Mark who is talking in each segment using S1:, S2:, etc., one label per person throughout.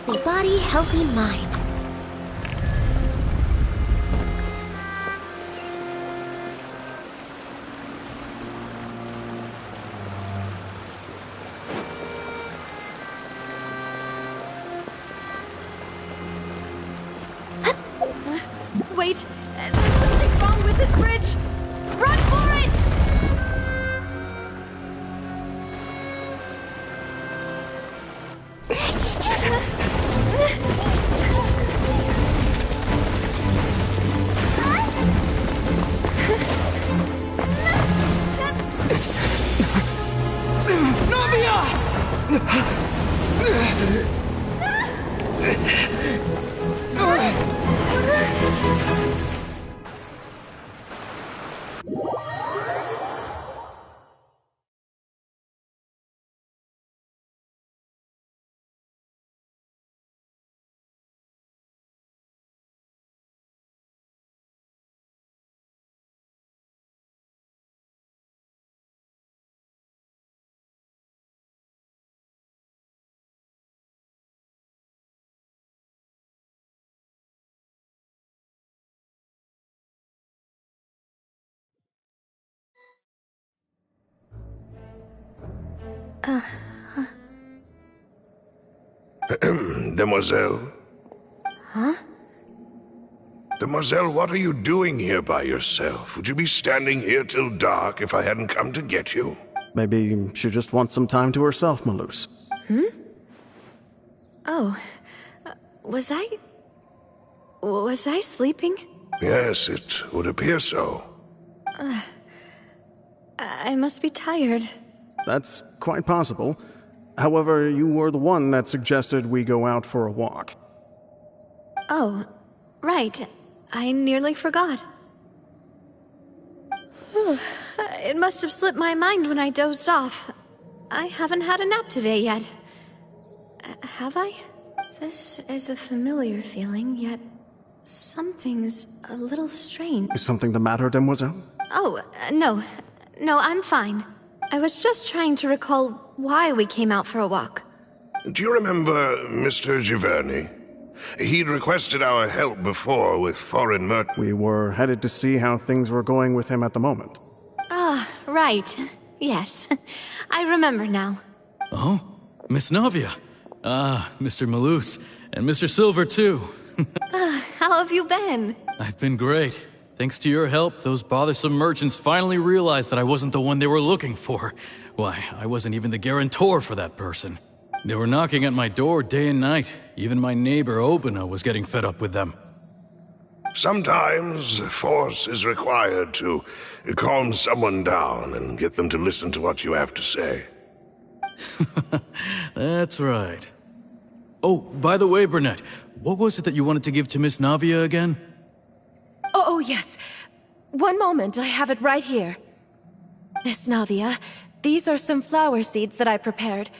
S1: Healthy body, healthy mind.
S2: Wait, there's something wrong with this bridge! Run for it!
S3: Demoiselle?
S2: Huh?
S3: Demoiselle, what are you doing here by yourself? Would you be standing here till dark if I hadn't come to get you?
S4: Maybe she just wants some time to herself, Maloose.
S2: Oh, was I sleeping?
S3: Yes, it would appear so.
S2: I must be tired.
S4: That's quite possible. However, you were the one that suggested we go out for a walk.
S2: Oh, right. I nearly forgot. It must have slipped my mind when I dozed off. I haven't had a nap today yet. Have I? This is a familiar feeling, yet something's a little strange.
S4: Is something the matter, Demoiselle?
S2: Oh, no. No, I'm fine. I was just trying to recall why we came out for a walk.
S3: Do you remember Mr. Giverny? He'd requested our help before with foreign merchants.
S4: We were headed to see how things were going with him at the moment.
S2: Ah, right. Yes. I remember now.
S5: Oh, Miss Navia. Ah, Mr. Maloose. And Mr. Silver, too.
S2: How have you been?
S5: I've been great. Thanks to your help, those bothersome merchants finally realized that I wasn't the one they were looking for. Why, I wasn't even the guarantor for that person. They were knocking at my door day and night. Even my neighbor, Obina, was getting fed up with them.
S3: Sometimes force is required to calm someone down and get them to listen to what you have to say.
S5: That's right. Oh, by the way, Burnett, what was it that you wanted to give to Miss Navia again?
S6: Oh, yes. One moment, I have it right here. Miss Navia, these are some flower seeds that I prepared.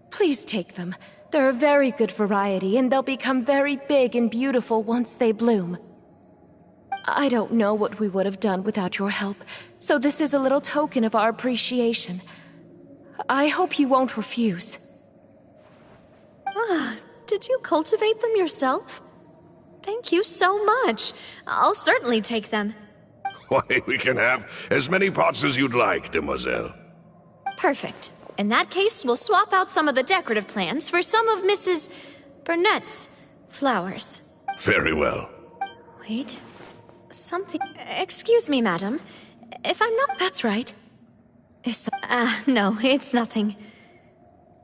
S6: Please take them. They're a very good variety, and they'll become very big and beautiful once they bloom. I don't know what we would have done without your help, so this is a little token of our appreciation. I hope you won't refuse.
S2: Ah, did you cultivate them yourself? Thank you so much. I'll certainly take them.
S3: Why, we can have as many pots as you'd like, Demoiselle.
S2: Perfect. In that case, we'll swap out some of the decorative plants for some of Mrs. Burnett's flowers.
S3: Very well.
S2: Wait. Something... Excuse me, madam. If I'm not...
S6: That's right.
S2: No, it's nothing.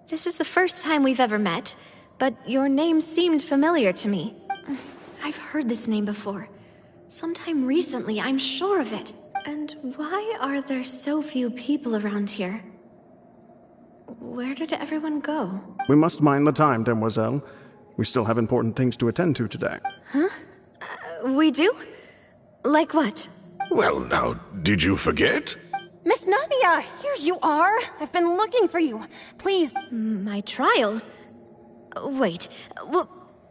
S2: This is the first time we've ever met, but your name seemed familiar to me. I've heard this name before. Sometime recently, I'm sure of it. And why are there so few people around here? Where did everyone go?
S4: We must mind the time, Demoiselle. We still have important things to attend to today.
S2: Huh? We do? Like what?
S3: Well, now, did you forget?
S1: Miss Navia, here you are. I've been looking for you. Please.
S2: My trial? Wait,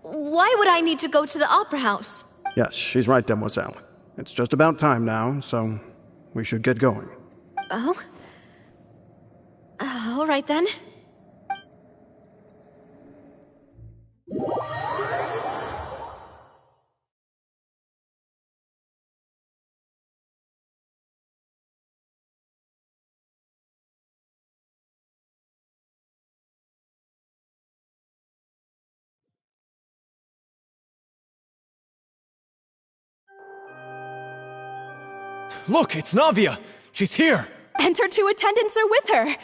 S2: why would I need to go to the opera house?
S4: Yes, she's right, Demoiselle. It's just about time now, so we should get going.
S2: Oh? All right then.
S7: Look, it's Navia! She's here!
S8: And her two attendants are with her!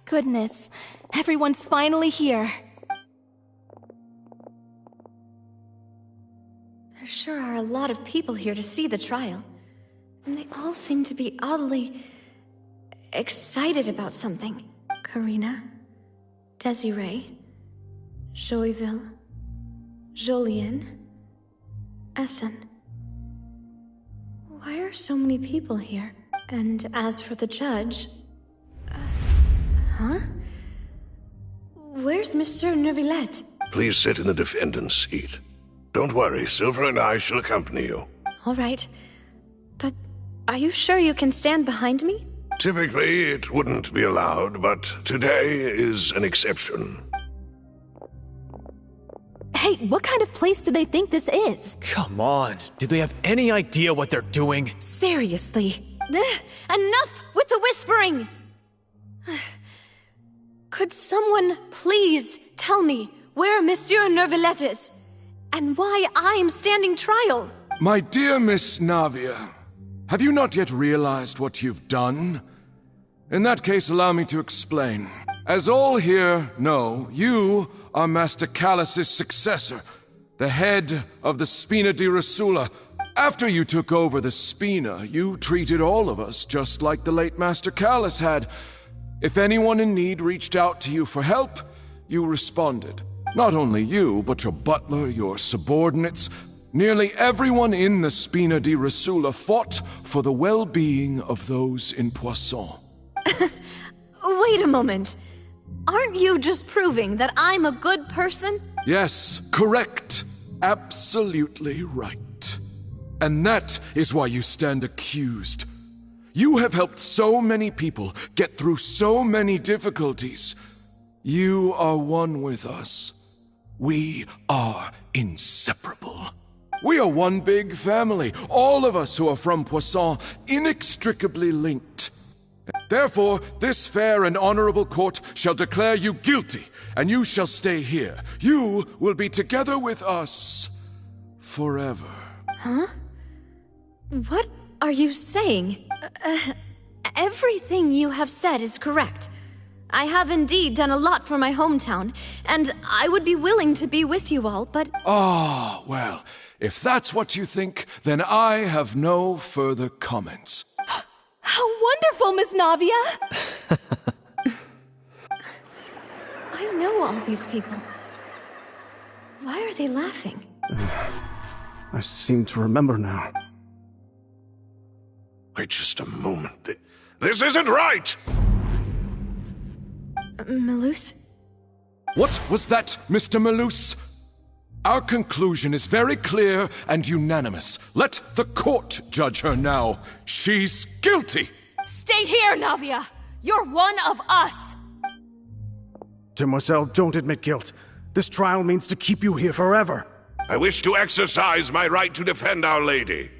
S8: Goodness, everyone's finally here.
S2: There sure are a lot of people here to see the trial. And they all seem to be oddly excited about something. Karina, Desiree, Joyville, Jolien, Essen. Why are so many people here? And as for the judge... huh? Where's Monsieur Neuvillette?
S3: Please sit in the defendant's seat. Don't worry, Silver and I shall accompany you.
S2: All right. But are you sure you can stand behind me?
S3: Typically, it wouldn't be allowed, but today is an exception.
S8: Hey, what kind of place do they think this is?
S7: Come on, do they have any idea what they're doing?
S8: Seriously.
S2: Enough with the whispering! Could someone please tell me where Monsieur Neuvillette is? And why I'm standing trial?
S9: My dear Miss Navia, have you not yet realized what you've done? In that case, allow me to explain. As all here know, you are Master Callus's successor, the head of the Spina di Rosula. After you took over the Spina, you treated all of us just like the late Master Callus had. If anyone in need reached out to you for help, you responded. Not only you, but your butler, your subordinates, nearly everyone in the Spina di Rosula fought for the well-being of those in Poisson.
S2: Wait a moment. Aren't you just proving that I'm a good person?
S9: Yes, correct. Absolutely right. And that is why you stand accused. You have helped so many people get through so many difficulties. You are one with us. We are inseparable. We are one big family, all of us who are from Poisson, inextricably linked. Therefore, this fair and honorable court shall declare you guilty, and you shall stay here. You will be together with us forever.
S2: Huh? What are you saying? Everything you have said is correct. I have indeed done a lot for my hometown, and I would be willing to be with you all, but...
S9: Ah, well, if that's what you think, then I have no further comments.
S8: How wonderful, Miss Navia!
S2: I know all these people. Why are they laughing?
S4: I seem to remember now.
S3: Wait just a moment. This isn't right!
S2: Melus?
S9: What was that, Mr. Melus? Our conclusion is very clear and unanimous. Let the court judge her now. She's guilty!
S6: Stay here, Navia! You're one of us!
S4: Demoiselle, don't admit guilt. This trial means to keep you here forever.
S3: I wish to exercise my right to defend Our Lady.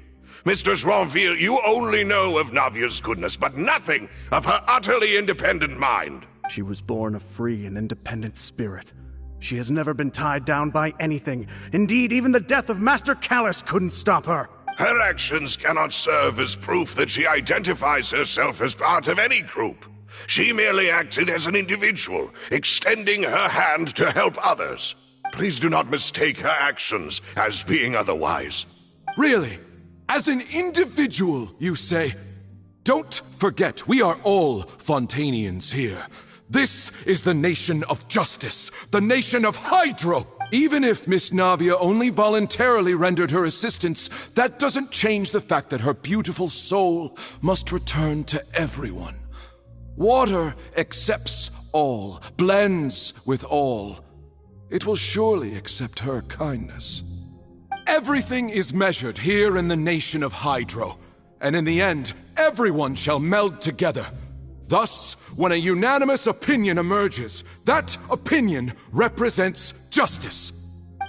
S3: Mr. Joinville, you only know of Navia's goodness, but nothing of her utterly independent mind.
S4: She was born a free and independent spirit. She has never been tied down by anything. Indeed, even the death of Master Callus couldn't stop her.
S3: Her actions cannot serve as proof that she identifies herself as part of any group. She merely acted as an individual, extending her hand to help others. Please do not mistake her actions as being otherwise.
S9: Really? As an individual, you say? Don't forget, we are all Fontainians here. This is the nation of justice, the nation of Hydro. Even if Miss Navia only voluntarily rendered her assistance, that doesn't change the fact that her beautiful soul must return to everyone. Water accepts all, blends with all. It will surely accept her kindness. Everything is measured here in the nation of Hydro, and in the end, everyone shall meld together. Thus, when a unanimous opinion emerges, that opinion represents justice.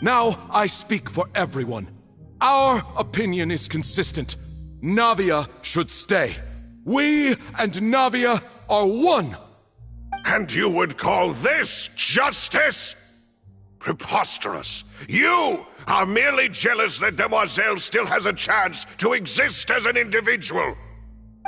S9: Now I speak for everyone. Our opinion is consistent. Navia should stay. We and Navia are one.
S3: And you would call this justice? Preposterous. You are merely jealous that Demoiselle still has a chance to exist as an individual.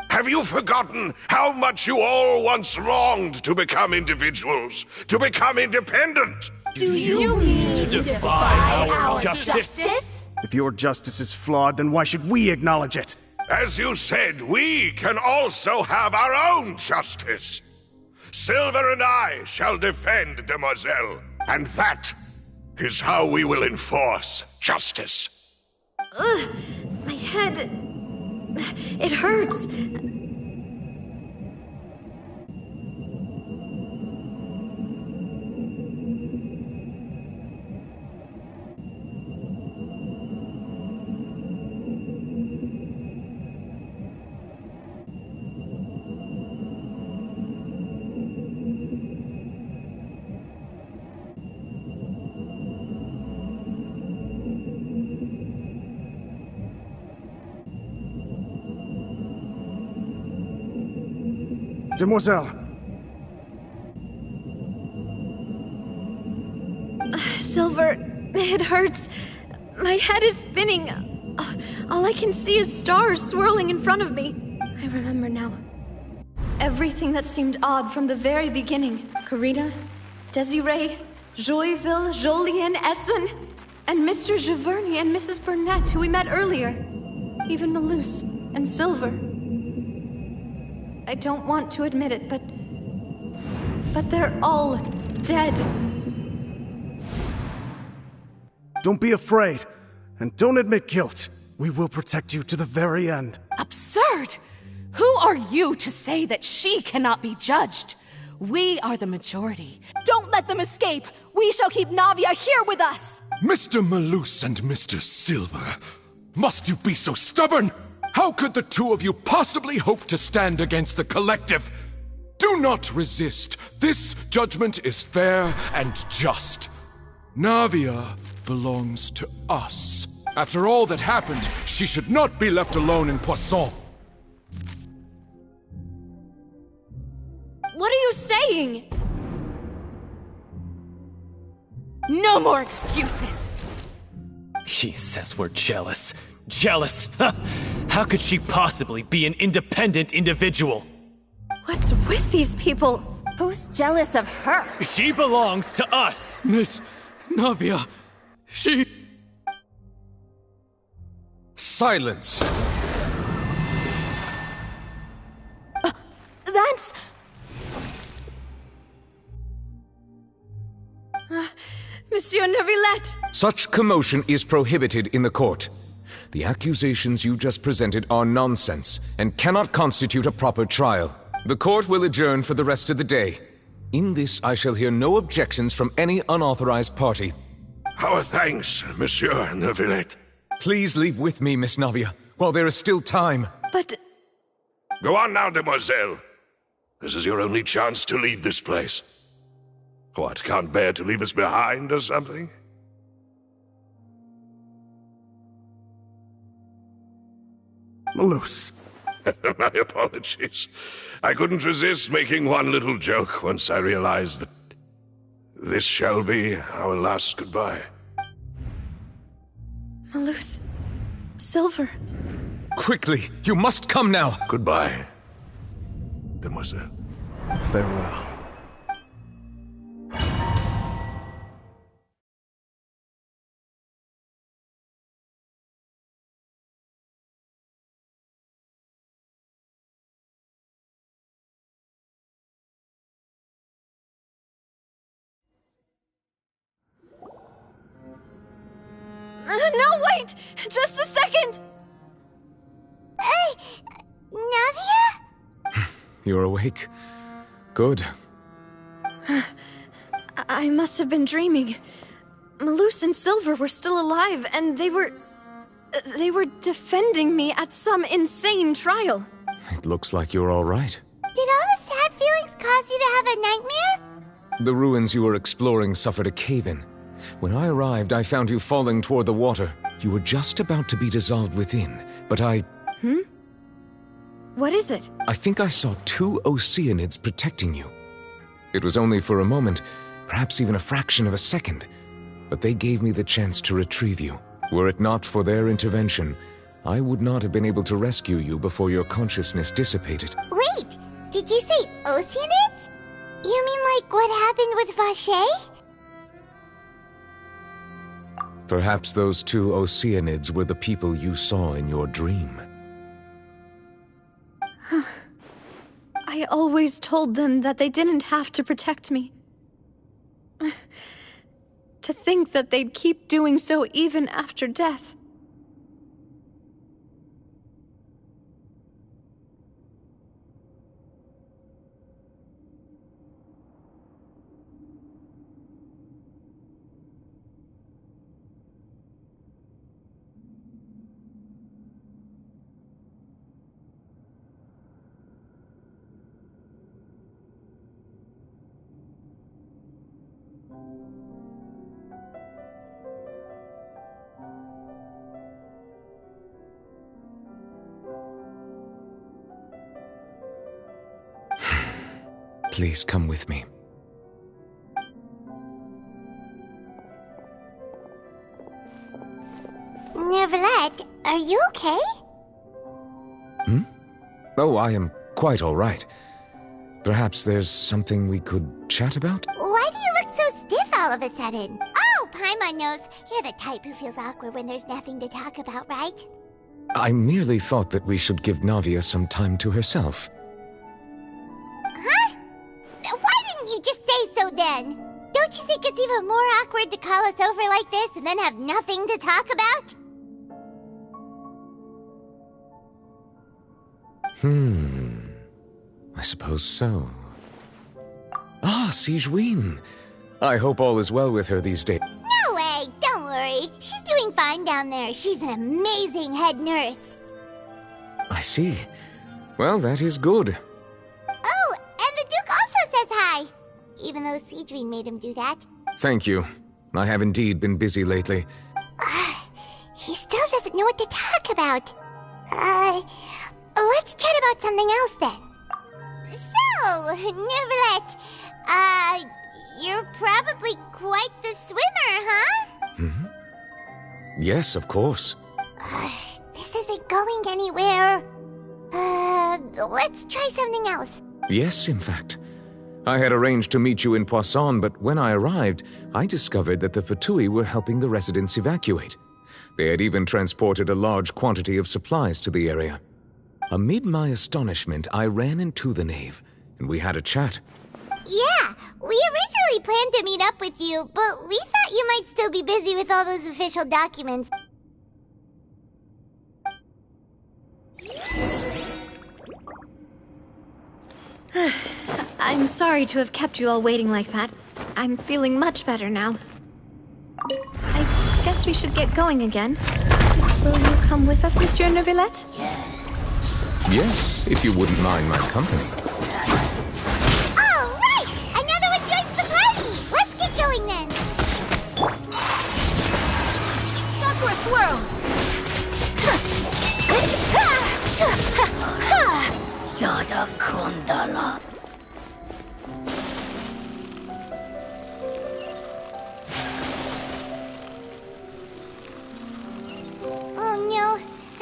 S3: Have you forgotten how much you all once longed to become individuals, to become independent?
S8: Do you mean to defy our justice?
S4: If your justice is flawed, then why should we acknowledge it?
S3: As you said, we can also have our own justice. Silver and I shall defend Demoiselle, and that is how we will enforce justice.
S2: Ugh, my head... it hurts.
S4: Demoiselle!
S2: Silver, it hurts. My head is spinning. All I can see is stars swirling in front of me. I remember now. Everything that seemed odd from the very beginning. Karina, Desiree, Joyville, Jolien, Essen, and Mr. Giverny and Mrs. Burnett, who we met earlier. Even Malus and Silver. I don't want to admit it, but they're all dead.
S4: Don't be afraid, and don't admit guilt. We will protect you to the very end.
S8: Absurd! Who are you to say that she cannot be judged? We are the majority. Don't let them escape! We shall keep Navia here with us!
S9: Mr. Malus and Mr. Silver, must you be so stubborn? How could the two of you possibly hope to stand against the collective? Do not resist. This judgment is fair and just. Navia belongs to us. After all that happened, she should not be left alone in Poisson.
S2: What are you saying?
S8: No more excuses!
S7: She says we're jealous. Jealous? How could she possibly be an independent individual?
S2: What's with these people?
S1: Who's jealous of her?
S7: She belongs to us!
S5: Miss Navia, she...
S7: Silence!
S8: That's...
S2: Monsieur Neuvillette!
S10: Such commotion is prohibited in the court. The accusations you just presented are nonsense and cannot constitute a proper trial. The court will adjourn for the rest of the day. In this, I shall hear no objections from any unauthorized party.
S3: Our thanks, Monsieur Neuvillette.
S10: Please leave with me, Miss Navia, while there is still time.
S2: But...
S3: Go on now, Demoiselle. This is your only chance to leave this place. What, can't bear to leave us behind or something?
S4: Malus.
S3: My apologies. I couldn't resist making one little joke once I realized that this shall be our last goodbye.
S2: Malus... Silver...
S10: Quickly, you must come now!
S3: Goodbye, Demoiselle.
S4: Farewell.
S2: No, wait! Just a second!
S1: Navia?
S10: You're awake? Good.
S2: I must have been dreaming. Malus and Silver were still alive, and they were defending me at some insane trial.
S10: It looks like you're all right.
S1: Did all this
S11: feelings cause you to have a nightmare?
S10: The ruins you were exploring suffered a cave-in. When I arrived, I found you falling toward the water. You were just about to be dissolved within, but
S2: What is it?
S10: I think I saw 2 Oceanids protecting you. It was only for a moment, perhaps even a fraction of a second, but they gave me the chance to retrieve you. Were it not for their intervention, I would not have been able to rescue you before your consciousness dissipated.
S11: Wait, did you say Oceanids? You mean like what happened with Vache?
S10: Perhaps those 2 Oceanids were the people you saw in your dream.
S2: I always told them that they didn't have to protect me. To think that they'd keep doing so even after death.
S10: Please come with me.
S11: Neverlet, are you okay?
S10: Oh, I am quite all right. Perhaps there's something we could chat about?
S11: Why do you look so stiff all of a sudden? Oh, Paimon knows. You're the type who feels awkward when there's nothing to talk about, right?
S10: I merely thought that we should give Navia some time to herself.
S11: Huh? Why didn't you just say so then? Don't you think it's even more awkward to call us over like this and then have nothing to talk about?
S10: I suppose so. Ah, Sigewin. I hope all is well with her these days.
S11: No way! Don't worry. She's doing fine down there. She's an amazing head nurse.
S10: I see. Well, that is good.
S11: Oh, and the Duke also says hi. Even though Sigewin made him do that.
S10: Thank you. I have indeed been busy lately.
S11: He still doesn't know what to talk about. Let's chat about something else then. So, Neverlet, you're probably quite the swimmer, huh?
S10: Yes, of course.
S11: This isn't going anywhere. Let's try something else.
S10: Yes, in fact. I had arranged to meet you in Poisson, but when I arrived, I discovered that the Fatui were helping the residents evacuate. They had even transported a large quantity of supplies to the area. Amid my astonishment, I ran into the nave, and we had a chat.
S11: Yeah, we originally planned to meet up with you, but we thought you might still be busy with all those official documents.
S2: I'm sorry to have kept you all waiting like that. I'm feeling much better now. I guess we should get going again. Will you come with us, Monsieur Neuvillette?
S10: Yes, if you wouldn't mind my company.
S11: All right! Another one joins the party! Let's get going then!
S8: Sakura swirl!
S12: Yada Kundala.
S11: Oh no,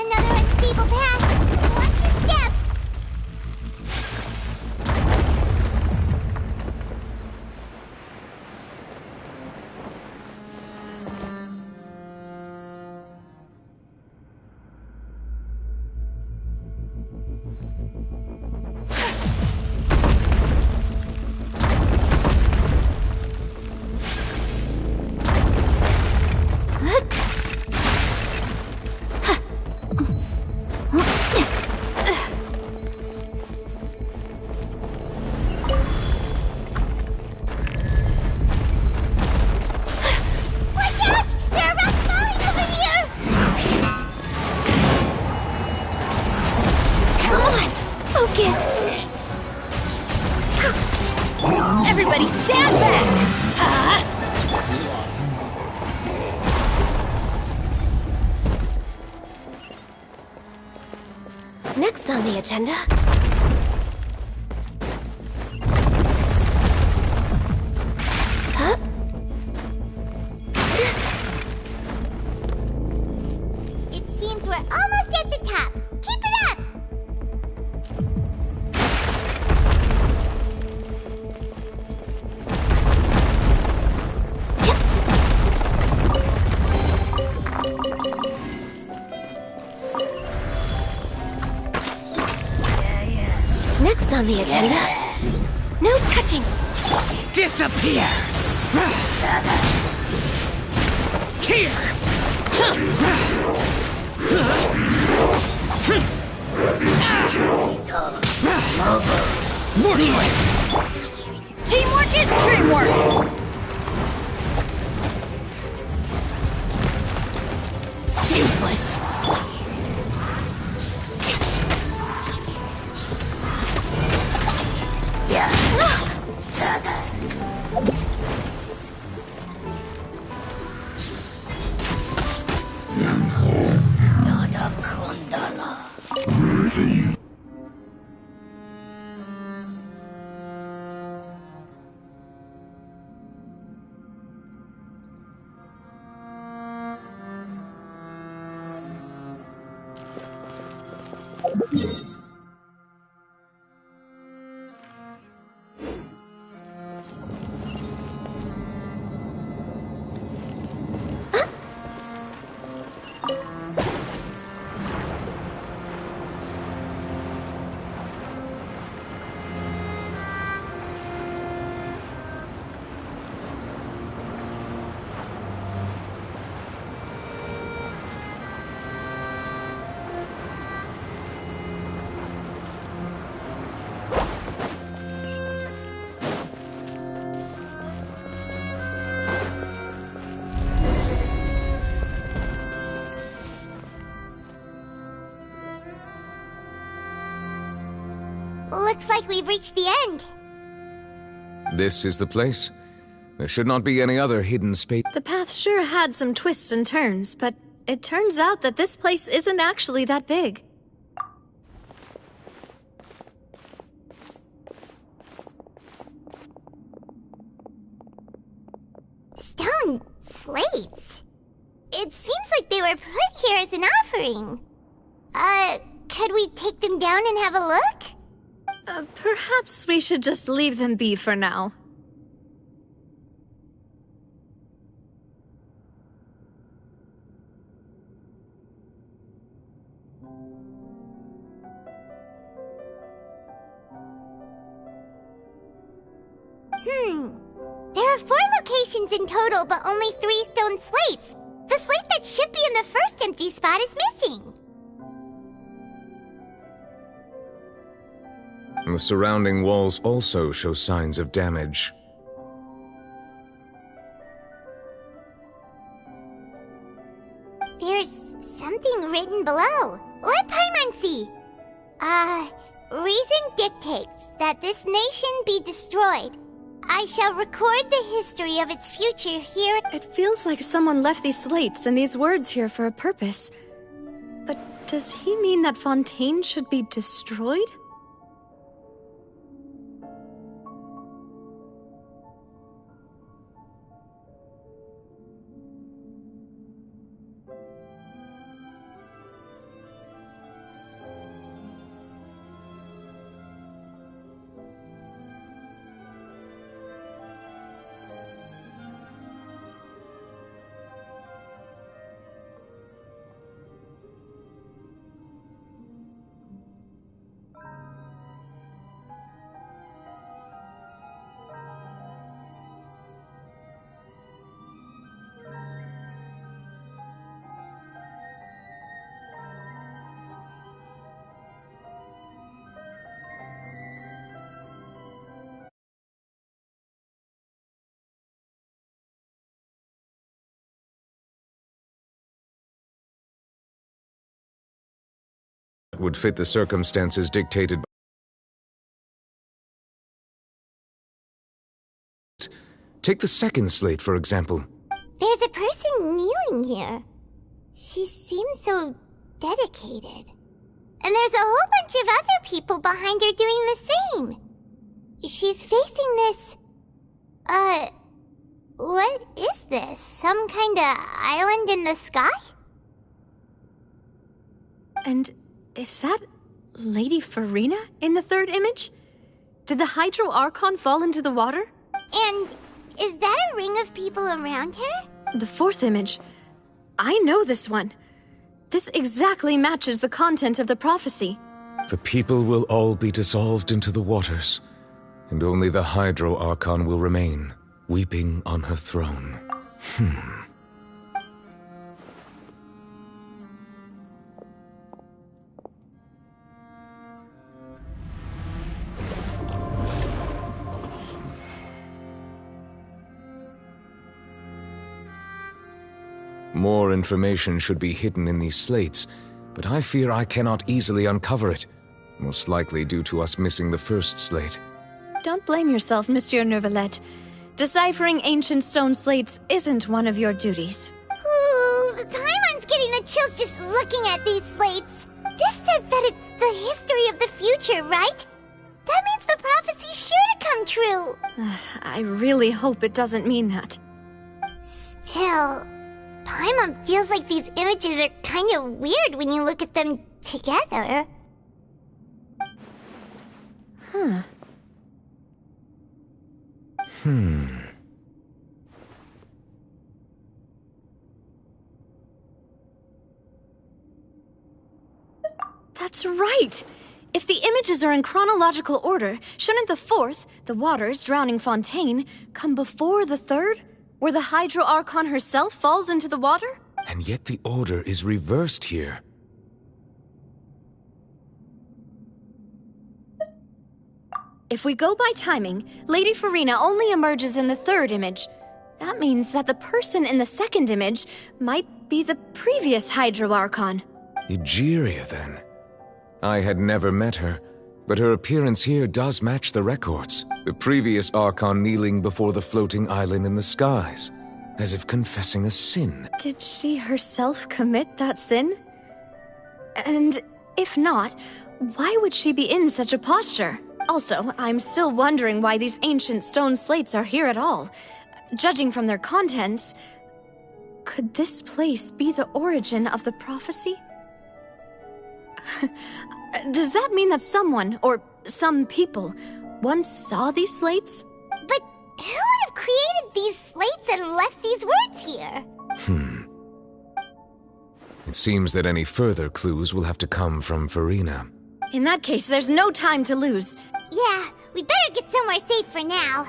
S11: another unstable path. Watch your step.
S8: Everybody stand back!
S2: Next on the agenda... Huh?
S11: It seems we're almost at the top. Keep it up!
S2: Next on the agenda... No touching!
S8: Disappear! Here! Worthless! Teamwork is dreamwork! Useless!
S12: Nada kundala.
S11: Looks like we've reached the end.
S10: This is the place. There should not be any other hidden space.
S2: The path sure had some twists and turns, but it turns out that this place isn't actually that big.
S11: Stone slates. It seems like they were put here as an offering. Could we take them down and have a look?
S2: Perhaps we should just leave them be for now.
S11: There are 4 locations in total, but only 3 stone slates. The slate that should be in the first empty spot is missing.
S10: The surrounding walls also show signs of damage.
S11: There's something written below. Let Paimon see. Reason dictates that this nation be destroyed. I shall record the history of its future here.
S2: It feels like someone left these slates and these words here for a purpose. But does he mean that Fontaine should be destroyed?
S10: Would fit the circumstances dictated Take the second slate, for example.
S11: There's a person kneeling here. She seems so dedicated. And there's a whole bunch of other people behind her doing the same. She's facing this... what is this? Some kind of island in the sky?
S2: And is that Lady Farina in the third image? Did the Hydro Archon fall into the water?
S11: And is that a ring of people around her?
S2: The fourth image. I know this one. This exactly matches the content of the prophecy.
S10: The people will all be dissolved into the waters, and only the Hydro Archon will remain, weeping on her throne. More information should be hidden in these slates, but I fear I cannot easily uncover it, most likely due to us missing the first slate.
S2: Don't blame yourself, Monsieur Neuvillette. Deciphering ancient stone slates isn't one of your duties.
S11: Ooh, Paimon's getting the chills just looking at these slates. This says that it's the history of the future, right? That means the prophecy's sure to come true.
S2: I really hope it doesn't mean that.
S11: Still, Paimon feels like these images are kind of weird when you look at them together.
S2: That's right! If the images are in chronological order, shouldn't the fourth, the waters drowning Fontaine, come before the third, where the Hydro Archon herself falls into the water?
S10: And yet the order is reversed here.
S2: If we go by timing, Lady Farina only emerges in the third image. That means that the person in the second image might be the previous Hydro Archon.
S10: Egeria, then. I had never met her, but her appearance here does match the records. The previous Archon kneeling before the floating island in the skies, as if confessing a sin.
S2: Did she herself commit that sin? And if not, why would she be in such a posture? Also, I'm still wondering why these ancient stone slates are here at all. Judging from their contents, could this place be the origin of the prophecy? Does that mean that someone, or some people, once saw these slates?
S11: But who would have created these slates and left these words here?
S10: It seems that any further clues will have to come from Farina.
S2: In that case, there's no time to lose.
S11: Yeah, we better get somewhere safe for now.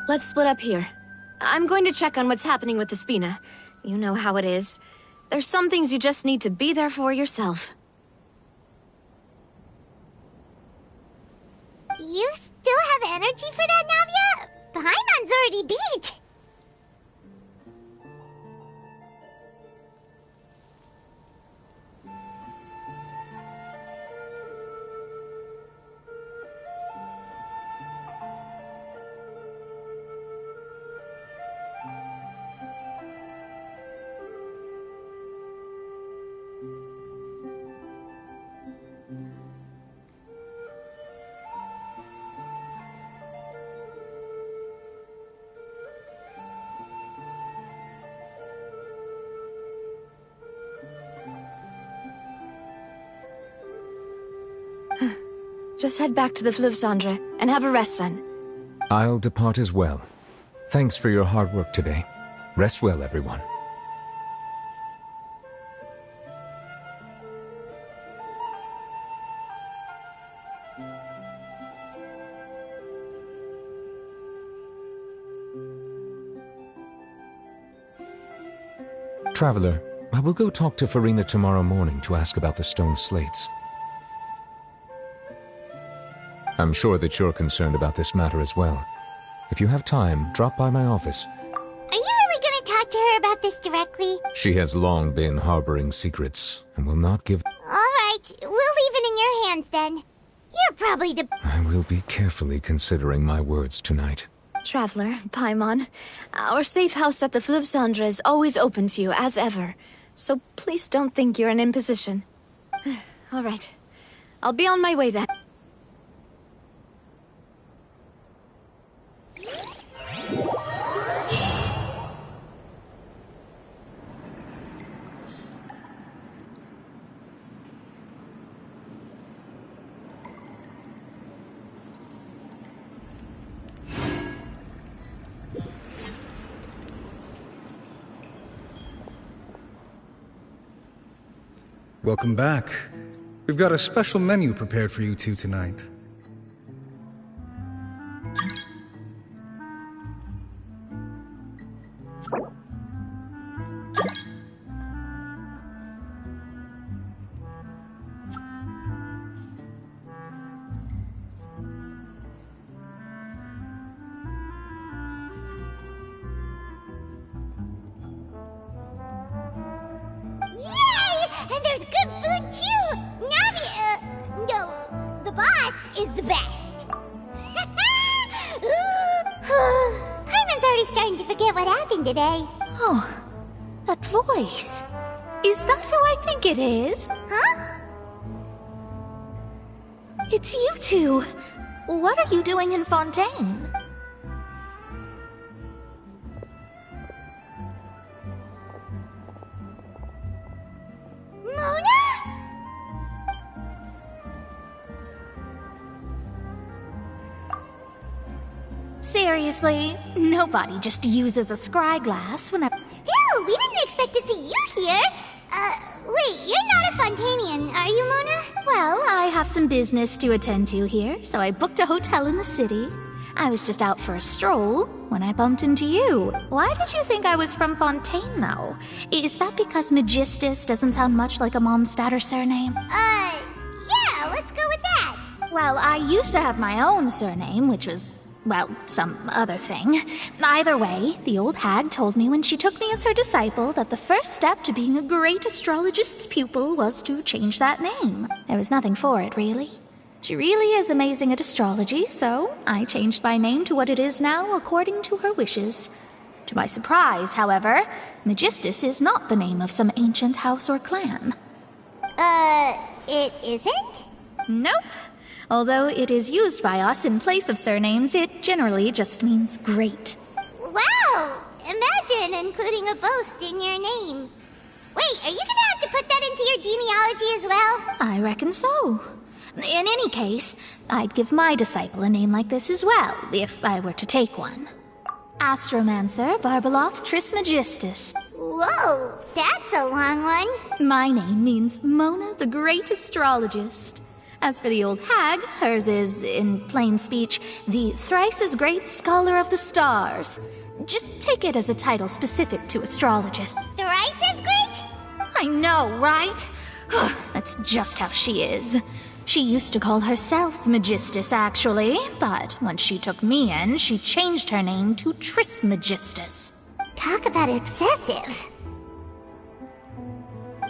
S2: Let's split up here. I'm going to check on what's happening with the Spina. You know how it is. There's some things you just need to be there for yourself.
S11: You still have energy for that, Navia? Paimon's already beat!
S2: Just head back to the Fleuve Cendre and have a rest then.
S10: I'll depart as well. Thanks for your hard work today. Rest well, everyone. Traveler, I will go talk to Farina tomorrow morning to ask about the stone slates. I'm sure that you're concerned about this matter as well. If you have time, drop by my office.
S11: Are you really going to talk to her about this directly?
S10: She has long been harboring secrets and will not give...
S11: All right, we'll leave it in your hands then. You're probably the...
S10: I will be carefully considering my words tonight.
S2: Traveler, Paimon, our safe house at the Fleuve Cendre is always open to you, as ever. So please don't think you're an imposition. All right. I'll be on my way then.
S13: Welcome back. We've got a special menu prepared for you two tonight.
S11: And there's good food too! No, the boss is the best! Paimon's already starting to forget what happened today.
S2: Oh, that voice. Is that who I think it is?
S11: Huh?
S2: It's you two. What are you doing in Fontaine?
S11: Mona?
S2: Seriously, nobody just uses a scry glass whenever...
S11: Still, we didn't expect to see you here. Wait, you're not a Fontainian, are you, Mona?
S2: Well, I have some business to attend to here, so I booked a hotel in the city. I was just out for a stroll when I bumped into you. Why did you think I was from Fontaine, though? Is that because Magistus doesn't sound much like a Mondstadter surname?
S11: Yeah, let's go with that.
S2: Well, I used to have my own surname, which was, well, some other thing. Either way, the old hag told me when she took me as her disciple that the first step to being a great astrologist's pupil was to change that name. There was nothing for it, really. She really is amazing at astrology, so I changed my name to what it is now according to her wishes. To my surprise, however, Magistus is not the name of some ancient house or clan.
S11: It isn't?
S2: Nope. Although it is used by us in place of surnames, it generally just means great.
S11: Wow! Imagine including a boast in your name. Wait, are you gonna have to put that into your genealogy as well?
S2: I reckon so. In any case, I'd give my disciple a name like this as well, if I were to take one. Astromancer Barbeloth Trismegistus.
S11: Whoa, that's a long one.
S2: My name means Mona the Great Astrologist. As for the old hag, hers is, in plain speech, the thrice-as-great Scholar of the Stars. Just take it as a title specific to astrologists.
S11: Thrice as great?
S2: I know, right? That's just how she is. She used to call herself Magistus, actually, but when she took me in, she changed her name to Trismegistus.
S11: Talk about excessive.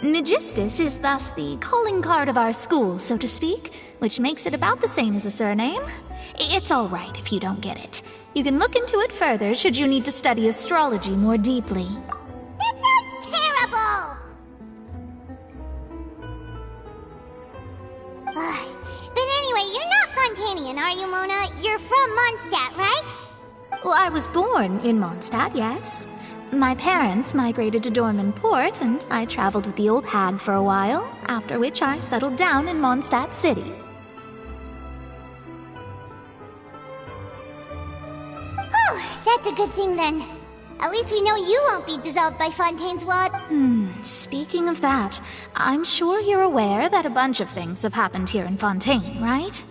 S2: Magistus is thus the calling card of our school, so to speak, which makes it about the same as a surname. It's all right if you don't get it. You can look into it further should you need to study astrology more deeply.
S11: That sounds terrible! But anyway, you're not Fontainian, are you, Mona? You're from Mondstadt, right?
S2: Well, I was born in Mondstadt, yes. My parents migrated to Dorman Port, and I traveled with the old hag for a while, after which I settled down in Mondstadt City.
S11: That's a good thing then. At least we know you won't be dissolved by Fontaine's wad.
S2: Speaking of that, I'm sure you're aware that a bunch of things have happened here in Fontaine, right?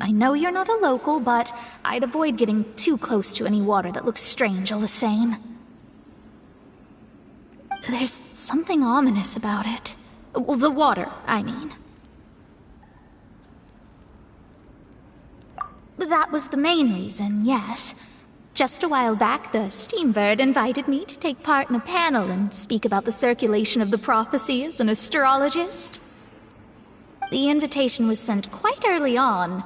S2: I know you're not a local, but I'd avoid getting too close to any water that looks strange all the same. There's something ominous about it. Well, the water, I mean. That was the main reason, yes. Just a while back, the Steambird invited me to take part in a panel and speak about the circulation of the prophecy as an astrologist. The invitation was sent quite early on.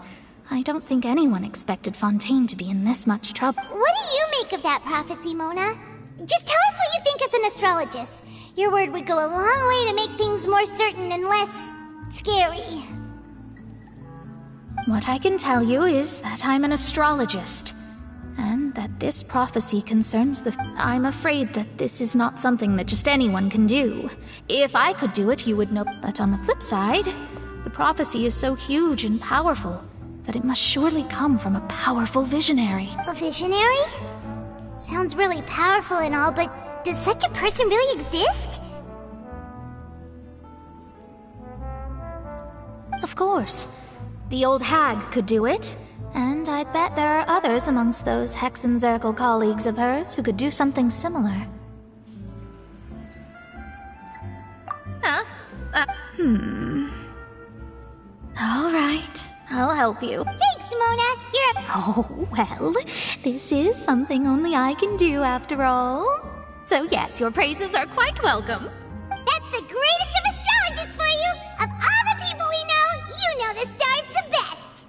S2: I don't think anyone expected Fontaine to be in this much trouble.
S11: What do you make of that prophecy, Mona? Just tell us what you think as an astrologist. Your word would go a long way to make things more certain and less scary.
S2: What I can tell you is that I'm an astrologist, and that this prophecy concerns the... I'm afraid that this is not something that just anyone can do. If I could do it, you would know. But on the flip side, the prophecy is so huge and powerful that it must surely come from a powerful visionary.
S11: A visionary? Sounds really powerful and all, but does such a person really exist?
S2: Of course. The old hag could do it, and I'd bet there are others amongst those Hexenzirkel colleagues of hers who could do something similar. All right, I'll help you.
S11: Thanks, Mona. You're a...
S2: Oh, well, this is something only I can do after all. So yes, your praises are quite welcome.
S11: That's the greatest of astrologists for you! Of all the people we know, you know the stars the best!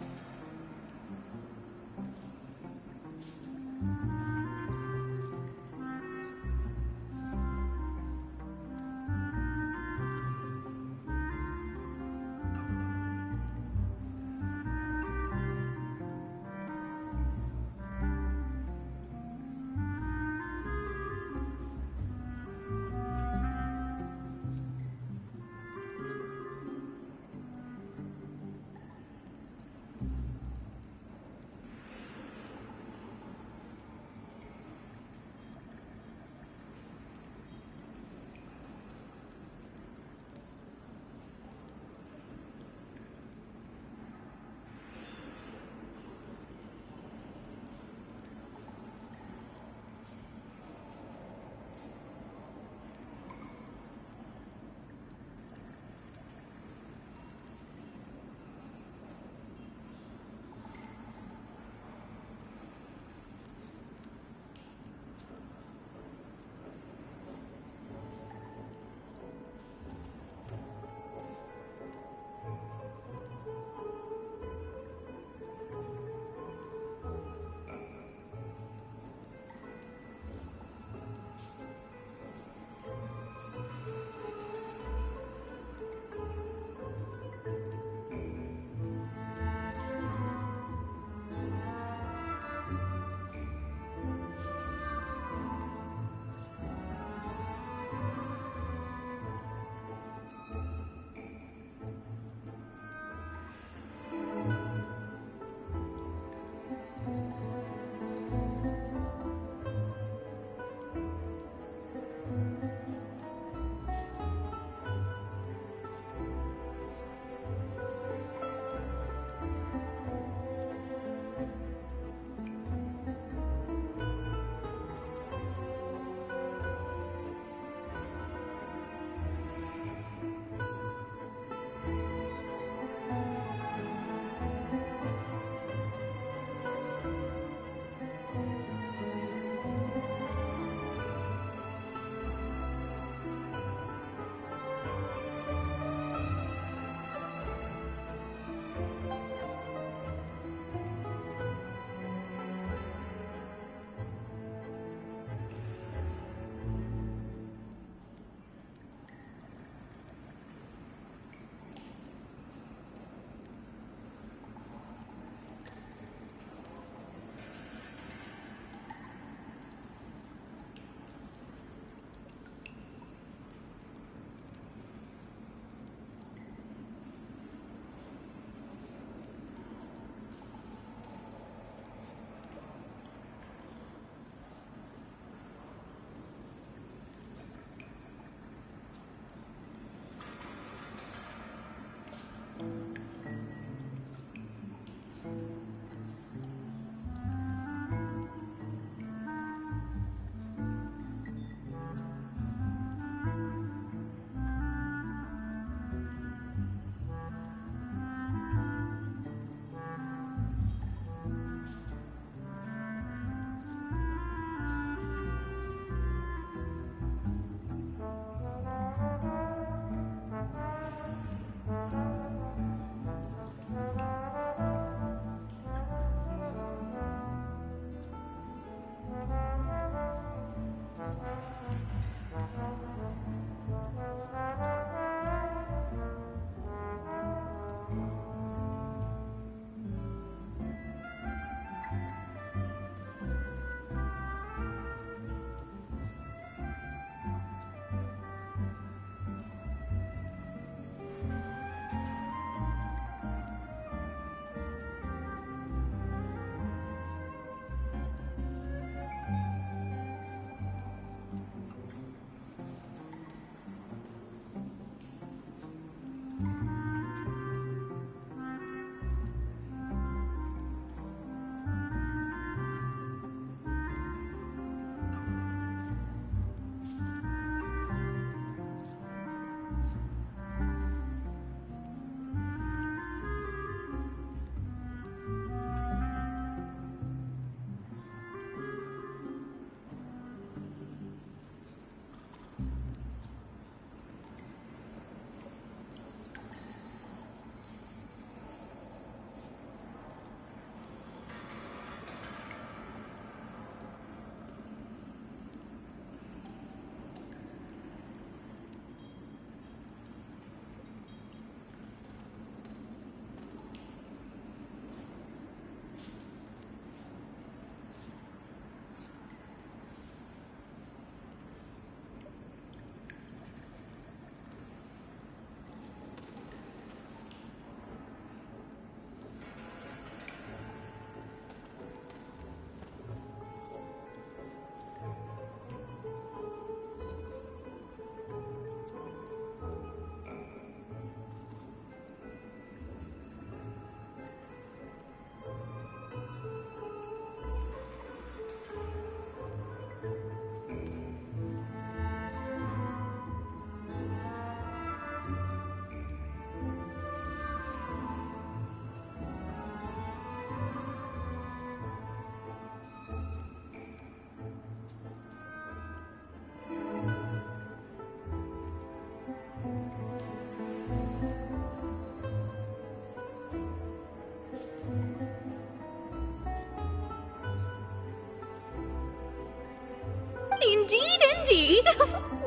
S2: Indeed, indeed.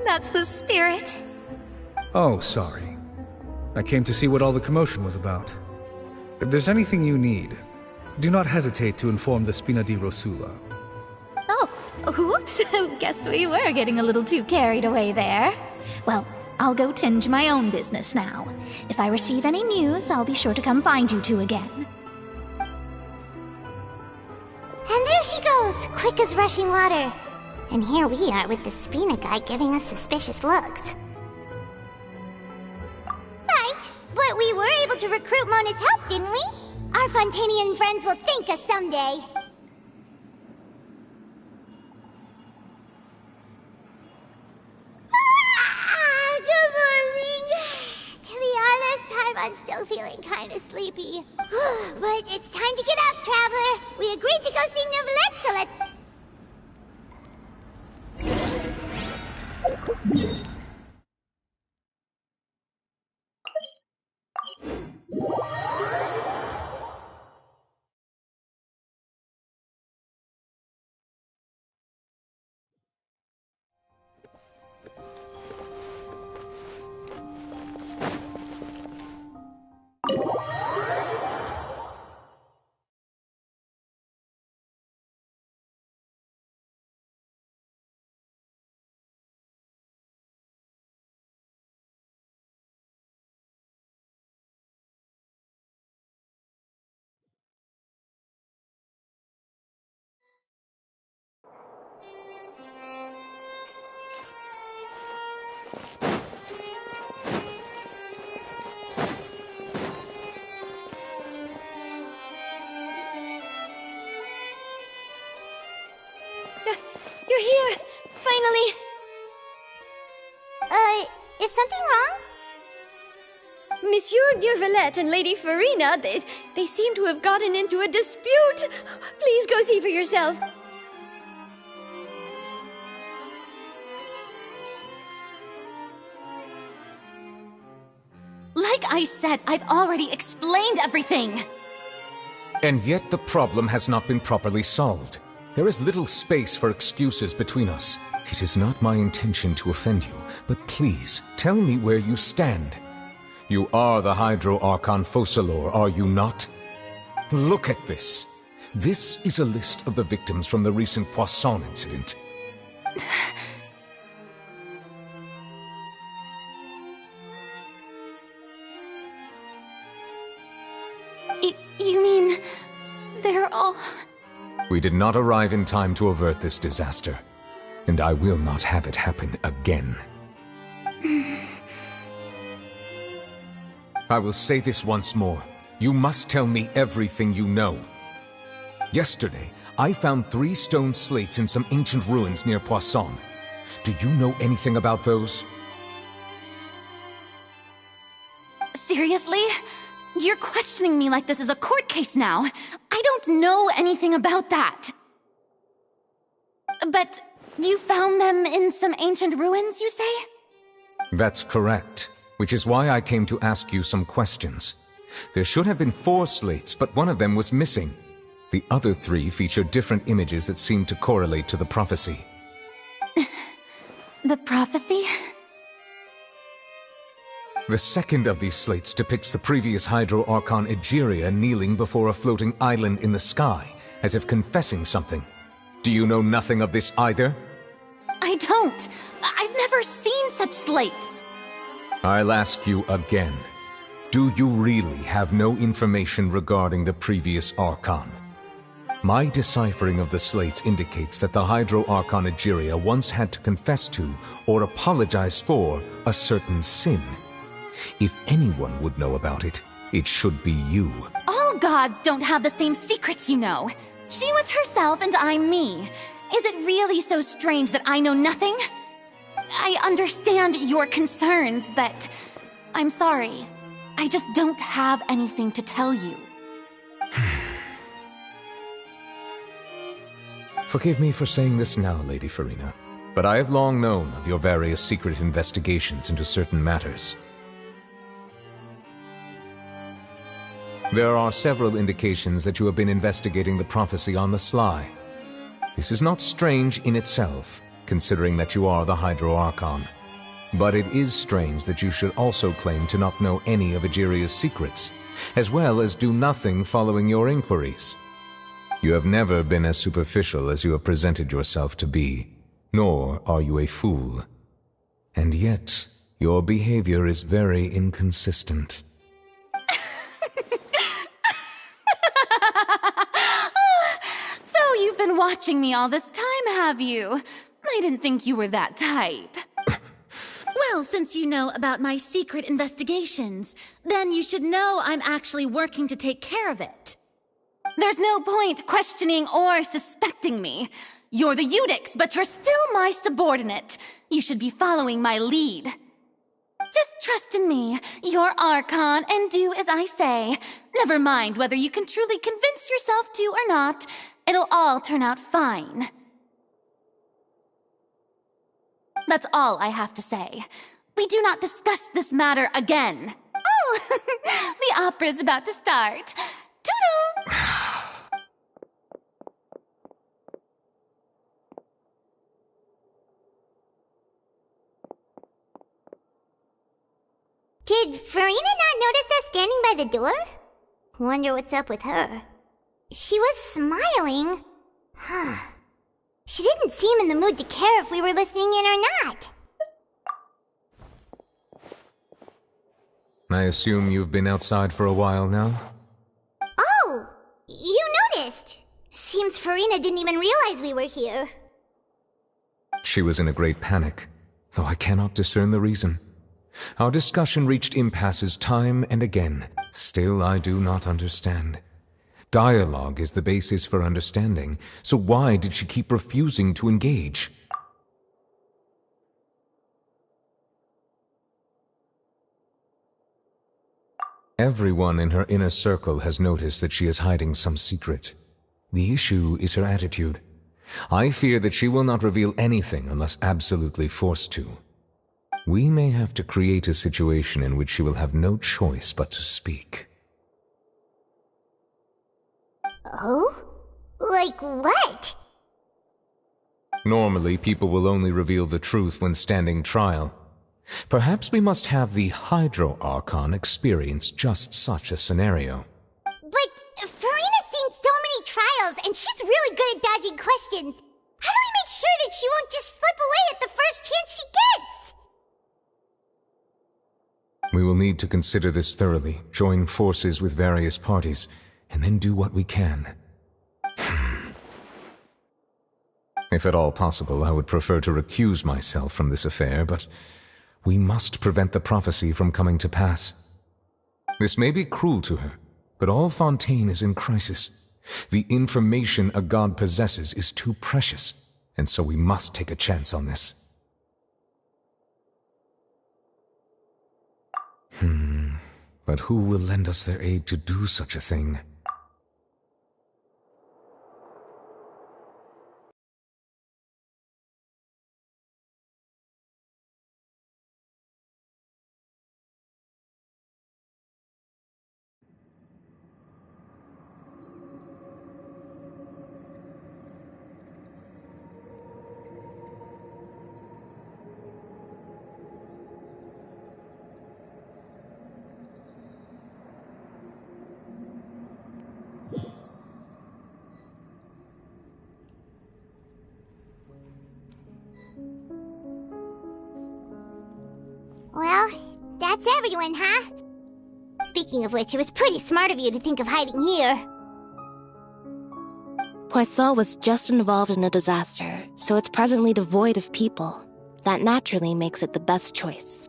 S2: That's the spirit.
S13: Oh, sorry. I came to see what all the commotion was about. If there's anything you need, do not hesitate to inform the Spina di Rosula.
S2: Oh, whoops. Guess we were getting a little too carried away there. Well, I'll go tend to my own business now. If I receive any news, I'll be sure to come find you two again.
S11: And there she goes, quick as rushing water. And here we are with the Spina guy giving us suspicious looks. Right, but we were able to recruit Mona's help, didn't we? Our Fontainian friends will thank us someday. Good morning. To be honest, I'm still feeling kind of sleepy. But it's time to get up, Traveler. We agreed to go see Neuvillette, so let's...
S2: You're here! Finally!
S11: Is something wrong?
S2: Monsieur Neuvillette and Lady Farina, they seem to have gotten into a dispute. Please go see for yourself.
S1: Like I said, I've already explained everything!
S10: And yet the problem has not been properly solved. There is little space for excuses between us. It is not my intention to offend you, but please, tell me where you stand. You are the Hydro Archon Focalor, are you not? Look at this. This is a list of the victims from the recent Poisson incident.
S1: You mean... they're all...
S10: We did not arrive in time to avert this disaster, and I will not have it happen again. I will say this once more. You must tell me everything you know. Yesterday, I found 3 stone slates in some ancient ruins near Poisson. Do you know anything about those?
S1: Seriously? You're questioning me like this is a court case now. I don't know anything about that. But you found them in some ancient ruins, you say?
S10: That's correct, which is why I came to ask you some questions. There should have been 4 slates, but one of them was missing. The other 3 feature different images that seem to correlate to the prophecy.
S1: The prophecy?
S10: The second of these slates depicts the previous Hydro Archon Egeria kneeling before a floating island in the sky, as if confessing something. Do you know nothing of this either?
S1: I don't. I've never seen such slates.
S10: I'll ask you again. Do you really have no information regarding the previous Archon? My deciphering of the slates indicates that the Hydro Archon Egeria once had to confess to, or apologize for, a certain sin. If anyone would know about it, it should be you.
S1: All gods don't have the same secrets, you know. She was herself and I'm me. Is it really so strange that I know nothing? I understand your concerns, but I'm sorry. I just don't have anything to tell you.
S10: Forgive me for saying this now, Lady Farina, but I have long known of your various secret investigations into certain matters. There are several indications that you have been investigating the prophecy on the sly. This is not strange in itself, considering that you are the Hydro Archon. But it is strange that you should also claim to not know any of Egeria's secrets, as well as do nothing following your inquiries. You have never been as superficial as you have presented yourself to be, nor are you a fool. And yet, your behavior is very inconsistent.
S1: So you've been watching me all this time, have you? I didn't think you were that type. Well, since you know about my secret investigations, then you should know I'm actually working to take care of it. There's no point questioning or suspecting me. You're the Eudix, but you're still my subordinate. You should be following my lead. Just trust in me, your Archon, and do as I say. Never mind whether you can truly convince yourself to or not. It'll all turn out fine. That's all I have to say. We do not discuss this matter again. Oh, the opera's about to start. Toodle!
S11: Did Farina not notice us standing by the door? Wonder what's up with her. She was smiling. Huh. She didn't seem in the mood to care if we were listening in or not.
S10: I assume you've been outside for a while now?
S11: Oh! You noticed! Seems Farina didn't even realize we were here.
S10: She was in a great panic, though I cannot discern the reason. Our discussion reached impasses time and again. Still, I do not understand. Dialogue is the basis for understanding, so why did she keep refusing to engage? Everyone in her inner circle has noticed that she is hiding some secret. The issue is her attitude. I fear that she will not reveal anything unless absolutely forced to. We may have to create a situation in which she will have no choice but to speak.
S11: Oh? Like what?
S10: Normally, people will only reveal the truth when standing trial. Perhaps we must have the Hydro Archon experience just such a scenario.
S11: But Farina's seen so many trials, and she's really good at dodging questions. How do we make sure that she won't just slip away at the first chance she gets?
S10: We will need to consider this thoroughly, join forces with various parties, and then do what we can. If at all possible, I would prefer to recuse myself from this affair, but we must prevent the prophecy from coming to pass. This may be cruel to her, but all Fontaine is in crisis. The information a god possesses is too precious, and so we must take a chance on this. But who will lend us their aid to do such a thing?
S11: Well, that's everyone, huh? Speaking of which, it was pretty smart of you to think of hiding here.
S14: Poisson was just involved in a disaster, so it's presently devoid of people. That naturally makes it the best choice.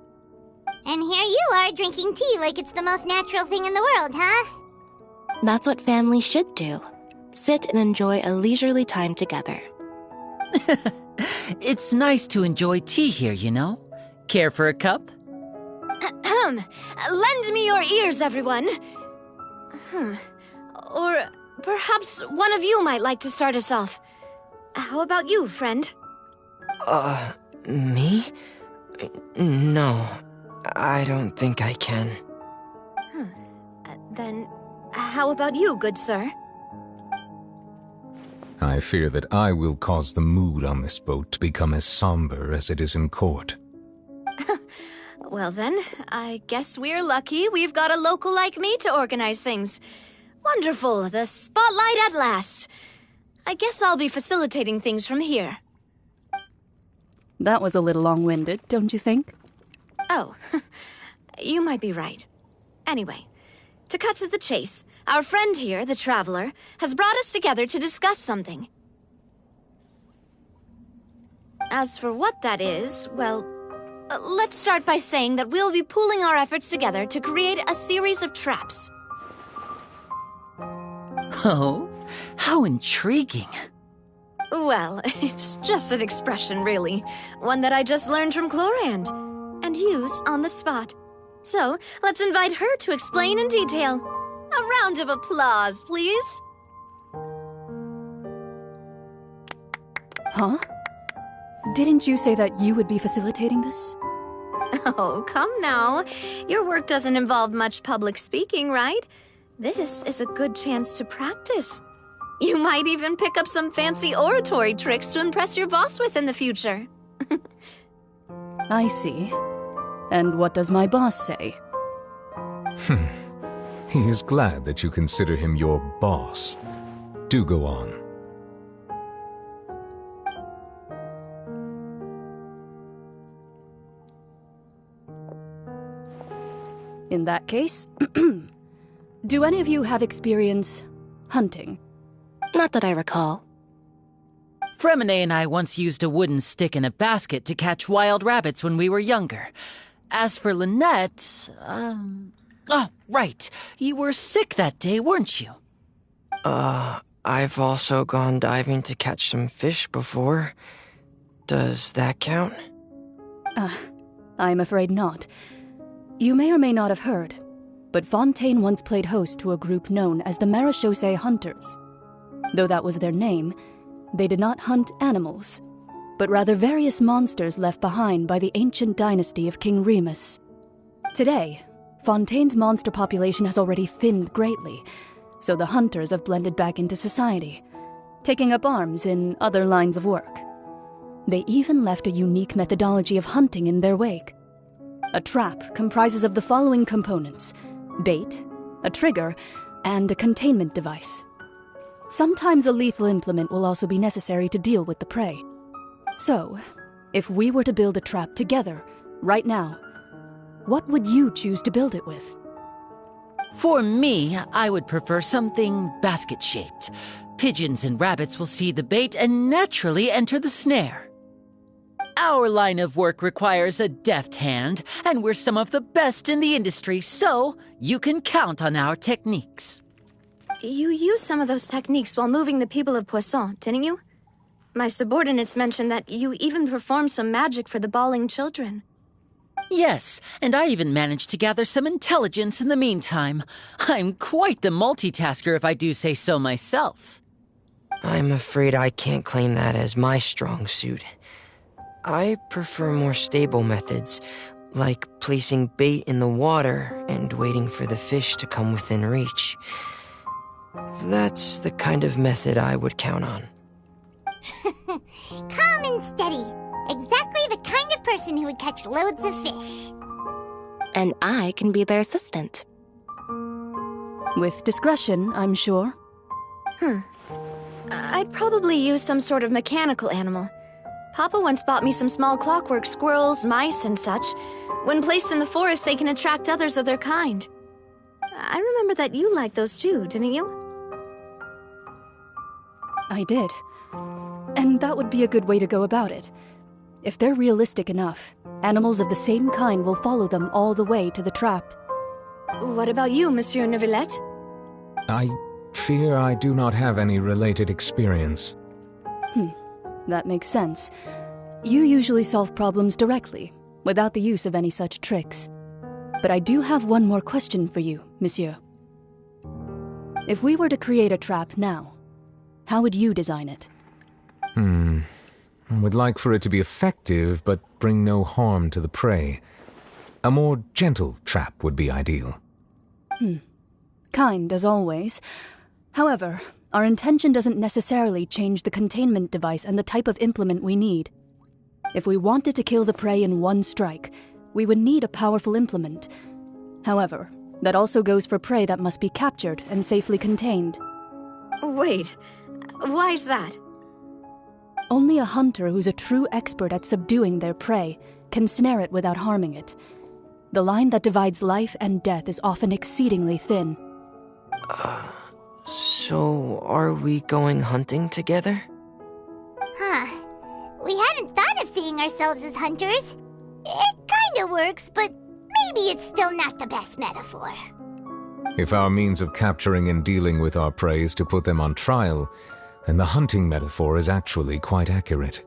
S11: And here you are drinking tea like it's the most natural thing in the world, huh?
S14: That's what families should do. Sit and enjoy a leisurely time together.
S15: It's nice to enjoy tea here, you know? Care for a cup?
S2: Lend me your ears, everyone. Or perhaps one of you might like to start us off. How about you, friend?
S16: Me? No, I don't think I can.
S2: Then, how about you, good sir?
S10: I fear that I will cause the mood on this boat to become as somber as it is in court.
S2: Well then, I guess we're lucky we've got a local like me to organize things. Wonderful, the spotlight at last. I guess I'll be facilitating things from here.
S17: That was a little long-winded, don't you think?
S2: Oh, you might be right. Anyway, to cut to the chase, our friend here, the Traveler, has brought us together to discuss something. As for what that is, well, let's start by saying that we'll be pooling our efforts together to create a series of traps.
S15: Oh, how intriguing.
S2: Well, it's just an expression, really. One that I just learned from Clorand, and used on the spot. So, let's invite her to explain in detail. A round of applause, please.
S17: Huh? Didn't you say that you would be facilitating this?
S2: Oh, come now. Your work doesn't involve much public speaking, right? This is a good chance to practice. You might even pick up some fancy oratory tricks to impress your boss with in the future.
S17: I see. And what does my boss say?
S10: He is glad that you consider him your boss. Do go on.
S17: In that case, do any of you have experience hunting?
S14: Not that I recall.
S15: Fremine and I once used a wooden stick in a basket to catch wild rabbits when we were younger. As for Lynette, oh, right. You were sick that day, weren't you?
S16: I've also gone diving to catch some fish before. Does that count?
S17: I'm afraid not. You may or may not have heard, but Fontaine once played host to a group known as the Marechaussee Hunters. Though that was their name, they did not hunt animals, but rather various monsters left behind by the ancient dynasty of King Remus. Today, Fontaine's monster population has already thinned greatly, so the hunters have blended back into society, taking up arms in other lines of work. They even left a unique methodology of hunting in their wake. A trap comprises of the following components: bait, a trigger, and a containment device. Sometimes a lethal implement will also be necessary to deal with the prey. So, if we were to build a trap together, right now, what would you choose to build it with?
S15: For me, I would prefer something basket-shaped. Pigeons and rabbits will see the bait and naturally enter the snare. Our line of work requires a deft hand, and we're some of the best in the industry, so you can count on our techniques.
S2: You used some of those techniques while moving the people of Poisson, didn't you? My subordinates mentioned that you even performed some magic for the bawling children.
S15: Yes, and I even managed to gather some intelligence in the meantime. I'm quite the multitasker if I do say so myself.
S16: I'm afraid I can't claim that as my strong suit. I prefer more stable methods, like placing bait in the water and waiting for the fish to come within reach. That's the kind of method I would count on.
S11: Calm and steady. Exactly the kind of person who would catch loads of fish.
S14: And I can be their assistant.
S17: With discretion, I'm sure.
S2: I'd probably use some sort of mechanical animal. Papa once bought me some small clockwork squirrels, mice, and such. When placed in the forest, they can attract others of their kind. I remember that you liked those too, didn't you?
S17: I did. And that would be a good way to go about it. If they're realistic enough, animals of the same kind will follow them all the way to the trap.
S2: What about you, Monsieur Neuvillette?
S10: I fear I do not have any related experience.
S17: That makes sense. You usually solve problems directly, without the use of any such tricks. But I do have one more question for you, monsieur. If we were to create a trap now, how would you design it?
S10: I would like for it to be effective, but bring no harm to the prey. A more gentle trap would be ideal.
S17: Kind as always. However, Our intention doesn't necessarily change the containment device and the type of implement we need. If we wanted to kill the prey in one strike, we would need a powerful implement. However, that also goes for prey that must be captured and safely contained.
S2: Wait, why's that?
S17: Only a hunter who's a true expert at subduing their prey can snare it without harming it. The line that divides life and death is often exceedingly thin.
S16: So are we going hunting together?
S11: Huh. We hadn't thought of seeing ourselves as hunters. It kinda works, but maybe it's still not the best metaphor.
S10: If our means of capturing and dealing with our prey is to put them on trial, then the hunting metaphor is actually quite accurate.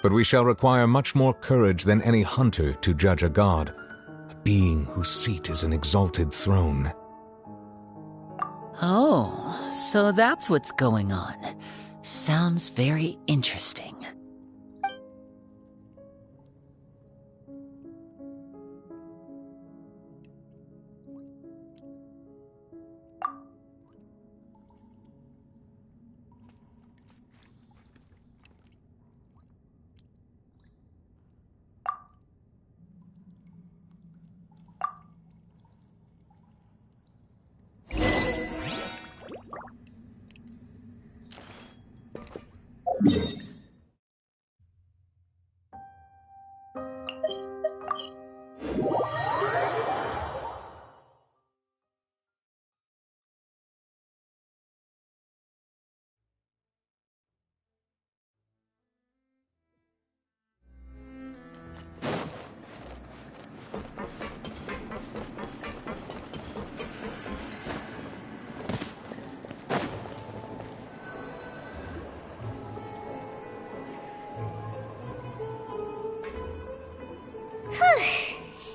S10: But we shall require much more courage than any hunter to judge a god, a being whose seat is an exalted throne.
S15: Oh, so that's what's going on. Sounds very interesting.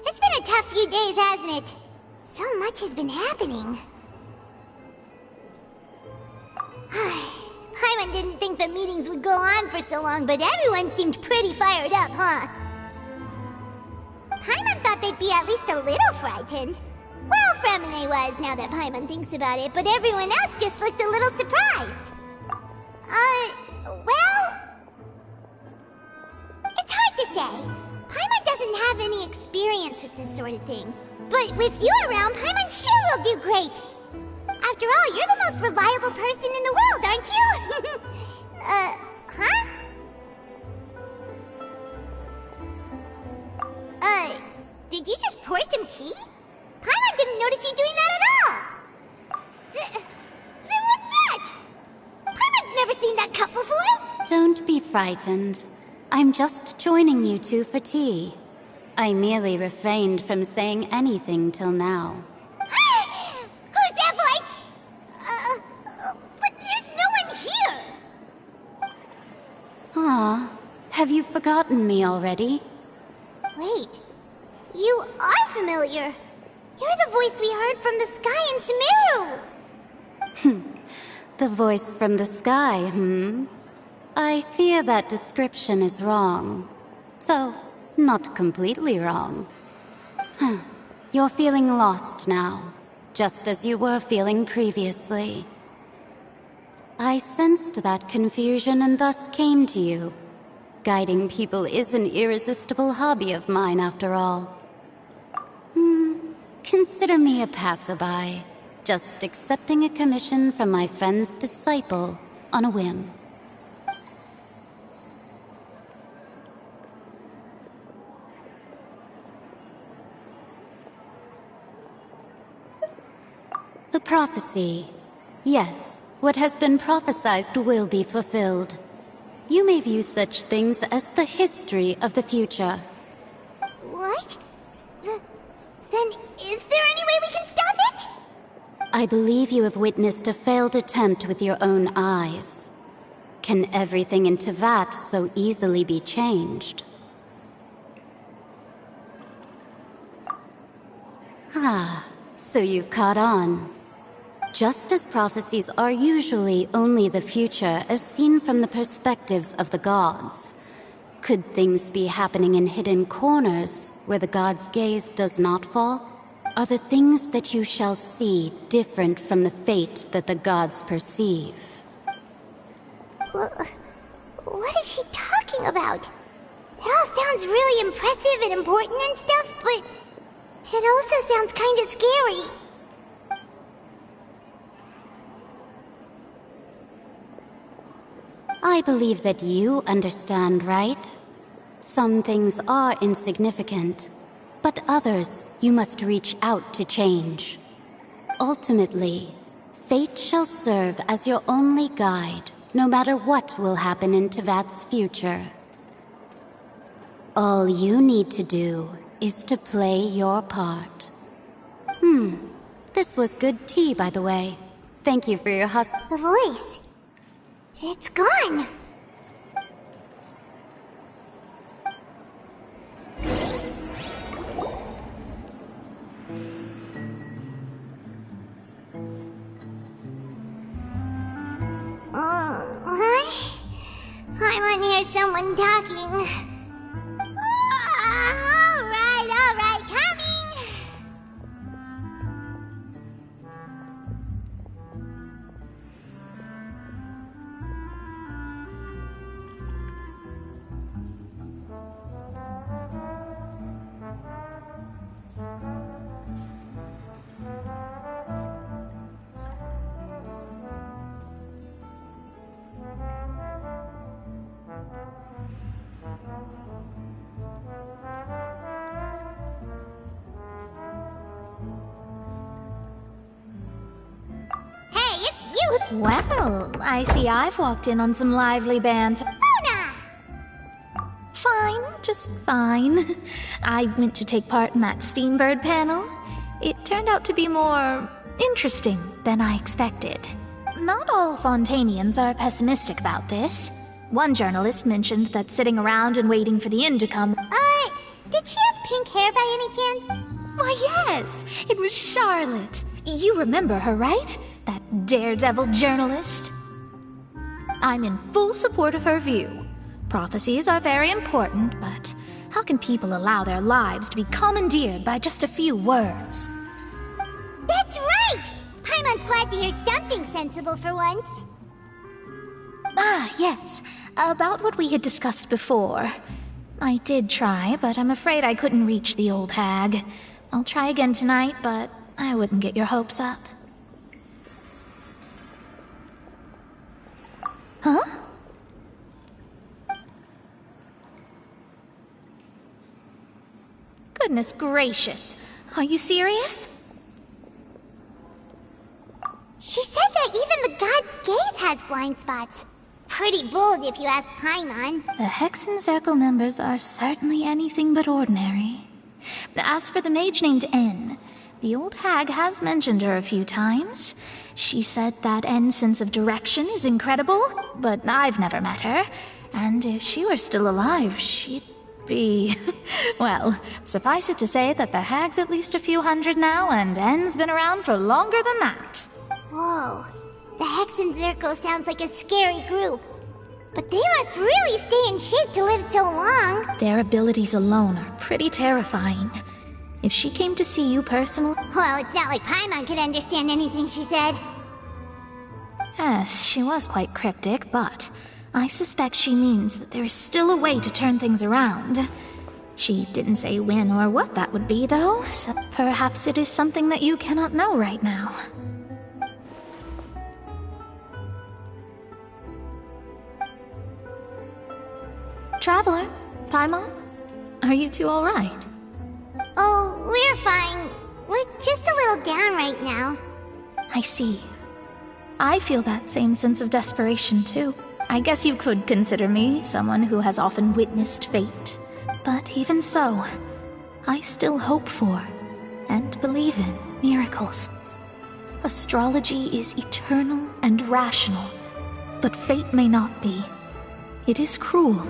S11: It's been a tough few days, hasn't it? So much has been happening. Paimon didn't think the meetings would go on for so long, but everyone seemed pretty fired up, huh? Paimon thought they'd be at least a little frightened. Well, Fremine was, now that Paimon thinks about it, but everyone else just looked a little surprised. Well... It's hard to say. Paimon doesn't have any experience with this sort of thing. But with you around, Paimon sure will do great. After all, you're the most reliable person in the world, aren't you? Huh? Did you just pour some tea? Paimon didn't notice you doing that at all. Then what's that? Paimon's never seen that cup before.
S1: Don't be frightened. I'm just joining you two for tea. I merely refrained from saying anything till now.
S11: Who's that voice? But there's no one here.
S1: Aw, have you forgotten me already?
S11: Wait, you are familiar. You're the voice we heard from the sky in Sumeru.
S1: The voice from the sky, I fear that description is wrong. Though, not completely wrong. You're feeling lost now, just as you were feeling previously. I sensed that confusion and thus came to you. Guiding people is an irresistible hobby of mine, after all. Consider me a passerby, just accepting a commission from my friend's disciple on a whim. The prophecy. Yes, what has been prophesied will be fulfilled. You may view such things as the history of the future.
S11: What? Then is there any way we can stop it?
S1: I believe you have witnessed a failed attempt with your own eyes. Can everything in Tevat so easily be changed? So you've caught on. Just as prophecies are usually only the future as seen from the perspectives of the gods, could things be happening in hidden corners where the gods' gaze does not fall?
S18: Are the things that you shall see different from the fate that the gods perceive?
S11: What is she talking about? It all sounds really impressive and important and stuff, but it also sounds kind of scary.
S18: I believe that you understand, right? Some things are insignificant, but others you must reach out to change. Ultimately, fate shall serve as your only guide, no matter what will happen in Tevat's future. All you need to do is to play your part. This was good tea, by the way. Thank you for your
S11: The voice. It's gone. I want to hear someone talking. All right, coming!
S2: Well, I see I've walked in on some lively banter. Fine, just fine. I went to take part in that Steambird panel. It turned out to be more interesting than I expected. Not all Fontainians are pessimistic about this. One journalist mentioned that sitting around and waiting for the end to come...
S11: Did she have pink hair by any chance?
S2: Why, yes! It was Charlotte. You remember her, right? That daredevil journalist? I'm in full support of her view. Prophecies are very important, but how can people allow their lives to be commandeered by just a few words?
S11: That's right! Paimon's glad to hear something sensible for once.
S2: Ah, yes. About what we had discussed before. I did try, but I'm afraid I couldn't reach the old hag. I'll try again tonight, but I wouldn't get your hopes up. Huh? Goodness gracious. Are you serious?
S11: She said that even the god's gaze has blind spots. Pretty bold if you ask Paimon.
S2: The Hexen Circle members are certainly anything but ordinary. As for the mage named N, the old hag has mentioned her a few times. She said that N's sense of direction is incredible, but I've never met her. And if she were still alive, she'd be... well, suffice it to say that the hag's at least a few hundred now, and N's been around for longer than that.
S11: Whoa. The Hexen Circle sounds like a scary group. But they must really stay in shape to live so long.
S2: Their abilities alone are pretty terrifying. If she came to see you personally...
S11: Well, it's not like Paimon could understand anything she said.
S2: Yes, she was quite cryptic, but I suspect she means that there is still a way to turn things around. She didn't say when or what that would be, though, so perhaps it is something that you cannot know right now. Traveler, Paimon, are you two all right?
S11: Oh, we're fine. We're just a little down right now.
S2: I see. I feel that same sense of desperation, too. I guess you could consider me someone who has often witnessed fate. But even so, I still hope for, and believe in, miracles. Astrology is eternal and rational, but fate may not be. It is cruel,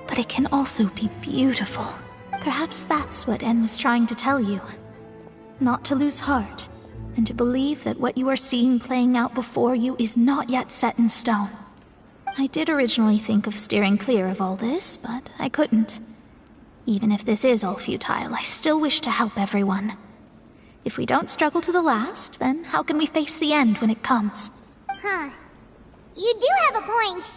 S2: but it can also be beautiful. Perhaps that's what N was trying to tell you. Not to lose heart, and to believe that what you are seeing playing out before you is not yet set in stone. I did originally think of steering clear of all this, but I couldn't. Even if this is all futile, I still wish to help everyone.
S19: If we don't struggle to the last, then how can we face the end when it comes?
S11: Huh. You do have a point.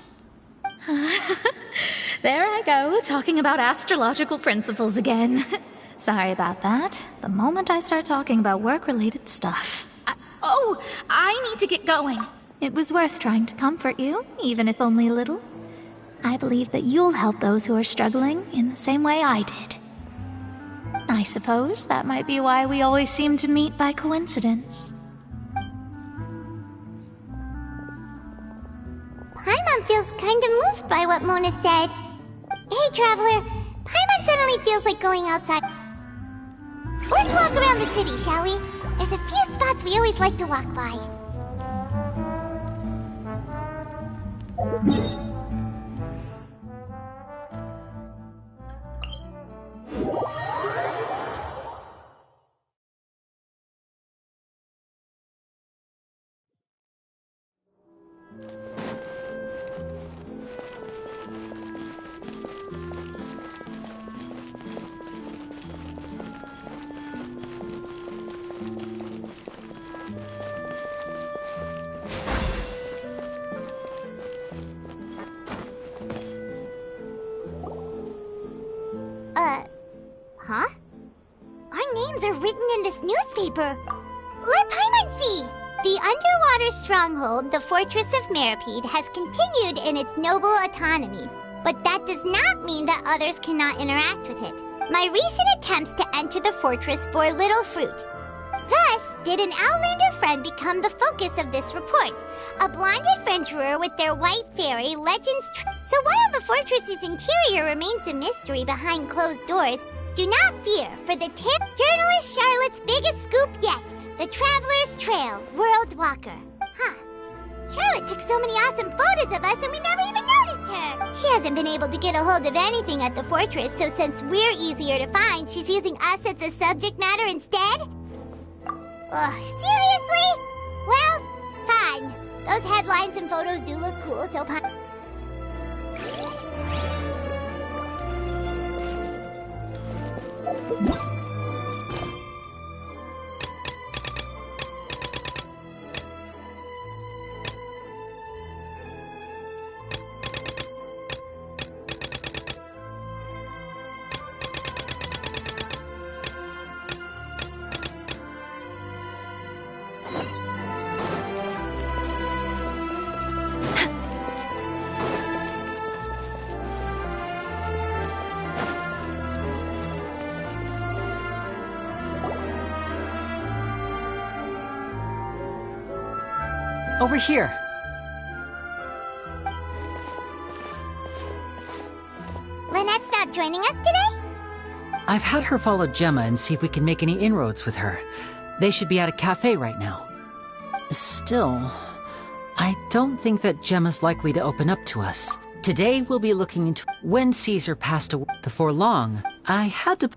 S19: There I go, talking about astrological principles again. Sorry about that. The moment I start talking about work-related stuff. I need to get going. It was worth trying to comfort you, even if only a little. I believe that you'll help those who are struggling in the same way I did. I suppose that might be why we always seem to meet by coincidence.
S11: Paimon feels kind of moved by what Mona said. Hey, Traveler. Paimon suddenly feels like going outside. Let's walk around the city, shall we? There's a few spots we always like to walk by. Huh? Our names are written in this newspaper. Let Paimon see! The underwater stronghold, the Fortress of Meripede, has continued in its noble autonomy. But that does not mean that others cannot interact with it. My recent attempts to enter the fortress bore little fruit. Thus, did an Outlander friend become the focus of this report. A blonde adventurer with their white fairy, legends... So while the fortress's interior remains a mystery behind closed doors, do not fear, for the journalist Charlotte's biggest scoop yet, the Traveler's Trail, World Walker. Huh. Charlotte took so many awesome photos of us and we never even noticed her. She hasn't been able to get a hold of anything at the fortress, so since we're easier to find, she's using us as the subject matter instead? Ugh, seriously? Well, fine. Those headlines and photos do look cool, so...
S15: Over here.
S11: Lynette's not joining us today?
S15: I've had her follow Gemma and see if we can make any inroads with her. They should be at a cafe right now. Still, I don't think that Gemma's likely to open up to us. Today we'll be looking into when Caesar passed away. Before long, I had to...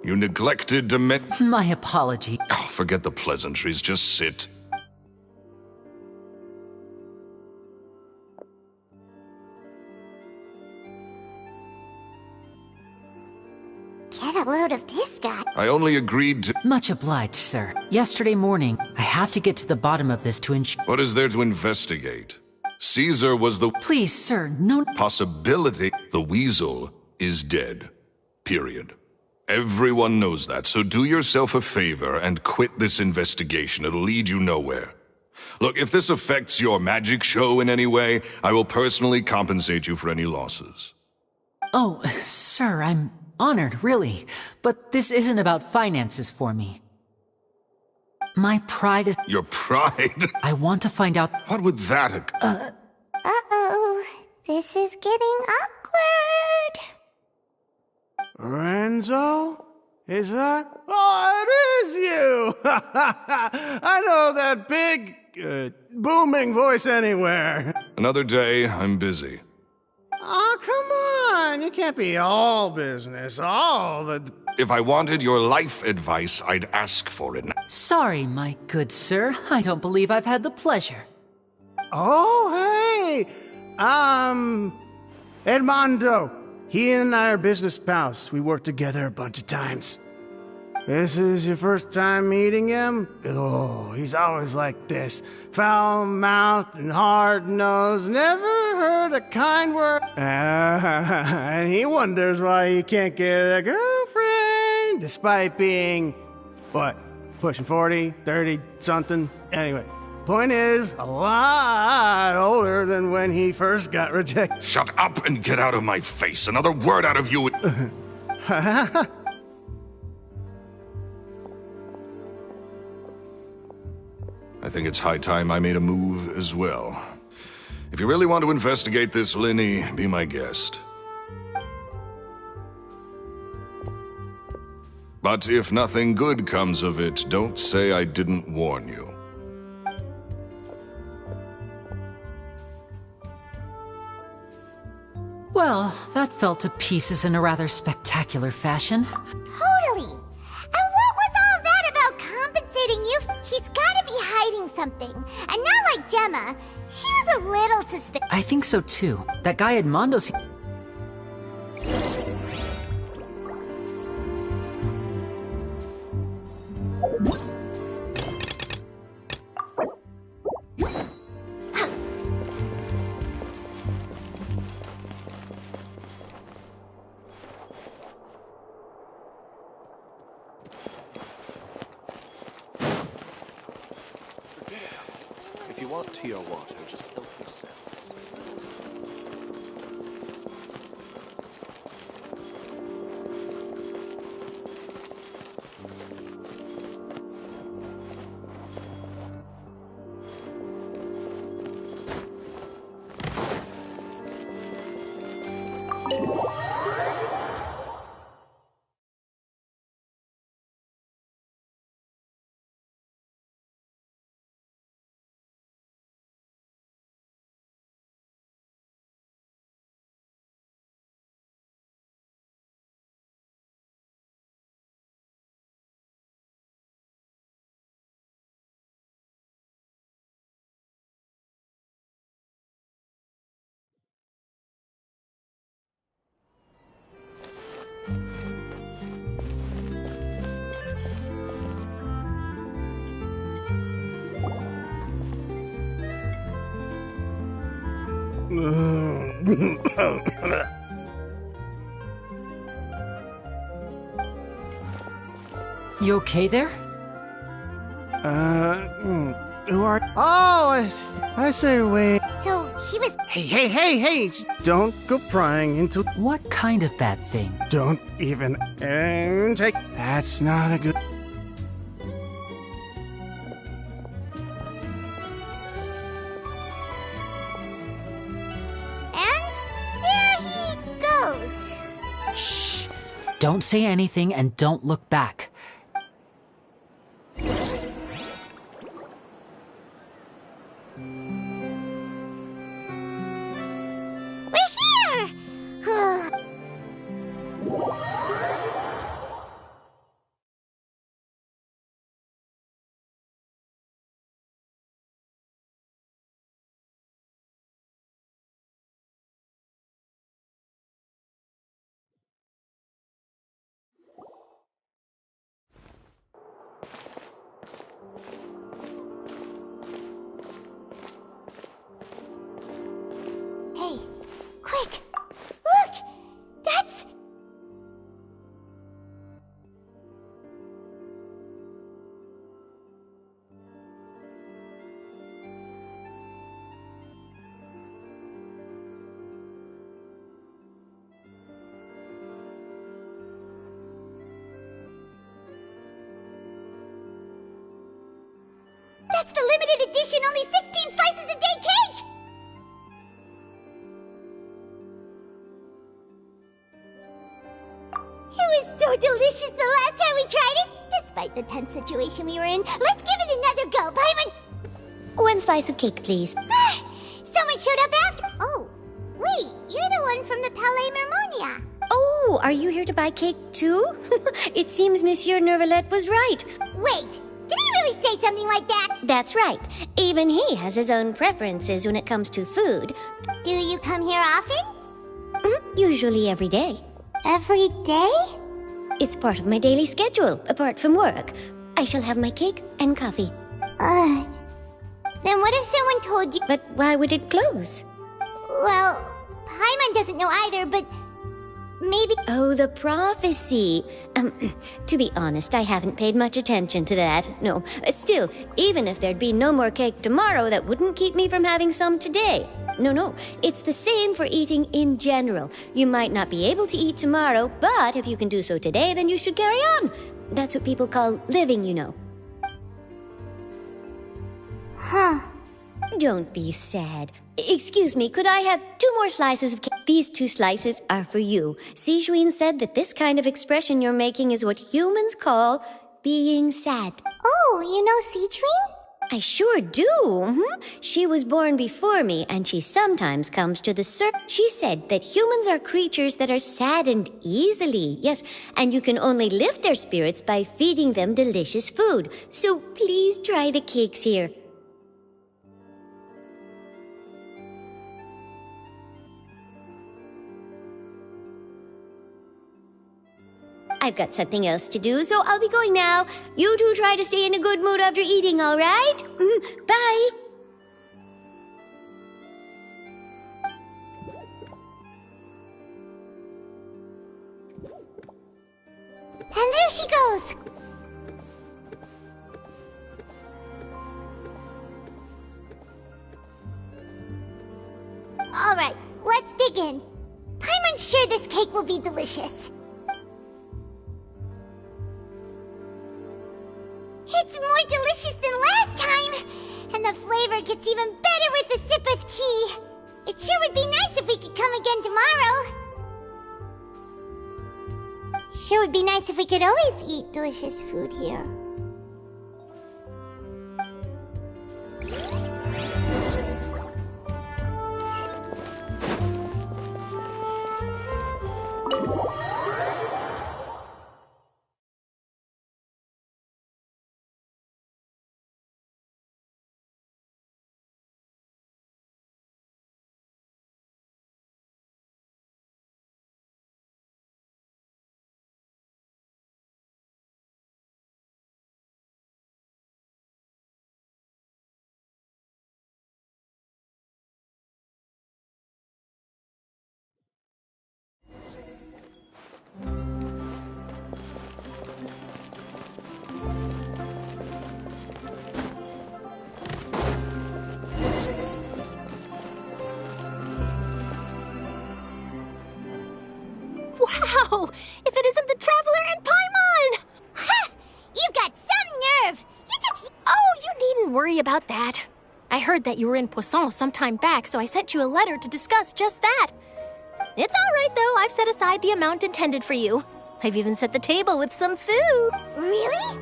S3: You neglected to
S15: My apology.
S3: Oh, forget the pleasantries, just sit.
S11: Get a load of this guy.
S3: I only agreed to...
S15: Much obliged, sir. Yesterday morning, I have to get to the bottom of this to ensure...
S3: What is there to investigate? Caesar was the...
S15: Please, sir, no...
S3: Possibility. The weasel is dead. Period. Everyone knows that, so do yourself a favor and quit this investigation. It'll lead you nowhere. Look, if this affects your magic show in any way, I will personally compensate you for any losses.
S15: Oh, sir, I'm honored, really. But this isn't about finances for me. My pride is...
S3: Your pride?
S15: I want to find out...
S3: What would that...
S11: Uh-oh. This is getting awkward.
S4: Renzo? Is that? Oh, it is you! I know that big, booming voice anywhere.
S3: Another day, I'm busy.
S4: Oh, come on. You can't be all business, all the...
S3: If I wanted your life advice, I'd ask for it.
S15: Sorry, my good sir. I don't believe I've had the pleasure.
S4: Oh, hey! Edmondo. He and I are business pals. We worked together a bunch of times. This is your first time meeting him? Oh, he's always like this. Foul-mouthed and hard-nosed, never heard a kind word. And he wonders why he can't get a girlfriend, despite being, what, pushing 40, 30, something? Anyway, point is, a lot older than when he first got rejected.
S3: Shut up and get out of my face. Another word out of you. I think it's high time I made a move as well. If you really want to investigate this, Lenny, be my guest. But if nothing good comes of it, don't say I didn't warn you.
S15: Well, that fell to pieces in a rather spectacular fashion.
S11: Totally. And what was all that about compensating you? He's gotta be hiding something. And not like Gemma. She was a little suspicious.
S15: I think so too. That guy Edmondo...
S20: If you want tea or water, just help yourselves.
S15: You okay there?
S4: Who are... Oh, I say wait.
S11: So, he was...
S4: Hey! Don't go prying into...
S15: What kind of bad thing?
S4: Don't even take... That's not a good...
S11: And there he goes.
S15: Shh! Don't say anything and don't look back.
S11: That's the limited edition, only 16 slices a day cake! It was so delicious the last time we tried it! Despite the tense situation we were in, let's give it another go, Paimon!
S21: 1 slice of cake, please.
S11: Someone showed up after— Oh, wait, you're the one from the Palais Mermonia.
S21: Oh, are you here to buy cake too? It seems Monsieur Nervalet was right.
S11: Wait, did he really say something like that?
S21: That's right. Even he has his own preferences when it comes to food.
S11: Do you come here often?
S21: Usually every day.
S11: Every day?
S21: It's part of my daily schedule, apart from work. I shall have my cake and coffee.
S11: Then what if someone told you—
S21: But why would it close?
S11: Well, Paimon doesn't know either, but maybe—
S21: Oh, the prophecy. To be honest, I haven't paid much attention to that. No, still, even if there'd be no more cake tomorrow, that wouldn't keep me from having some today. No, it's the same for eating in general. You might not be able to eat tomorrow, but if you can do so today, then you should carry on. That's what people call living, you know.
S11: Huh.
S21: Don't be sad. Excuse me, could I have 2 more slices of cake? These 2 slices are for you. Sijuin said that this kind of expression you're making is what humans call being sad.
S11: Oh, you know Sijuin?
S21: I sure do. She was born before me, and she sometimes comes to the She said that humans are creatures that are saddened easily. Yes, and you can only lift their spirits by feeding them delicious food. So please try the cakes here. I've got something else to do, so I'll be going now. You two try to stay in a good mood after eating, all right? Bye.
S11: And there she goes! Alright, let's dig in. Paimon's sure this cake will be delicious. It's more delicious than last time! And the flavor gets even better with a sip of tea. It sure would be nice if we could come again tomorrow. Sure would be nice if we could always eat delicious food here.
S2: Wow! If it isn't the Traveler and Paimon!
S11: Ha! You've got some nerve! You just—
S2: Oh, you needn't worry about that. I heard that you were in Poisson some time back, so I sent you a letter to discuss just that. It's all right, though. I've set aside the amount intended for you. I've even set the table with some food.
S11: Really?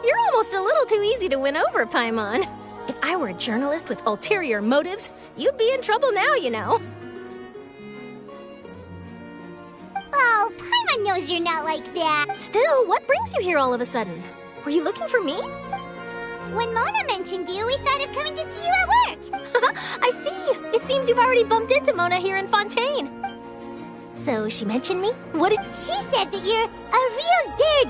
S2: You're almost a little too easy to win over, Paimon. If I were a journalist with ulterior motives, you'd be in trouble now, you know.
S11: Oh, Paimon knows you're not like that.
S2: Still, what brings you here all of a sudden? Were you looking for me?
S11: When Mona mentioned you, we thought of coming to see you at work.
S2: I see. It seems you've already bumped into Mona here in Fontaine. So she mentioned me? What did—
S11: She said that you're a real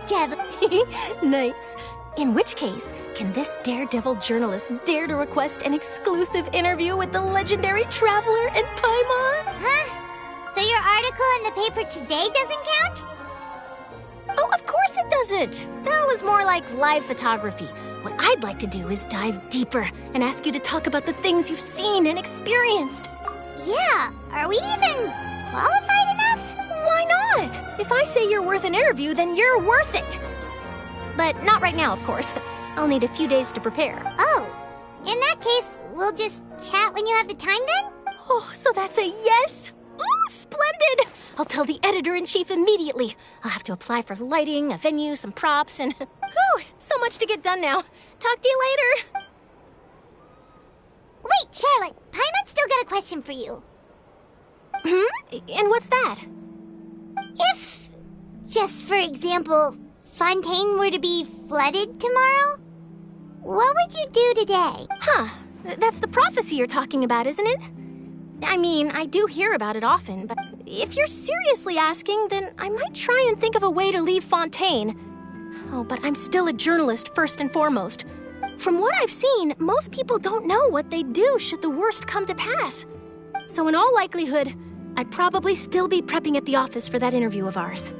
S11: daredevil.
S2: Nice. In which case, can this daredevil journalist dare to request an exclusive interview with the legendary Traveler and Paimon?
S11: Huh? So your article in the paper today doesn't count?
S2: Oh, of course it doesn't. That was more like live photography. What I'd like to do is dive deeper and ask you to talk about the things you've seen and experienced.
S11: Yeah, are we even qualified enough?
S2: Why not? If I say you're worth an interview, then you're worth it. But not right now, of course.
S6: I'll need a few days to prepare.
S11: Oh, in that case, we'll just chat when you have the time then?
S6: Oh, so that's a yes? Ooh, splendid! I'll tell the editor-in-chief immediately. I'll have to apply for lighting, a venue, some props, and... Whew, so much to get done now. Talk to you later.
S11: Wait, Charlotte, Paimon's still got a question for you.
S6: And what's that?
S11: If, just for example, Fontaine were to be flooded tomorrow, what would you do today?
S6: Huh, that's the prophecy you're talking about, isn't it? I mean, I do hear about it often, but if you're seriously asking, then I might try and think of a way to leave Fontaine. Oh, but I'm still a journalist first and foremost. From what I've seen, most people don't know what they'd do should the worst come to pass. So in all likelihood, I'd probably still be prepping at the office for that interview of ours.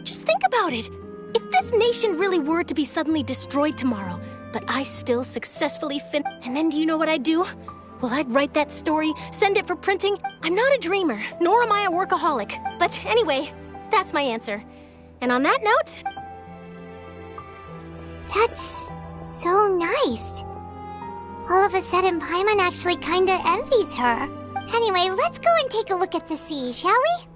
S6: Just think about it. If this nation really were to be suddenly destroyed tomorrow, but I still successfully and then do you know what I'd do? Well, I'd write that story, send it for printing. I'm not a dreamer, nor am I a workaholic. But anyway, that's my answer. And on that note...
S11: That's so nice. All of a sudden, Paimon actually kinda envies her. Anyway, let's go and take a look at the sea, shall we?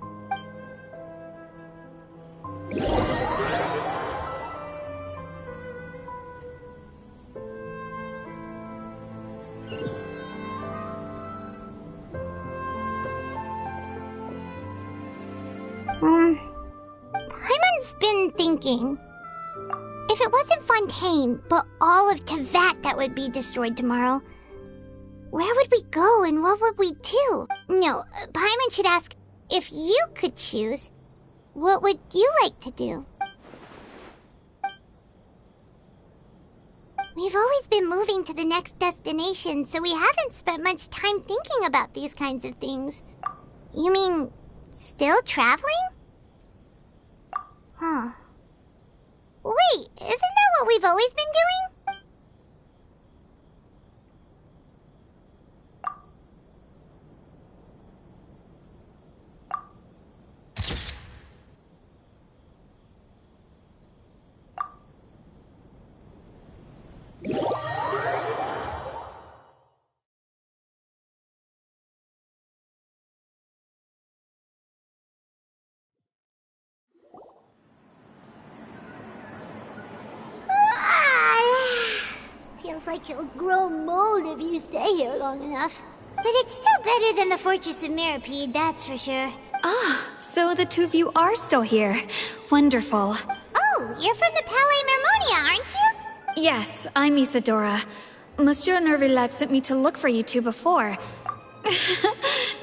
S11: Paimon's been thinking. If it wasn't Fontaine, but all of Tevat that would be destroyed tomorrow, where would we go and what would we do? No, Paimon should ask, if you could choose, what would you like to do? We've always been moving to the next destination, so we haven't spent much time thinking about these kinds of things. You mean, still traveling? Huh. Wait, isn't that what we've always been doing? Feels like you'll grow mold if you stay here long enough. But it's still better than the Fortress of Mirapede, that's for sure.
S2: Ah, so the two of you are still here. Wonderful.
S11: Oh, you're from the Palais Mermonia, aren't you?
S2: Yes, I'm Isadora. Monsieur Nervillet sent me to look for you two before.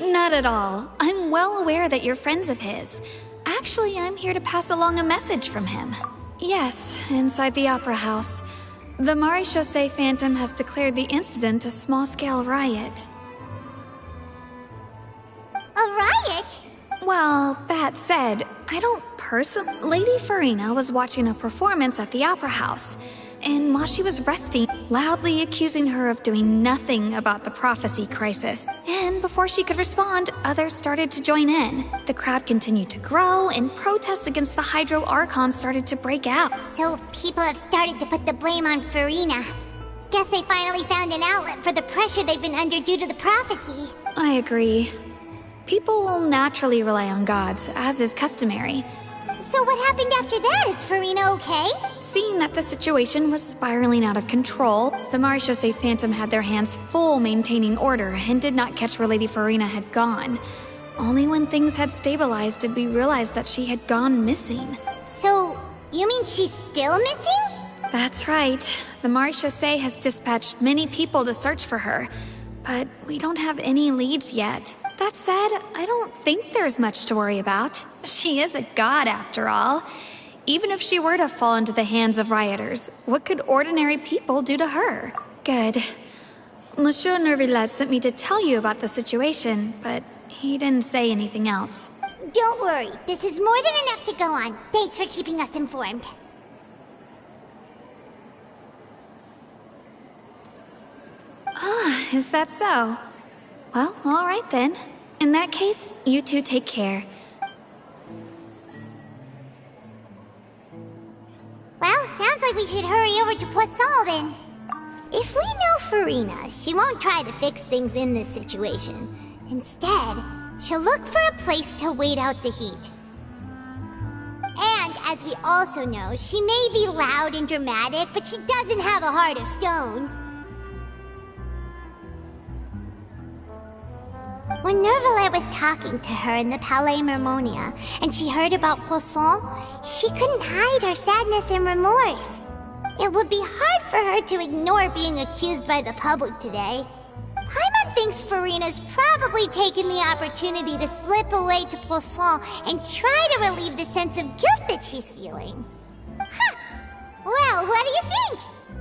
S2: Not at all. I'm well aware that you're friends of his. Actually, I'm here to pass along a message from him. Yes, inside the Opera House. The Maréchaussée Phantom has declared the incident a small-scale riot.
S11: A riot?
S2: Well, that said, I don't Lady Farina was watching a performance at the Opera House, and while she was resting, loudly accusing her of doing nothing about the prophecy crisis. And before she could respond, others started to join in. The crowd continued to grow, and protests against the Hydro Archon started to break out.
S11: So people have started to put the blame on Farina. Guess they finally found an outlet for the pressure they've been under due to the prophecy.
S2: I agree. People will naturally rely on gods, as is customary.
S11: So what happened after that? Is Farina okay?
S2: Seeing that the situation was spiraling out of control, the Maréchaussée Phantom had their hands full maintaining order and did not catch where Lady Farina had gone. Only when things had stabilized did we realize that she had gone missing.
S11: So, you mean she's still missing?
S2: That's right. The Maréchaussée has dispatched many people to search for her, but we don't have any leads yet. That said, I don't think there's much to worry about. She is a god, after all. Even if she were to fall into the hands of rioters, what could ordinary people do to her? Good. Monsieur Nervillet sent me to tell you about the situation, but he didn't say anything else.
S11: Don't worry, this is more than enough to go on. Thanks for keeping us informed.
S2: Ah, is that so? Well, all right then. In that case, you two take care.
S11: Well, sounds like we should hurry over to Poisson then. If we know Farina, she won't try to fix things in this situation. Instead, she'll look for a place to wait out the heat. And as we also know, she may be loud and dramatic, but she doesn't have a heart of stone. When Nervalet was talking to her in the Palais Mermonia, and she heard about Poisson, she couldn't hide her sadness and remorse. It would be hard for her to ignore being accused by the public today. Paimon thinks Farina's probably taken the opportunity to slip away to Poisson and try to relieve the sense of guilt that she's feeling. Huh! Well, what do you think?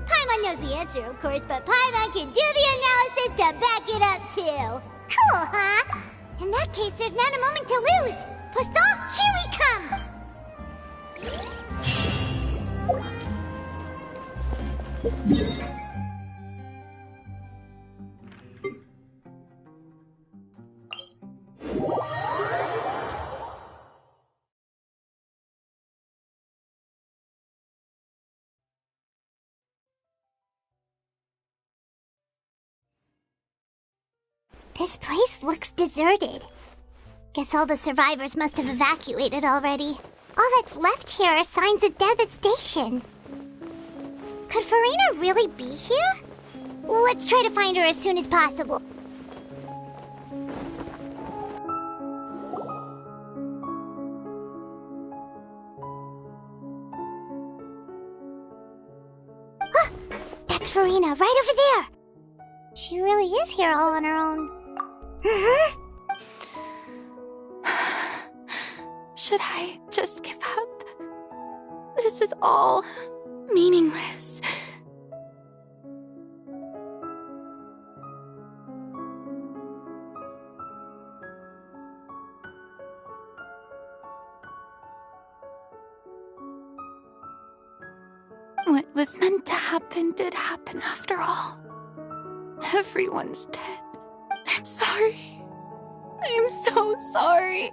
S11: Paimon knows the answer, of course, but Paimon can do the analysis to back it up, too. Cool, huh? In that case, there's not a moment to lose. Poisson, here we come! This place looks deserted. Guess all the survivors must have evacuated already. All that's left here are signs of devastation. Could Farina really be here? Let's try to find her as soon as possible. Ah, that's Farina, right over there. She really is here all on her own.
S19: Should I just give up? This is all meaningless. What was meant to happen did happen after all. Everyone's dead. I'm sorry. I'm so sorry.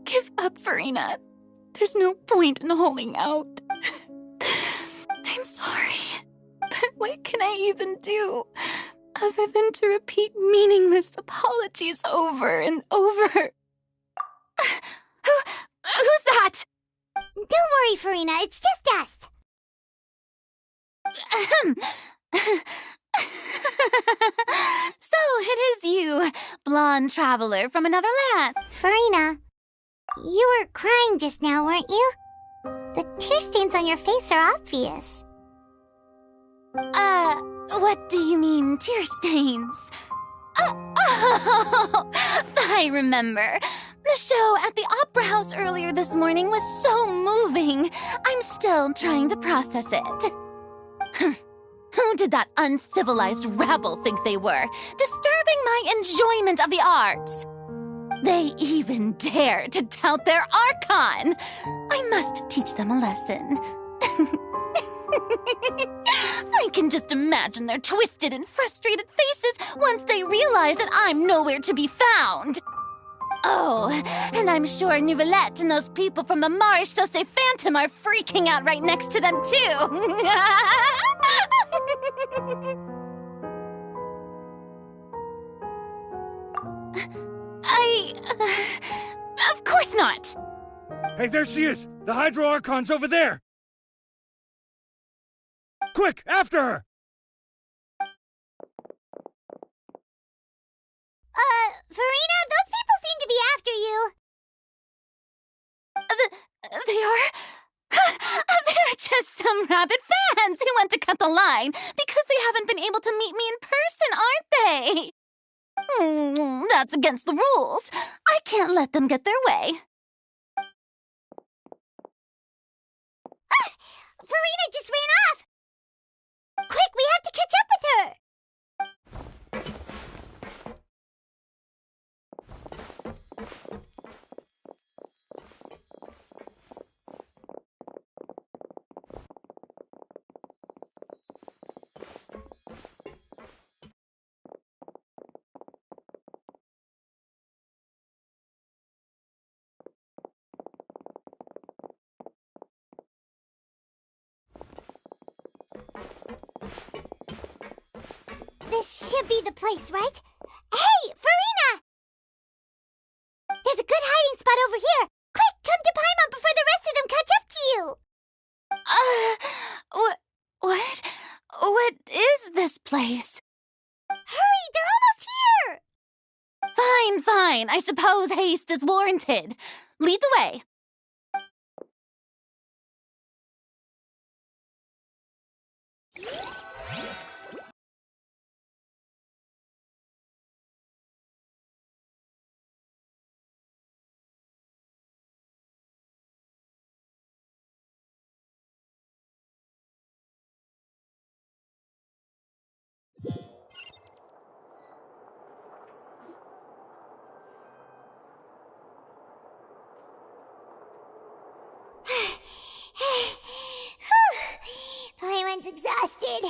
S19: Give up, Farina. There's no point in holding out. I'm sorry. But what can I even do other than to repeat meaningless apologies over and over? Who's that?
S11: Don't worry, Farina. It's just us.
S1: So it is you, blonde traveler from another land.
S11: Farina, you were crying just now, weren't you? The tear stains on your face are obvious.
S1: What do you mean, tear stains? Oh, I remember. The show at the Opera House earlier this morning was so moving. I'm still trying to process it. Who did that uncivilized rabble think they were, disturbing my enjoyment of the arts? They even dare to tout their archon. I must teach them a lesson. I can just imagine their twisted and frustrated faces once they realize that I'm nowhere to be found. Oh, and I'm sure Nouvellette and those people from the Maréchaussée Phantom are freaking out right next to them, too. Of course not.
S9: Hey, there she is! The Hydro Archon's over there! Quick, after her!
S11: Farina, those people seem to be after you.
S1: They are? They're just some rabid fans who want to cut the line because they haven't been able to meet me in person, aren't they? That's against the rules. I can't let them get their way.
S11: Farina just ran off! Quick, we have to catch up with her! This should be the place, right? Hey, Farina! There's a good hiding spot over here. Quick, come to Paimon before the rest of them catch up to you.
S1: What is this place?
S11: Hurry, they're almost here!
S1: Fine. I suppose haste is warranted. Lead the way.
S11: Paimon's exhausted.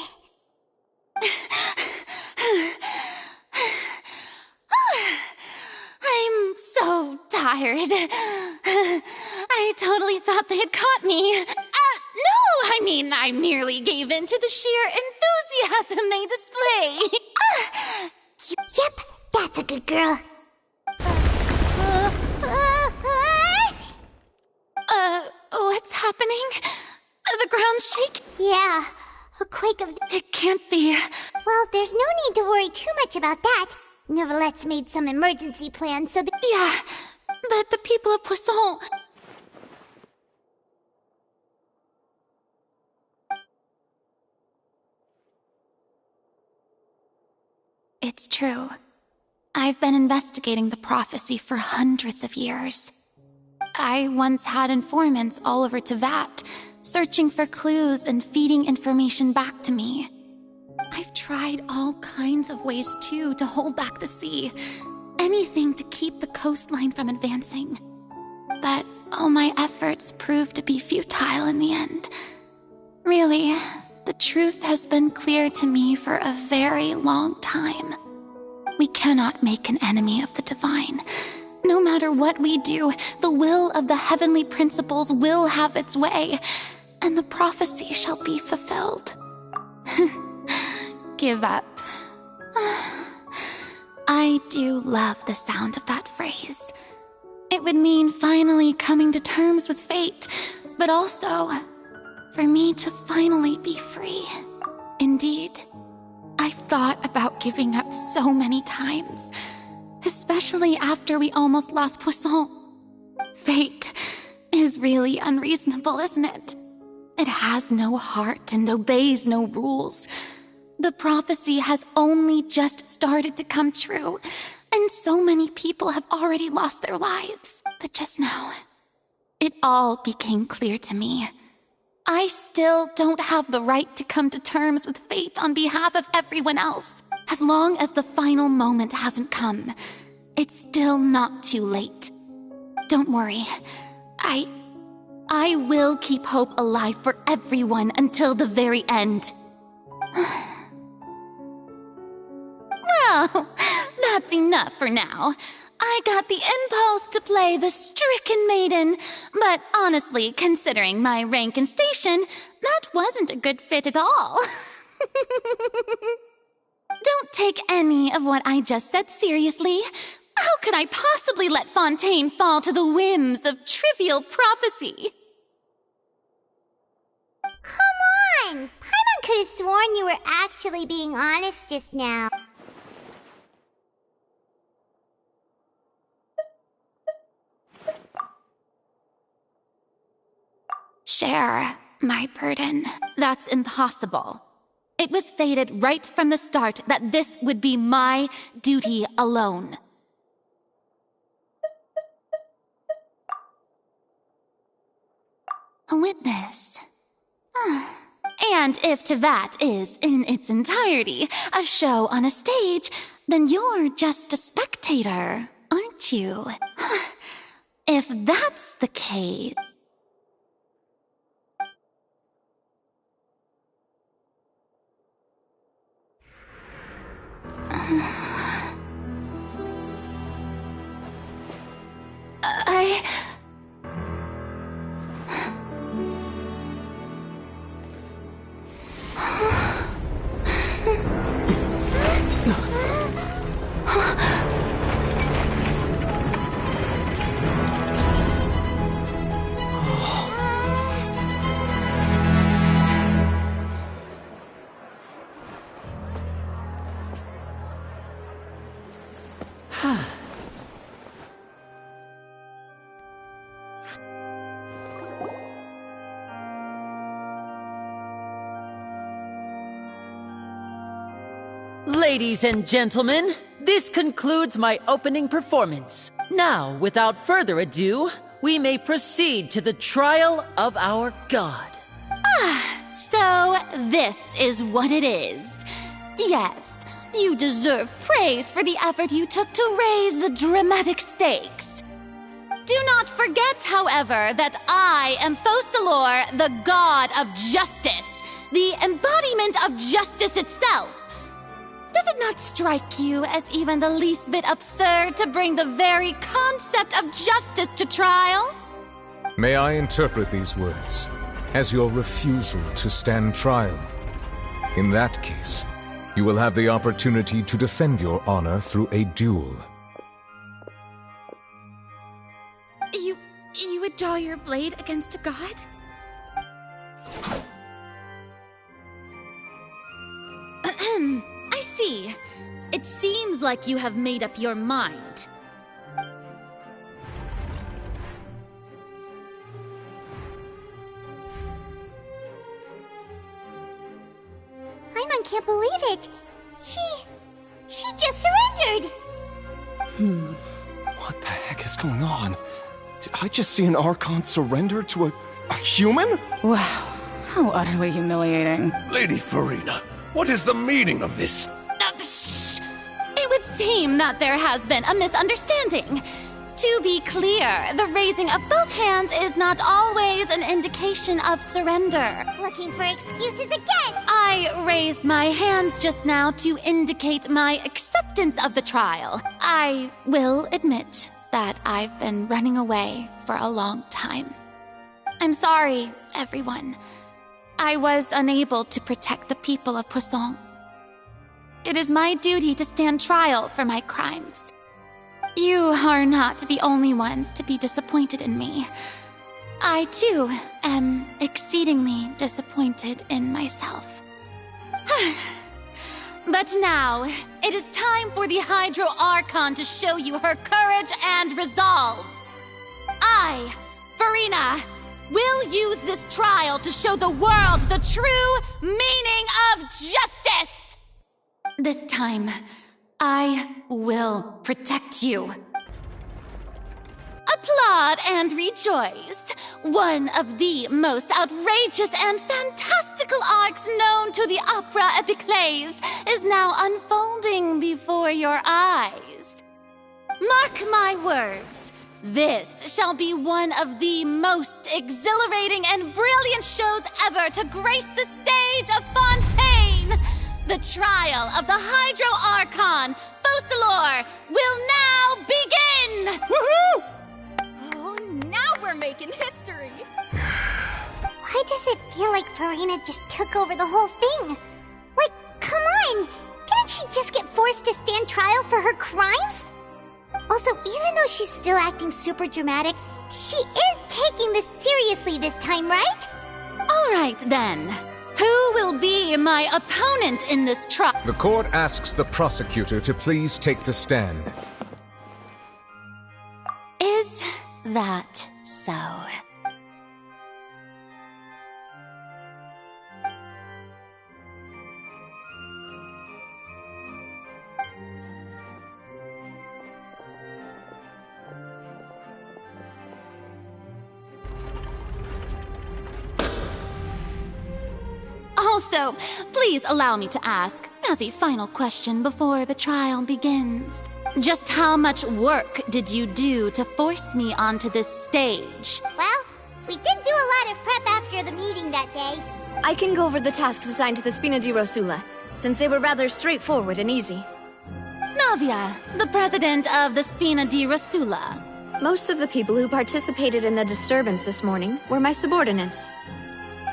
S1: I'm so tired. I totally thought they had caught me. No, I merely gave in to the sheer enthusiasm they display.
S11: Yep, that's a good girl.
S1: What's happening? The ground's shaking.
S11: Yeah, a quake of...
S1: It can't be.
S11: Well, there's no need to worry too much about that. Neuvillette made some emergency plans so that...
S1: Yeah, but the people of Poisson... It's true. I've been investigating the prophecy for hundreds of years. I once had informants all over Tevat, searching for clues and feeding information back to me. I've tried all kinds of ways, too, to hold back the sea. Anything to keep the coastline from advancing. But all my efforts proved to be futile in the end. Really, the truth has been clear to me for a very long time. We cannot make an enemy of the divine. No matter what we do, the will of the heavenly principles will have its way, and the prophecy shall be fulfilled. Give up. I do love the sound of that phrase. It would mean finally coming to terms with fate, but also for me to finally be free. Indeed, I've thought about giving up so many times, especially after we almost lost Poisson. Fate is really unreasonable, isn't it? It has no heart and obeys no rules. The prophecy has only just started to come true, and so many people have already lost their lives. But just now, it all became clear to me. I still don't have the right to come to terms with fate on behalf of everyone else. As long as the final moment hasn't come, it's still not too late. Don't worry. I will keep hope alive for everyone until the very end. Well, that's enough for now. I got the impulse to play the stricken maiden, but honestly, considering my rank and station, that wasn't a good fit at all. Don't take any of what I just said seriously. How could I possibly let Fontaine fall to the whims of trivial prophecy?
S11: Come on! Paimon could have sworn you were actually being honest just now.
S1: Share my burden. That's impossible. It was fated right from the start that this would be my duty alone. A witness. And if Tevat is, in its entirety, a show on a stage, then you're just a spectator, aren't you? If that's the case...
S15: Ladies and gentlemen, this concludes my opening performance. Now, without further ado, we may proceed to the trial of our god.
S1: So this is what it is. Yes, you deserve praise for the effort you took to raise the dramatic stakes. Do not forget, however, that I am Focalor, the god of justice, the embodiment of justice itself. Does it not strike you as even the least bit absurd to bring the very concept of justice to trial?
S10: May I interpret these words as your refusal to stand trial? In that case, you will have the opportunity to defend your honor through a duel.
S1: You would draw your blade against a god? I see. It seems like you have made up your mind.
S11: Paimon can't believe it. She just surrendered.
S20: What the heck is going on? Did I just see an Archon surrender to a human?
S5: Wow, how utterly humiliating.
S3: Lady Farina, what is the meaning of this?
S1: It would seem that there has been a misunderstanding. To be clear, the raising of both hands is not always an indication of surrender.
S11: Looking for excuses again!
S1: I raised my hands just now to indicate my acceptance of the trial. I will admit that I've been running away for a long time. I'm sorry, everyone. I was unable to protect the people of Poisson. It is my duty to stand trial for my crimes. You are not the only ones to be disappointed in me. I, too, am exceedingly disappointed in myself. But now, it is time for the Hydro Archon to show you her courage and resolve. I, Farina, will use this trial to show the world the true meaning of justice! This time, I will protect you. Applaud and rejoice. One of the most outrageous and fantastical arcs known to the opera epiclese is now unfolding before your eyes. Mark my words, this shall be one of the most exhilarating and brilliant shows ever to grace the stage of Fontaine. The trial of the Hydro Archon, Focalor, will now begin! Woohoo!
S6: Oh, now we're making history!
S11: Why does it feel like Farina just took over the whole thing? Like, come on! Didn't she just get forced to stand trial for her crimes? Also, even though she's still acting super dramatic, she is taking this seriously this time, right?
S1: All right, then. Who will be my opponent in this trial?
S10: The court asks the prosecutor to please take the stand.
S1: Is that so? Also, please allow me to ask, as a final question before the trial begins, just how much work did you do to force me onto this stage?
S11: Well, we did do a lot of prep after the meeting that day.
S2: I can go over the tasks assigned to the Spina di Rosula, since they were rather straightforward and easy.
S1: Navia, the president of the Spina di Rosula.
S2: Most of the people who participated in the disturbance this morning were my subordinates.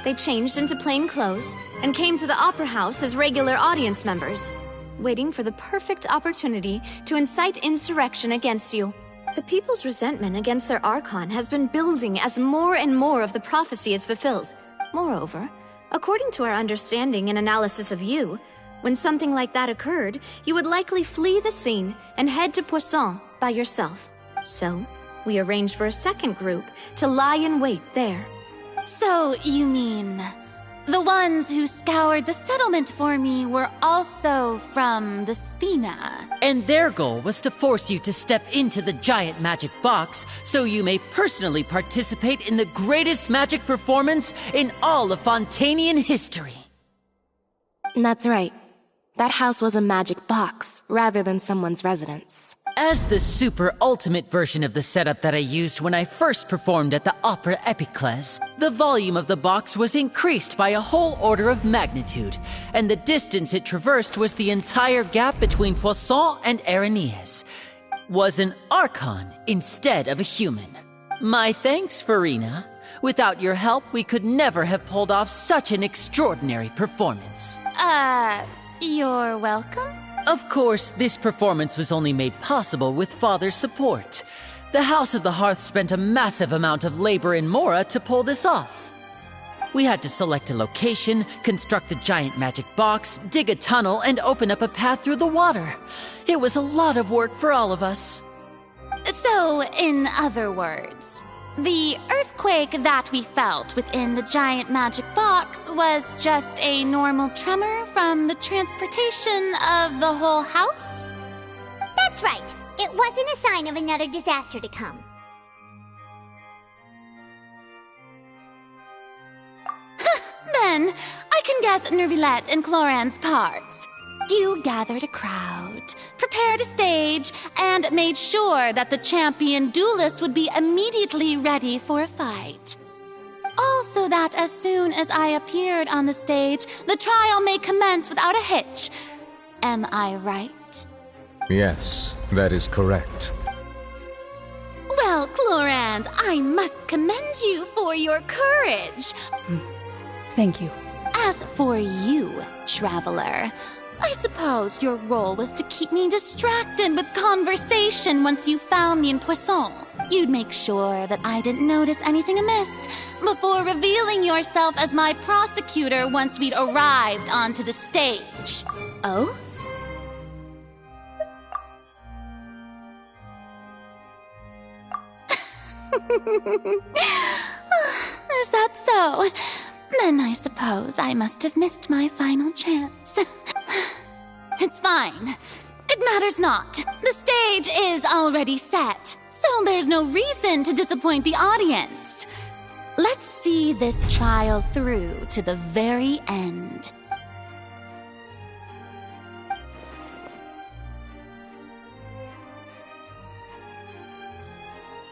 S2: They changed into plain clothes and came to the Opera House as regular audience members, waiting for the perfect opportunity to incite insurrection against you. The people's resentment against their Archon has been building as more and more of the prophecy is fulfilled. Moreover, according to our understanding and analysis of you, when something like that occurred, you would likely flee the scene and head to Poisson by yourself. So, we arranged for a second group to lie in wait there.
S1: So, you mean... the ones who scoured the settlement for me were also from the Spina?
S15: And their goal was to force you to step into the giant magic box so you may personally participate in the greatest magic performance in all of Fontainian history.
S14: That's right. That house was a magic box, rather than someone's residence.
S15: As the super ultimate version of the setup that I used when I first performed at the Opera Epiclese, the volume of the box was increased by a whole order of magnitude, and the distance it traversed was the entire gap between Poisson and Arenaeus. Was an archon instead of a human. My thanks, Farina. Without your help, we could never have pulled off such an extraordinary performance.
S1: You're welcome?
S15: Of course, this performance was only made possible with Father's support. The House of the Hearth spent a massive amount of labor in Mora to pull this off. We had to select a location, construct the giant magic box, dig a tunnel, and open up a path through the water. It was a lot of work for all of us.
S1: So, in other words, the earthquake that we felt within the giant magic box was just a normal tremor from the transportation of the whole house?
S11: That's right. It wasn't a sign of another disaster to come.
S1: Then, I can guess Nervilette and Cloran's parts. You gathered a crowd, prepared a stage, and made sure that the champion duelist would be immediately ready for a fight. Also that as soon as I appeared on the stage, the trial may commence without a hitch. Am I right?
S10: Yes, that is correct.
S1: Well, Clorand, I must commend you for your courage.
S17: Thank you.
S1: As for you, traveler, I suppose your role was to keep me distracted with conversation once you found me in Poisson. You'd make sure that I didn't notice anything amiss before revealing yourself as my prosecutor once we'd arrived onto the stage.
S14: Oh?
S1: Is that so? Then I suppose I must have missed my final chance. It's fine. It matters not. The stage is already set, so there's no reason to disappoint the audience. Let's see this trial through to the very end.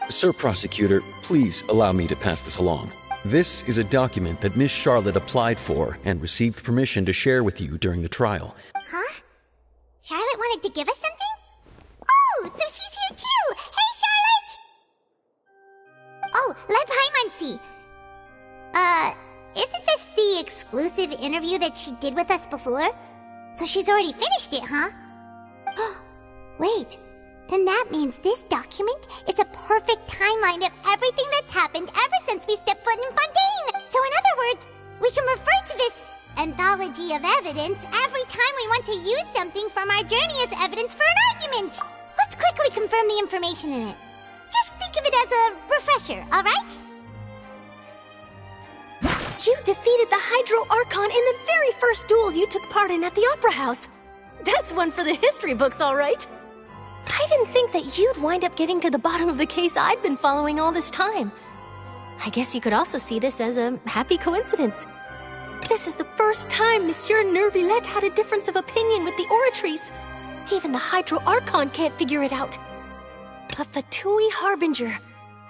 S7: Sir Prosecutor, please allow me to pass this along. This is a document that Miss Charlotte applied for and received permission to share with you during the trial.
S11: Huh? Charlotte wanted to give us something? Oh, so she's here too! Hey, Charlotte! Oh, let Paimon see. Isn't this the exclusive interview that she did with us before? So she's already finished it, huh? Wait, then that means this document is a perfect timeline of everything that's happened ever since we stepped foot in Fontaine! So in other words, we can refer to this anthology of evidence every time we want to use something from our journey as evidence for an argument! Let's quickly confirm the information in it. Just think of it as a refresher, alright?
S2: You defeated the Hydro Archon in the very first duel you took part in at the Opera House. That's one for the history books, all right. I didn't think that you'd wind up getting to the bottom of the case I'd been following all this time. I guess you could also see this as a happy coincidence. This is the first time Monsieur Nervilette had a difference of opinion with the Oratrice. Even the Hydro Archon can't figure it out. A Fatui Harbinger.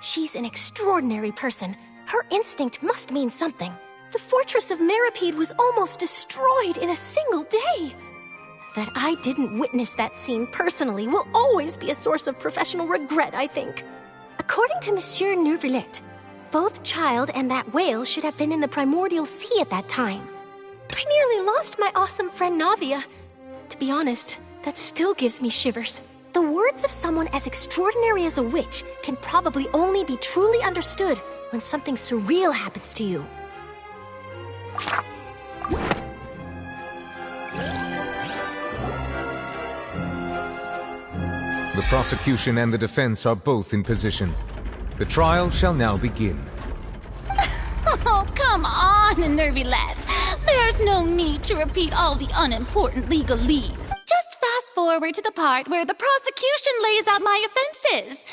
S2: She's an extraordinary person. Her instinct must mean something. The fortress of Meripede was almost destroyed in a single day. That I didn't witness that scene personally will always be a source of professional regret, I think. According to Monsieur Nervilette, both Child and that whale should have been in the primordial sea at that time. I nearly lost my awesome friend Navia. To be honest, that still gives me shivers. The words of someone as extraordinary as a witch can probably only be truly understood when something surreal happens to you.
S10: The prosecution and the defense are both in position. The trial shall now begin.
S1: Oh, come on, Nervylette. There's no need to repeat all the unimportant legalese. Just fast forward to the part where the prosecution lays out my offenses.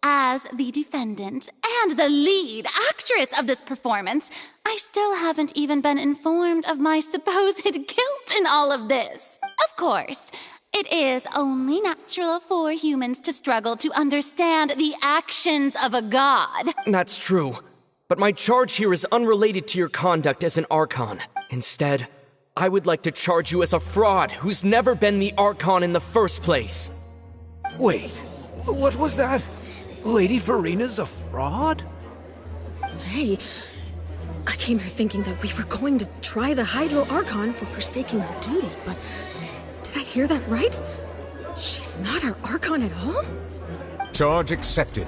S1: As the defendant and the lead actress of this performance, I still haven't even been informed of my supposed guilt in all of this. Of course, it is only natural for humans to struggle to understand the actions of a god.
S8: That's true. But my charge here is unrelated to your conduct as an archon. Instead, I would like to charge you as a fraud who's never been the archon in the first place.
S13: Wait, what was that? Lady Farina's a fraud?
S22: Hey, I came here thinking that we were going to try the Hydro Archon for forsaking her duty, but did I hear that right? She's not our archon at all?
S10: Charge accepted.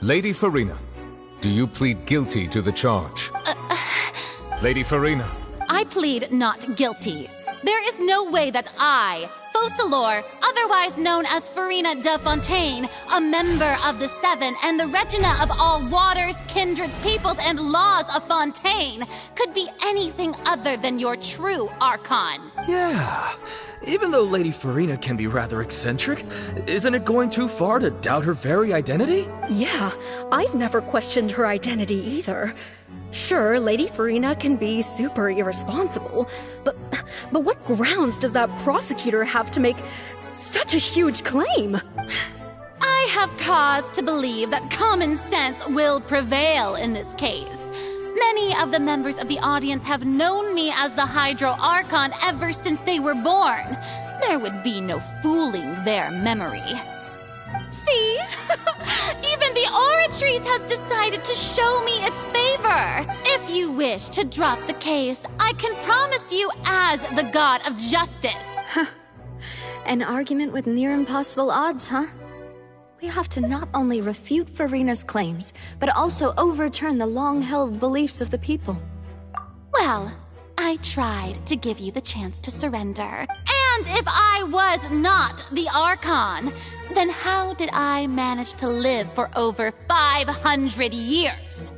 S10: Lady Farina, do you plead guilty to the charge? Lady Farina.
S1: I plead not guilty. There is no way that I, Focalor, otherwise known as Farina de Fontaine, a member of the Seven and the Regina of all waters, kindreds, peoples, and laws of Fontaine, could be anything other than your true archon.
S23: Yeah. Even though Lady Farina can be rather eccentric, isn't it going too far to doubt her very identity?
S22: Yeah, I've never questioned her identity either. Sure, Lady Farina can be super irresponsible, but what grounds does that prosecutor have to make such a huge claim?
S1: I have cause to believe that common sense will prevail in this case. Many of the members of the audience have known me as the Hydro Archon ever since they were born. There would be no fooling their memory. See? Even the Oratrice has decided to show me its favor. If you wish to drop the case, I can promise you as the god of justice.
S2: An argument with near impossible odds, huh? We have to not only refute Farina's claims, but also overturn the long-held beliefs of the people.
S1: Well, I tried to give you the chance to surrender. And if I was not the Archon, then how did I manage to live for over 500 years?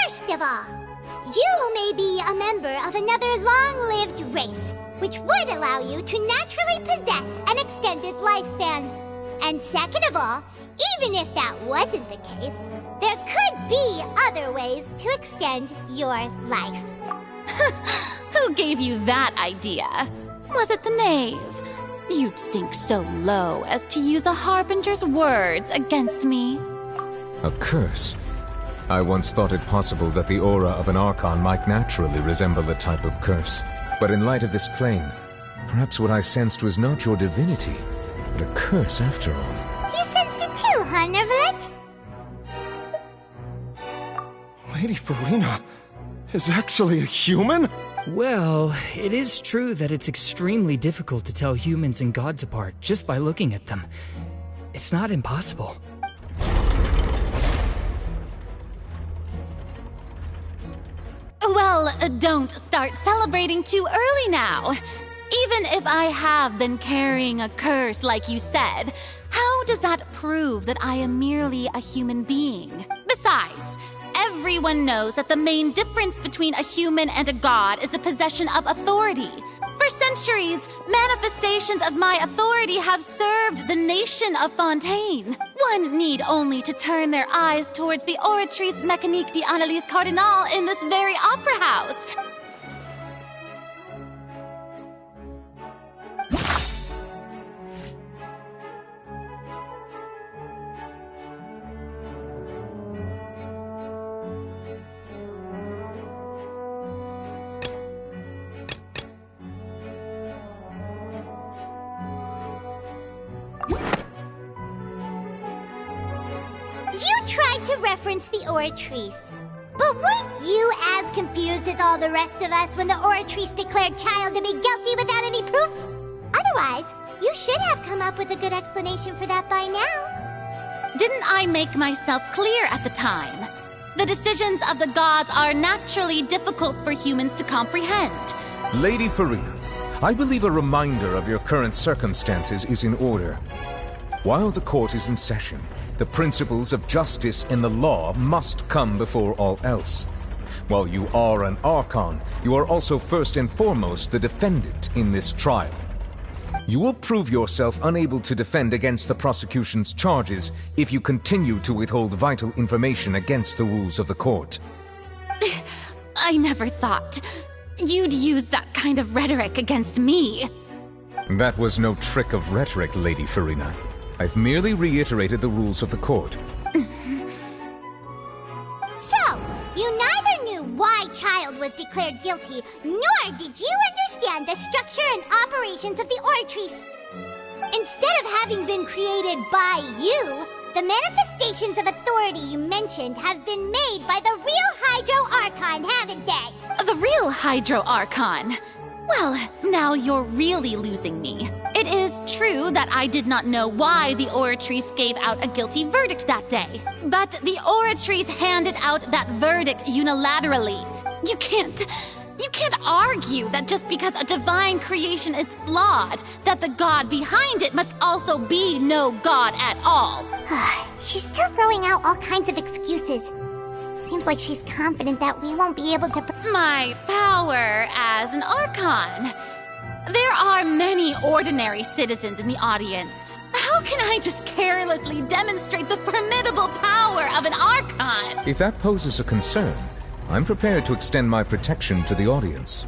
S11: First of all, you may be a member of another long-lived race, which would allow you to naturally possess an extended lifespan. And second of all, even if that wasn't the case, there could be other ways to extend your life.
S1: Who gave you that idea? Was it the knave? You'd sink so low as to use a harbinger's words against me.
S10: A curse? I once thought it possible that the aura of an archon might naturally resemble a type of curse. But in light of this claim, perhaps what I sensed was not your divinity, but a curse after all.
S11: You sensed it too, huh, Nervylette?
S20: Lady Farina is actually a human?
S24: Well, it is true that it's extremely difficult to tell humans and gods apart just by looking at them. It's not impossible.
S1: Well, don't start celebrating too early now. Even if I have been carrying a curse like you said, how does that prove that I am merely a human being? Besides, everyone knows that the main difference between a human and a god is the possession of authority. For centuries, manifestations of my authority have served the nation of Fontaine. One need only to turn their eyes towards the Oratrice Mécanique d'Analyse Cardinal in this very opera house.
S11: referenced the Oratrice. But weren't you as confused as all the rest of us when the Oratrice declared Child to be guilty without any proof? Otherwise, you should have come up with a good explanation for that by now.
S1: Didn't I make myself clear at the time? The decisions of the gods are naturally difficult for humans to comprehend.
S10: Lady Farina, I believe a reminder of your current circumstances is in order. While the court is in session, the principles of justice and the law must come before all else. While you are an archon, you are also first and foremost the defendant in this trial. You will prove yourself unable to defend against the prosecution's charges if you continue to withhold vital information against the rules of the court.
S1: I never thought you'd use that kind of rhetoric against me.
S10: That was no trick of rhetoric, Lady Farina. I've merely reiterated the rules of the court.
S11: So, you neither knew why Child was declared guilty, nor did you understand the structure and operations of the Oratrice. Instead of having been created by you, the manifestations of authority you mentioned have been made by the real Hydro Archon, haven't they?
S1: The real Hydro Archon? Well, now you're really losing me. It is true that I did not know why the Oratrice gave out a guilty verdict that day. But the Oratrice handed out that verdict unilaterally. You can't argue that just because a divine creation is flawed, that the god behind it must also be no god at all.
S11: She's still throwing out all kinds of excuses. Seems like she's confident that we won't be able to...
S1: My power as an Archon. There are many ordinary citizens in the audience. How can I just carelessly demonstrate the formidable power of an Archon?
S10: If that poses a concern, I'm prepared to extend my protection to the audience.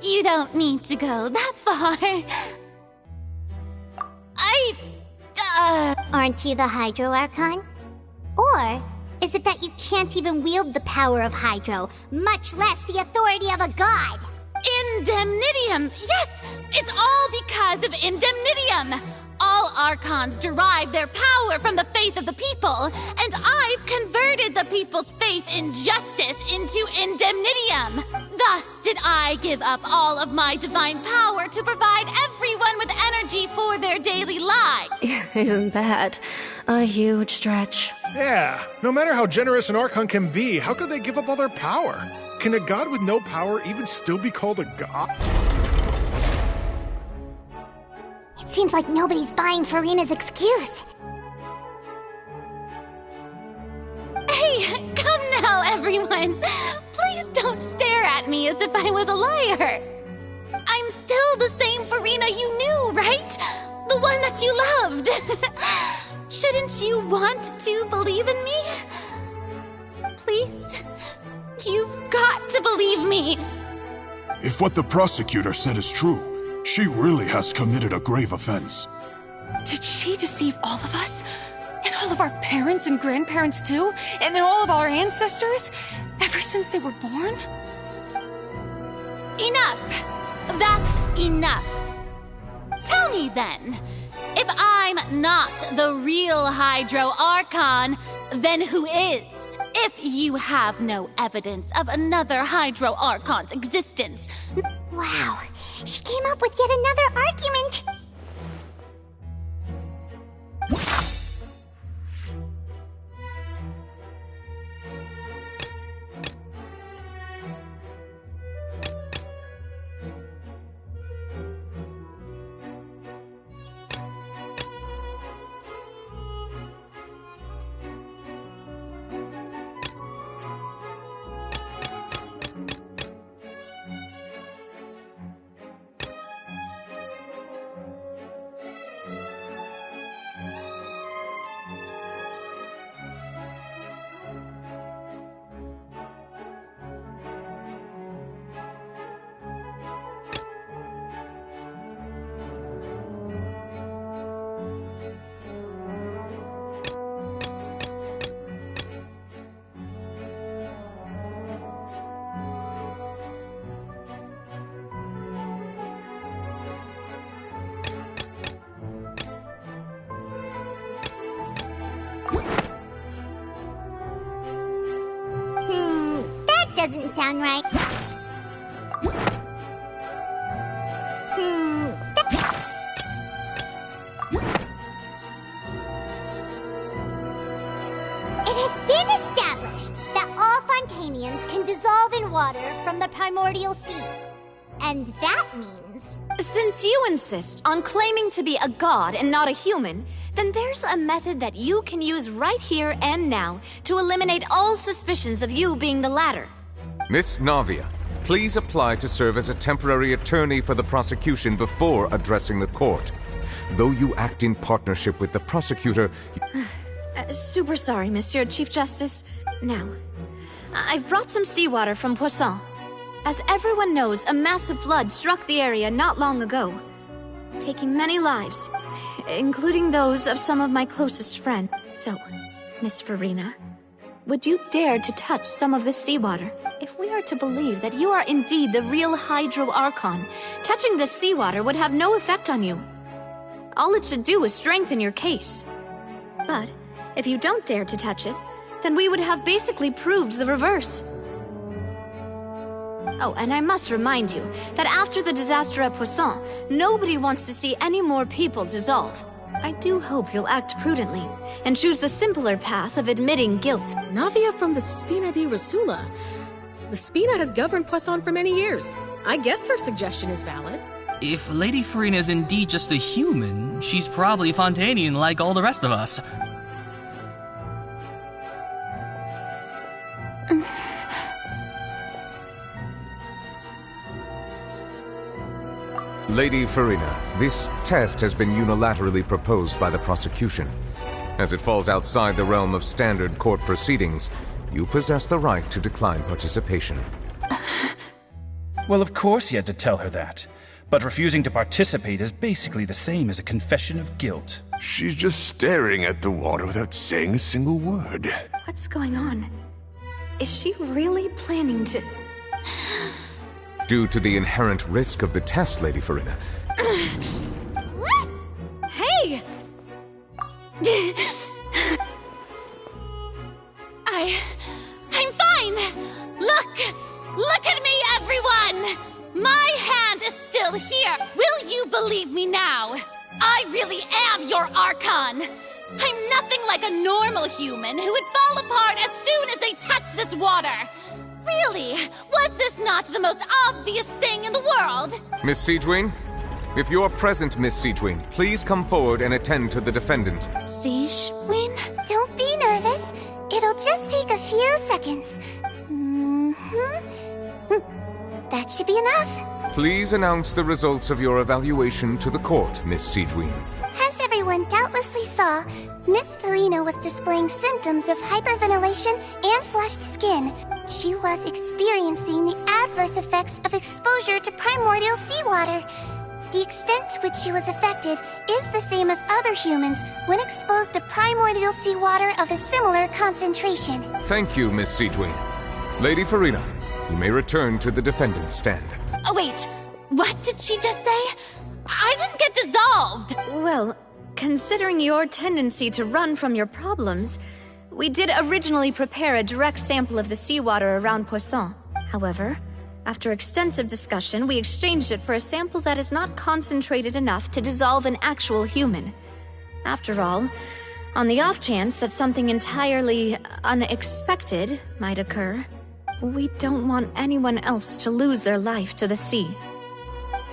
S1: You don't need to go that far.
S11: Aren't you the Hydro Archon? Or is it that you can't even wield the power of Hydro, much less the authority of a god?
S1: Indemnitium! Yes! It's all because of Indemnitium! All Archons derive their power from the faith of the people, and I've converted the people's faith in justice into Indemnitium. Thus did I give up all of my divine power to provide everyone with energy for their daily lives.
S22: Isn't that a huge stretch?
S4: Yeah, no matter how generous an Archon can be, how could they give up all their power? Can a god with no power even still be called a god?
S11: It seems like nobody's buying Farina's excuse.
S1: Hey, come now, everyone. Please don't stare at me as if I was a liar. I'm still the same Farina you knew, right? The one that you loved. Shouldn't you want to believe in me? Please? You've got to believe me.
S12: If what the prosecutor said is true, she really has committed a grave offense.
S16: Did she deceive all of us? And all of our parents and grandparents too? And all of our ancestors? Ever since they were born?
S1: Enough! That's enough. Tell me then, if I'm not the real Hydro Archon, then who is? If you have no evidence of another Hydro Archon's existence.
S11: Wow, she came up with yet another argument. doesn't sound right. It has been established that all Fontainians can dissolve in water from the primordial sea. And that means...
S2: Since you insist on claiming to be a god and not a human, then there's a method that you can use right here and now to eliminate all suspicions of you being the latter.
S10: Miss Navia, please apply to serve as a temporary attorney for the prosecution before addressing the court. Though you act in partnership with the prosecutor...
S2: Super sorry, Monsieur Chief Justice. Now, I've brought some seawater from Poisson. As everyone knows, a massive flood struck the area not long ago, taking many lives, including those of some of my closest friends. So, Miss Farina, would you dare to touch some of this seawater? If we are to believe that you are indeed the real Hydro Archon, touching this seawater would have no effect on you. All it should do is strengthen your case. But, if you don't dare to touch it, then we would have basically proved the reverse. Oh, and I must remind you that after the disaster at Poisson, nobody wants to see any more people dissolve. I do hope you'll act prudently and choose the simpler path of admitting guilt.
S9: Navia from the Spina di Rosula. The Spina has governed Poisson for many years. I guess her suggestion is valid.
S18: If Lady Farina is indeed just a human, she's probably Fontainian like all the rest of us.
S10: Lady Farina, this test has been unilaterally proposed by the prosecution. As it falls outside the realm of standard court proceedings, you possess the right to decline participation.
S19: Well, of course he had to tell her that. But refusing to participate is basically the same as a confession of guilt.
S12: She's just staring at the water without saying a single word.
S2: What's going on? Is she really planning to...
S10: Due to the inherent risk of the test, Lady Farina.
S2: What? Hey!
S1: I'm fine! Look at me, everyone! My hand is still here! Will you believe me now? I really am your Archon! I'm nothing like a normal human who would fall apart as soon as they touch this water! Really? Was this not the most obvious thing in the world?
S10: Miss Siegewin? If you're present, Miss Siegewin, please come forward and attend to the defendant.
S11: Siegewin? Don't be nervous. It'll just take a few seconds. That should be enough.
S10: Please announce the results of your evaluation to the court, Miss Siegewin.
S11: As everyone doubtlessly saw, Miss Farina was displaying symptoms of hyperventilation and flushed skin. She was experiencing the adverse effects of exposure to primordial seawater. The extent to which she was affected is the same as other humans when exposed to primordial seawater of a similar concentration.
S10: Thank you, Miss Siegewin. Lady Farina, you may return to the defendant's stand.
S1: Oh, wait. What did she just say? I didn't get dissolved!
S2: Well, considering your tendency to run from your problems, we did originally prepare a direct sample of the seawater around Poisson. However, after extensive discussion, we exchanged it for a sample that is not concentrated enough to dissolve an actual human. After all, on the off chance that something entirely unexpected might occur, we don't want anyone else to lose their life to the sea.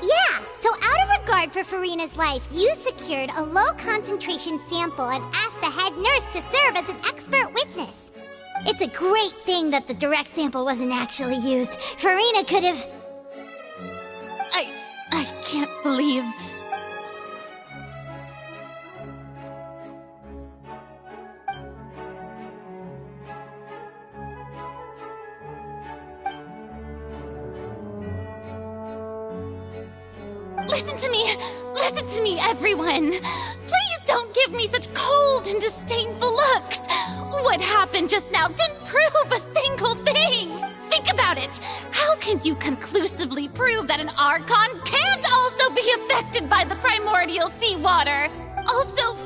S11: Yeah, so out of regard for Farina's life, you secured a low-concentration sample and asked the head nurse to serve as an expert witness. It's a great thing that the direct sample wasn't actually used. Farina could have...
S1: I can't believe... Listen to me, everyone! Please don't give me such cold and disdainful looks! What happened just now didn't prove a single thing! Think about it! How can you conclusively prove that an Archon can't also be affected by the primordial seawater? Also,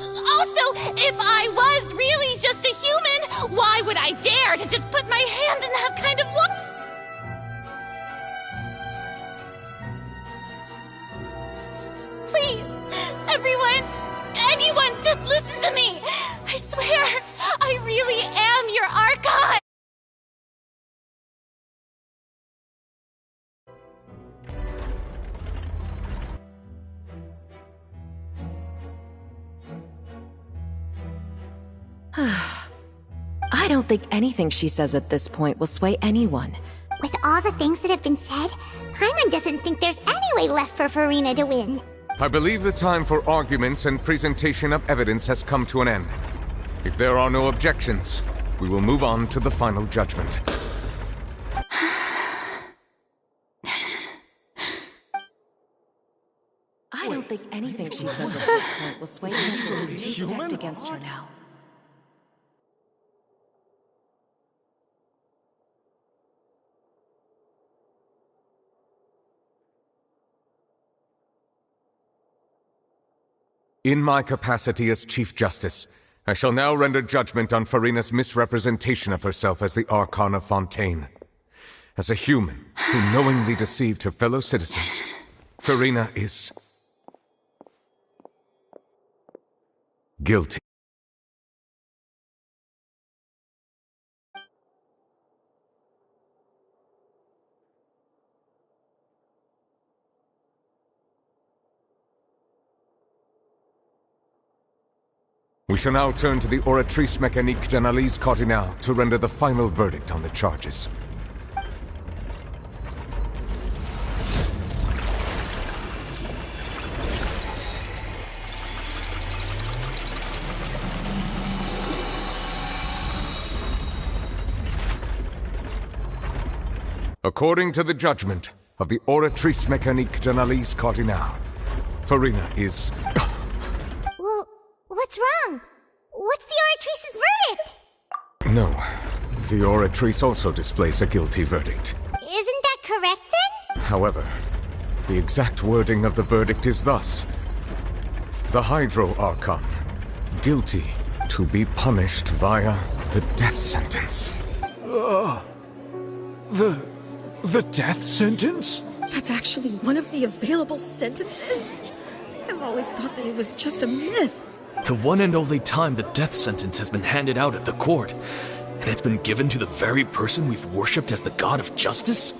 S1: if I was really just a human, why would I dare to just put my hand in that kind of water? Listen to me! I swear, I really am your archon!
S3: I don't think anything she says at this point will sway anyone.
S11: With all the things that have been said, Paimon doesn't think there's any way left for Furina to win.
S10: I believe the time for arguments and presentation of evidence has come to an end. If there are no objections, we will move on to the final judgment.
S3: I don't think anything she says at this point will sway anyone who's too stacked against her now.
S10: In my capacity as Chief Justice, I shall now render judgment on Furina's misrepresentation of herself as the Archon of Fontaine. As a human who knowingly deceived her fellow citizens, Furina is guilty. We shall now turn to the Oratrice Mécanique d'Analyse Cardinale to render the final verdict on the charges. According to the judgment of the Oratrice Mécanique d'Analyse Cardinale, Furina is...
S11: Well, what's wrong? What's the Oratrice's verdict?
S10: No, the Oratrice also displays a guilty verdict.
S11: Isn't that correct then?
S10: However, the exact wording of the verdict is thus. The Hydro Archon, guilty to be punished via the death sentence.
S20: The death sentence?
S9: That's actually one of the available sentences? I've always thought that it was just a myth.
S23: The one and only time the death sentence has been handed out at the court, and it's been given to the very person we've worshipped as the god of justice?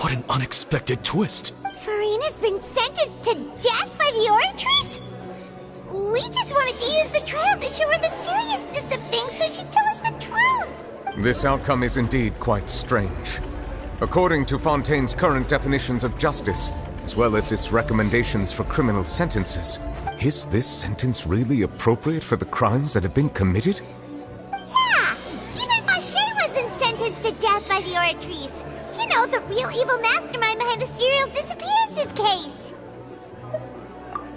S23: What an unexpected twist.
S11: Furina's been sentenced to death by the Oratrice? We just wanted to use the trial to show her the seriousness of things so she'd tell us the truth.
S10: This outcome is indeed quite strange. According to Fontaine's current definitions of justice, as well as its recommendations for criminal sentences, is this sentence really appropriate for the crimes that have been committed?
S11: Yeah! Even Vacher wasn't sentenced to death by the Oratrice. You know, the real evil mastermind behind the serial disappearances case.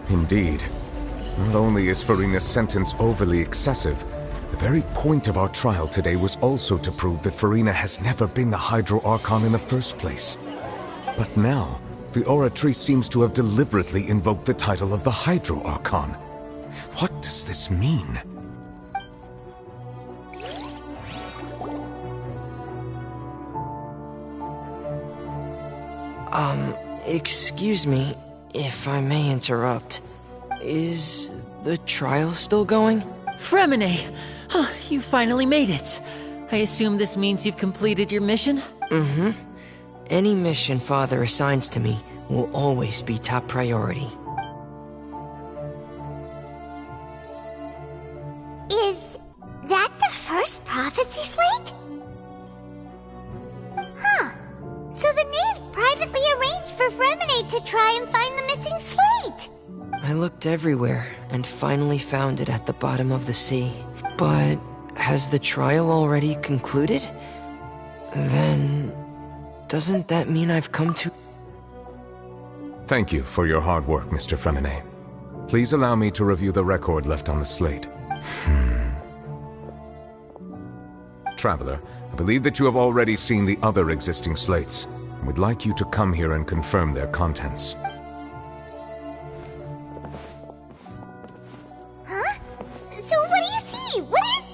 S10: Indeed. Not only is Furina's sentence overly excessive, the very point of our trial today was also to prove that Furina has never been the Hydro Archon in the first place. But now, the Oratrice seems to have deliberately invoked the title of the Hydro Archon. What does this mean?
S8: Excuse me, if I may interrupt. Is the trial still going?
S15: Fremine! Oh, you finally made it. I assume this means you've completed your mission?
S8: Mm-hmm. Any mission Father assigns to me will always be top priority.
S11: Is that the first prophecy slate? Huh. So the knave privately arranged for Fremine to try and find the missing slate.
S8: I looked everywhere and finally found it at the bottom of the sea. But has the trial already concluded? Then doesn't that mean I've come to...
S10: Thank you for your hard work, Mr. Fremine. Please allow me to review the record left on the slate. Traveler, I believe that you have already seen the other existing slates, and would like you to come here and confirm their contents.
S11: Huh? So what do you see? What is...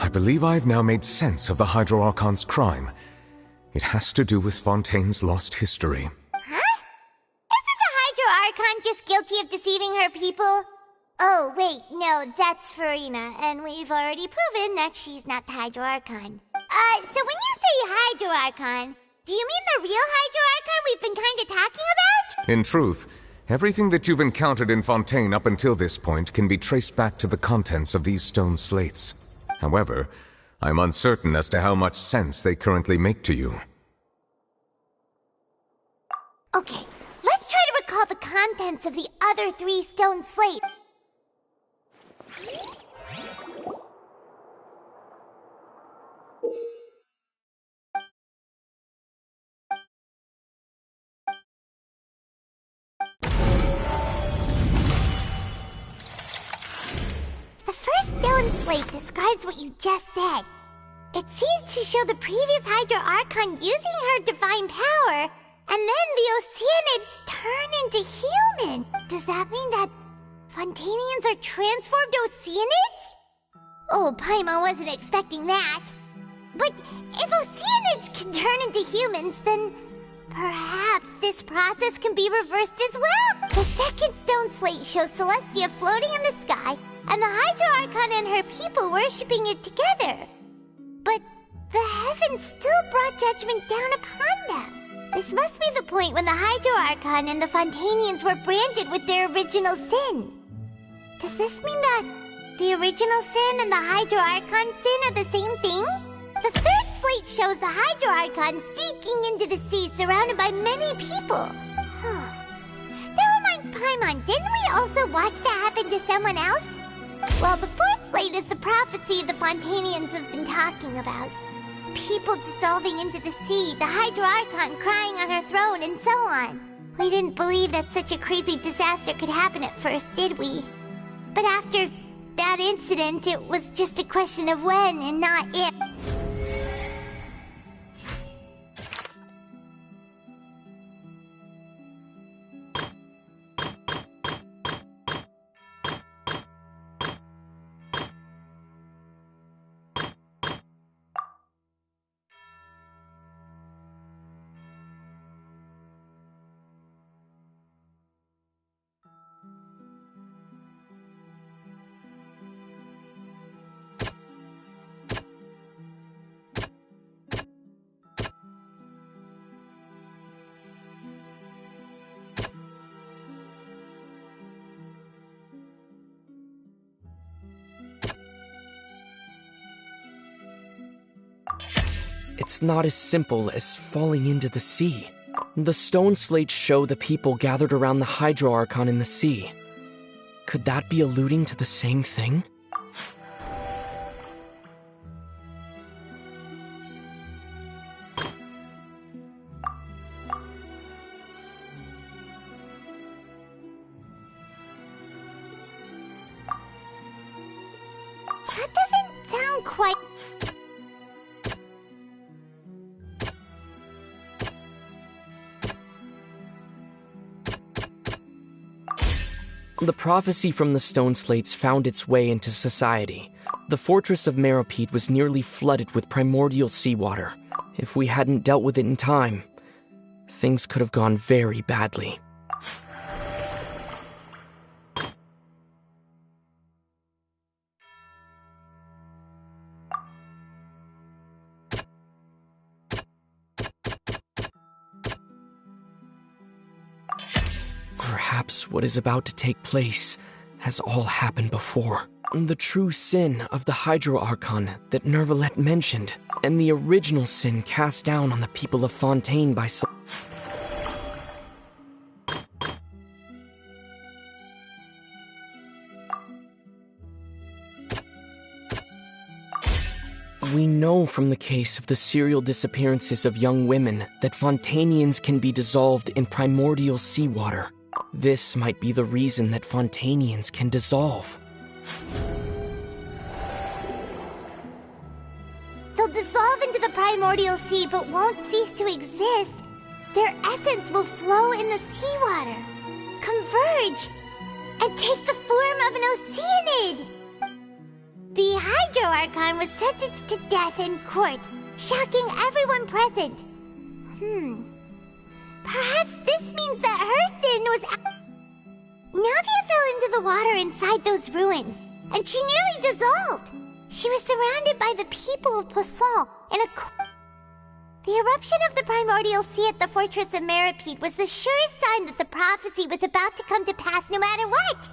S10: I believe I've now made sense of the Hydro Archon's crime. It has to do with Fontaine's lost history.
S11: guilty of deceiving her people? Oh, wait, no, that's Farina, and we've already proven that she's not the Hydro Archon. So when you say Hydro Archon, do you mean the real Hydro Archon we've been kinda talking about?
S10: In truth, everything that you've encountered in Fontaine up until this point can be traced back to the contents of these stone slates. However, I'm uncertain as to how much sense they currently make to you.
S11: Okay, let's try to recall the contents of the other 3 stone slates. The first stone slate describes what you just said. It seems to show the previous Hydro Archon using her divine power, and then the Oceanids turn into human. Does that mean that Fontainians are transformed Oceanids? Oh, Paimon wasn't expecting that. But if Oceanids can turn into humans, then perhaps this process can be reversed as well. The second stone slate shows Celestia floating in the sky, and the Hydro Archon and her people worshipping it together. But the heavens still brought judgment down upon them. This must be the point when the Hydro Archon and the Fontainians were branded with their original sin. Does this mean that the original sin and the Hydro Archon sin are the same thing? The third slate shows the Hydro Archon sinking into the sea surrounded by many people. That reminds Paimon, didn't we also watch that happen to someone else? Well, the fourth slate is the prophecy the Fontainians have been talking about. People dissolving into the sea, the Hydro Archon crying on her throne, and so on. We didn't believe that such a crazy disaster could happen at first, did we? But after that incident, it was just a question of when and not if.
S8: It's not as simple as falling into the sea. The stone slates show the people gathered around the Hydro Archon in the sea. Could that be alluding to the same thing?
S11: That doesn't sound quite...
S8: The prophecy from the stone slates found its way into society. The fortress of Meropide was nearly flooded with primordial seawater. If we hadn't dealt with it in time, things could have gone very badly. Perhaps what is about to take place has all happened before. The true sin of the Hydro Archon that Nervalette mentioned, and the original sin cast down on the people of Fontaine by We know from the case of the serial disappearances of young women that Fontainians can be dissolved in primordial seawater. This might be the reason that Fontainians can dissolve.
S11: They'll dissolve into the primordial sea but won't cease to exist. Their essence will flow in the seawater, converge, and take the form of an Oceanid. The Hydro Archon was sentenced to death in court, shocking everyone present. Perhaps this means that her sin was... Navia fell into the water inside those ruins, and she nearly dissolved. She was surrounded by the people of Poisson in a... The eruption of the primordial sea at the fortress of Meripede was the surest sign that the prophecy was about to come to pass no matter what.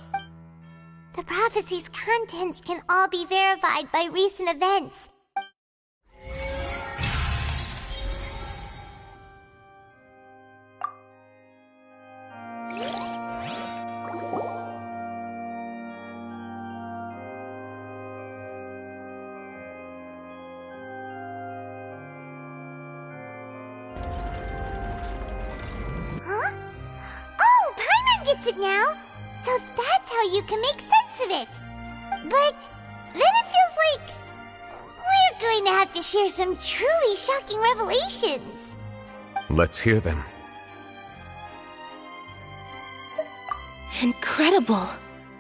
S11: The prophecy's contents can all be verified by recent events. Huh? Oh, Paimon gets it now! So that's how you can make sense of it! But then it feels like we're going to have to share some truly shocking revelations.
S10: Let's hear them.
S14: Incredible.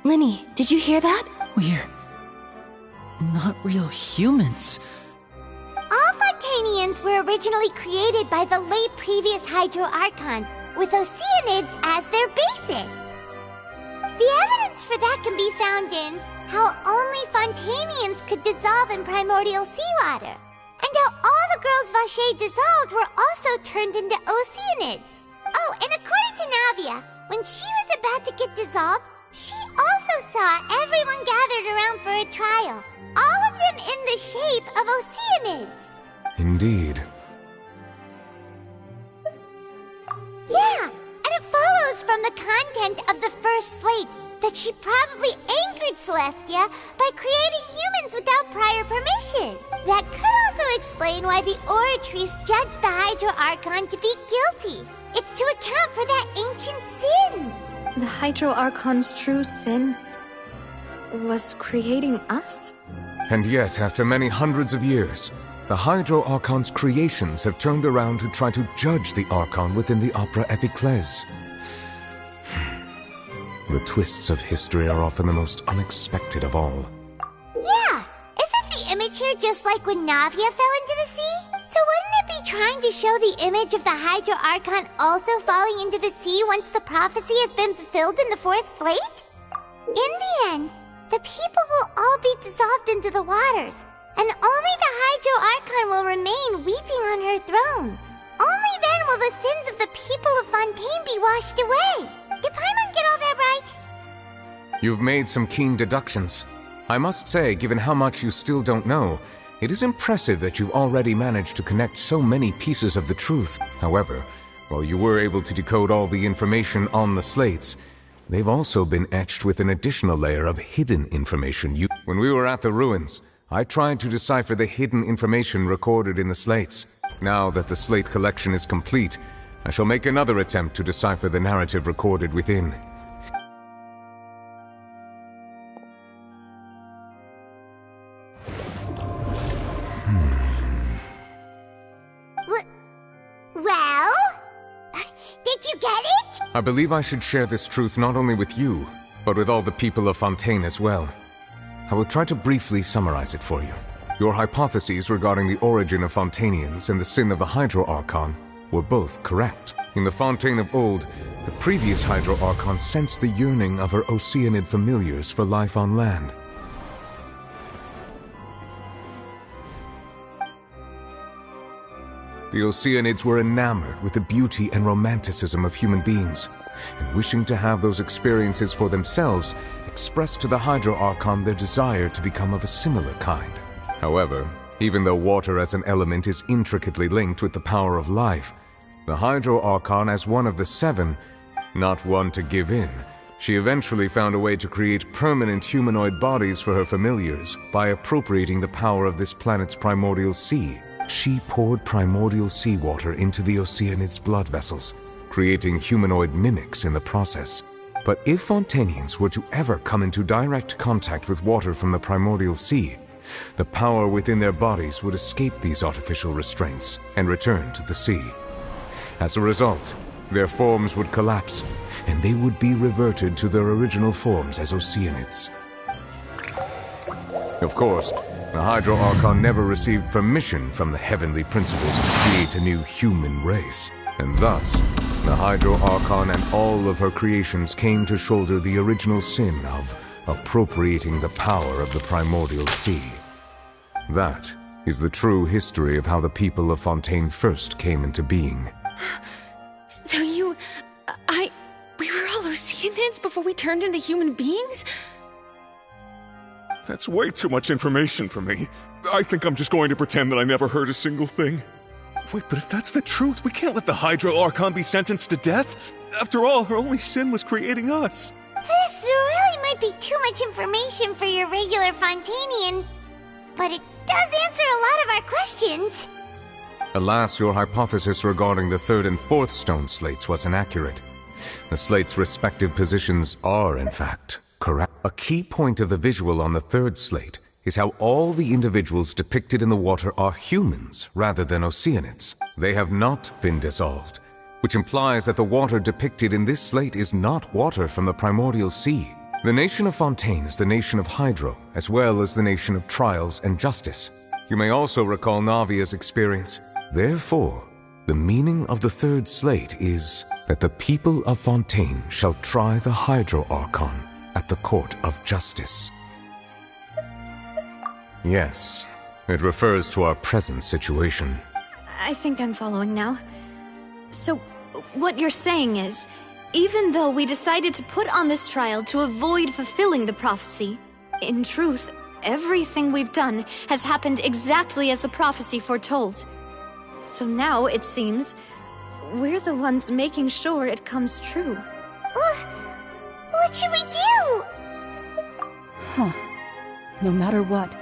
S14: Linny, did you hear that?
S15: We're not real humans.
S11: All Fontainians were originally created by the late previous Hydro Archon, with Oceanids as their basis. The evidence for that can be found in how only Fontainians could dissolve in primordial seawater, and how all the girls Vacher dissolved were also turned into Oceanids. Oh, and according to Navia, when she was about to get dissolved, she also saw everyone gathered around for a trial, all of them in the shape of Oceanids.
S10: Indeed.
S11: Yeah, and it follows from the content of the first slate that she probably angered Celestia by creating humans without prior permission. That could also explain why the Oratrice judged the Hydro Archon to be guilty. It's to account for that ancient sin.
S2: The Hydro Archon's true sin was creating us?
S10: And yet, after many hundreds of years, the Hydro Archon's creations have turned around to try to judge the Archon within the Opera Epiclese. The twists of history are often the most unexpected of all.
S11: Yeah, isn't the image here just like when Navia fell into the sea? So wouldn't it be trying to show the image of the Hydro Archon also falling into the sea once the prophecy has been fulfilled in the fourth slate? In the end, the people will all be dissolved into the waters, and only the Hydro Archon will remain weeping on her throne. Only then will the sins of the people of Fontaine be washed away. Did Paimon get all that right?
S10: You've made some keen deductions. I must say, given how much you still don't know, it is impressive that you've already managed to connect so many pieces of the truth. However, while you were able to decode all the information on the slates, they've also been etched with an additional layer of hidden information. When we were at the ruins, I tried to decipher the hidden information recorded in the slates. Now that the slate collection is complete, I shall make another attempt to decipher the narrative recorded within.
S11: Well? Did you get it?
S10: I believe I should share this truth not only with you, but with all the people of Fontaine as well. I will try to briefly summarize it for you. Your hypotheses regarding the origin of Fontainians and the sin of the Hydro Archon were both correct. In the Fontaine of old, the previous Hydro Archon sensed the yearning of her Oceanid familiars for life on land. The Oceanids were enamored with the beauty and romanticism of human beings, and wishing to have those experiences for themselves, expressed to the Hydro Archon their desire to become of a similar kind. However, even though water as an element is intricately linked with the power of life, the Hydro Archon, as one of the seven, not one to give in, she eventually found a way to create permanent humanoid bodies for her familiars by appropriating the power of this planet's primordial sea. She poured primordial seawater into the Oceanids' blood vessels, creating humanoid mimics in the process. But if Fontainians were to ever come into direct contact with water from the primordial sea, the power within their bodies would escape these artificial restraints and return to the sea. As a result, their forms would collapse, and they would be reverted to their original forms as Oceanids. Of course, the Hydro Archon never received permission from the heavenly principles to create a new human race, and thus, The Hydro Archon and all of her creations came to shoulder the original sin of appropriating the power of the primordial sea. That is the true history of how the people of Fontaine first came into being.
S16: So we were all Oceanids before we turned into human beings?
S12: That's way too much information for me. I think I'm just going to pretend that I never heard a single thing. Wait, but if that's the truth, we can't let the Hydro Archon be sentenced to death. After all, her only sin was creating us.
S11: This really might be too much information for your regular Fontainian, but it does answer a lot of our questions.
S10: Alas, your hypothesis regarding the third and fourth stone slates was inaccurate. The slates' respective positions are, in fact, correct. A key point of the visual on the third slate is how all the individuals depicted in the water are humans rather than Oceanids. They have not been dissolved, which implies that the water depicted in this slate is not water from the primordial sea. The nation of Fontaine is the nation of Hydro, as well as the nation of trials and justice. You may also recall Navia's experience. Therefore, the meaning of the third slate is that the people of Fontaine shall try the Hydro Archon at the court of justice. Yes, it refers to our present situation.
S2: I think I'm following now. So, what you're saying is, even though we decided to put on this trial to avoid fulfilling the prophecy, in truth, everything we've done has happened exactly as the prophecy foretold. So now, it seems, we're the ones making sure it comes true.
S11: What should we do?
S5: Huh. No matter what,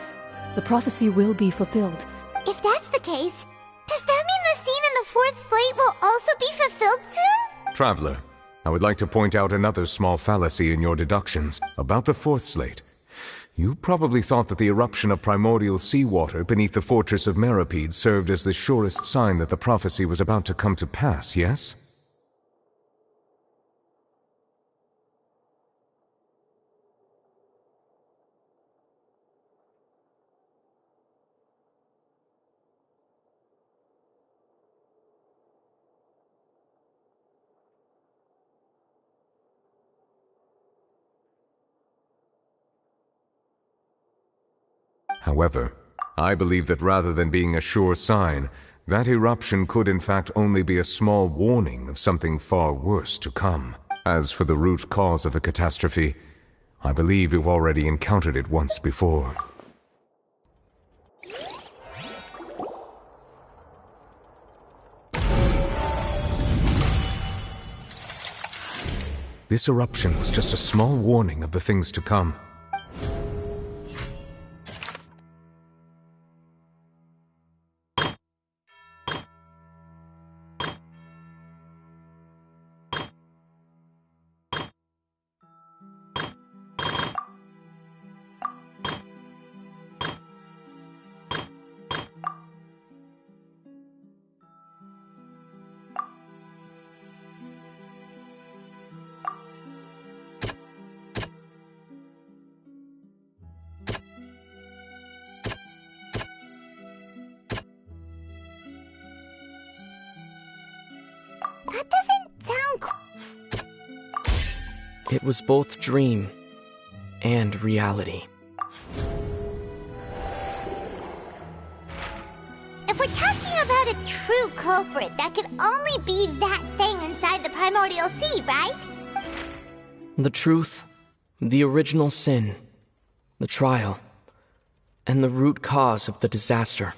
S5: the prophecy will be fulfilled.
S11: If that's the case, does that mean the scene in the fourth slate will also be fulfilled soon?
S10: Traveler, I would like to point out another small fallacy in your deductions about the fourth slate. You probably thought that the eruption of primordial seawater beneath the fortress of Meripede served as the surest sign that the prophecy was about to come to pass, yes? However, I believe that rather than being a sure sign, that eruption could in fact only be a small warning of something far worse to come. As for the root cause of the catastrophe, I believe we've already encountered it once before. This eruption was just a small warning of the things to come.
S11: That doesn't sound
S6: It was both dream and reality.
S11: If we're talking about a true culprit, that could only be that thing inside the primordial sea, right?
S6: The truth, the original sin, the trial, and the root cause of the disaster.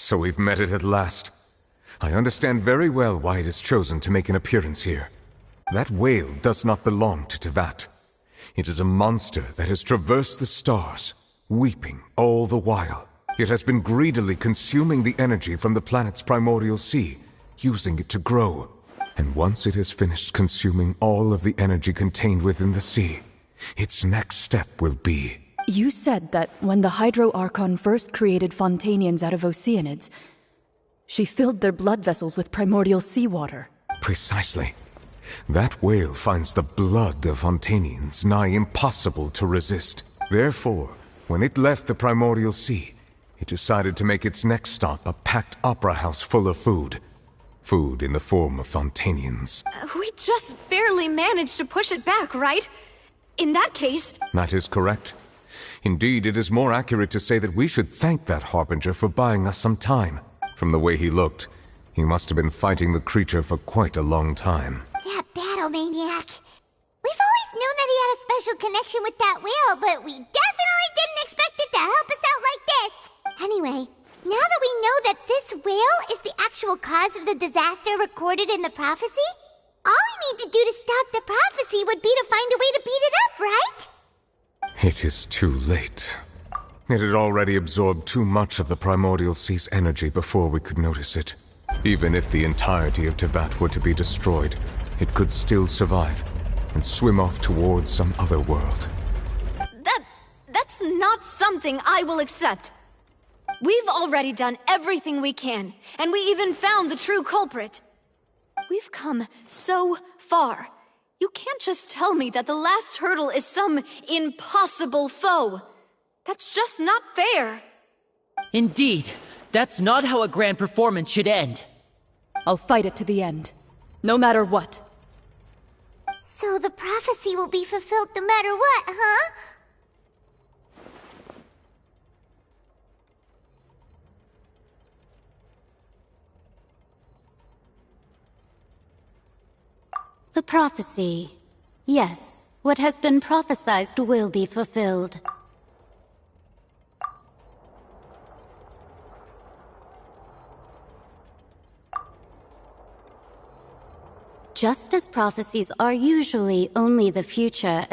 S10: So we've met it at last. I understand very well why it has chosen to make an appearance here. That whale does not belong to Tevat. It is a monster that has traversed the stars, weeping all the while. It has been greedily consuming the energy from the planet's primordial sea, using it to grow. And once it has finished consuming all of the energy contained within the sea, its next step will be...
S5: You said that when the Hydro Archon first created Fontainians out of Oceanids, she filled their blood vessels with primordial seawater.
S10: Precisely. That whale finds the blood of Fontainians nigh impossible to resist. Therefore, when it left the primordial sea, it decided to make its next stop a packed opera house full of food. Food in the form of Fontainians.
S2: We just barely managed to push it back, right? In that case...
S10: That is correct. Indeed, it is more accurate to say that we should thank that Harbinger for buying us some time. From the way he looked, he must have been fighting the creature for quite a long time.
S11: That battle maniac. We've always known that he had a special connection with that whale, but we definitely didn't expect it to help us out like this. Anyway, now that we know that this whale is the actual cause of the disaster recorded in the prophecy, all we need to do to stop the prophecy would be to find a way to beat it up, right?
S10: It is too late. It had already absorbed too much of the primordial sea's energy before we could notice it. Even if the entirety of Tevat were to be destroyed, it could still survive and swim off towards some other world.
S2: That's not something I will accept. We've already done everything we can, and we even found the true culprit. We've come so far. You can't just tell me that the last hurdle is some impossible foe. That's just not fair.
S15: Indeed, that's not how a grand performance should end.
S5: I'll fight it to the end, no matter what.
S11: So the prophecy will be fulfilled no matter what, huh?
S1: The prophecy. Yes, what has been prophesied will be fulfilled. Just as prophecies are usually only the future,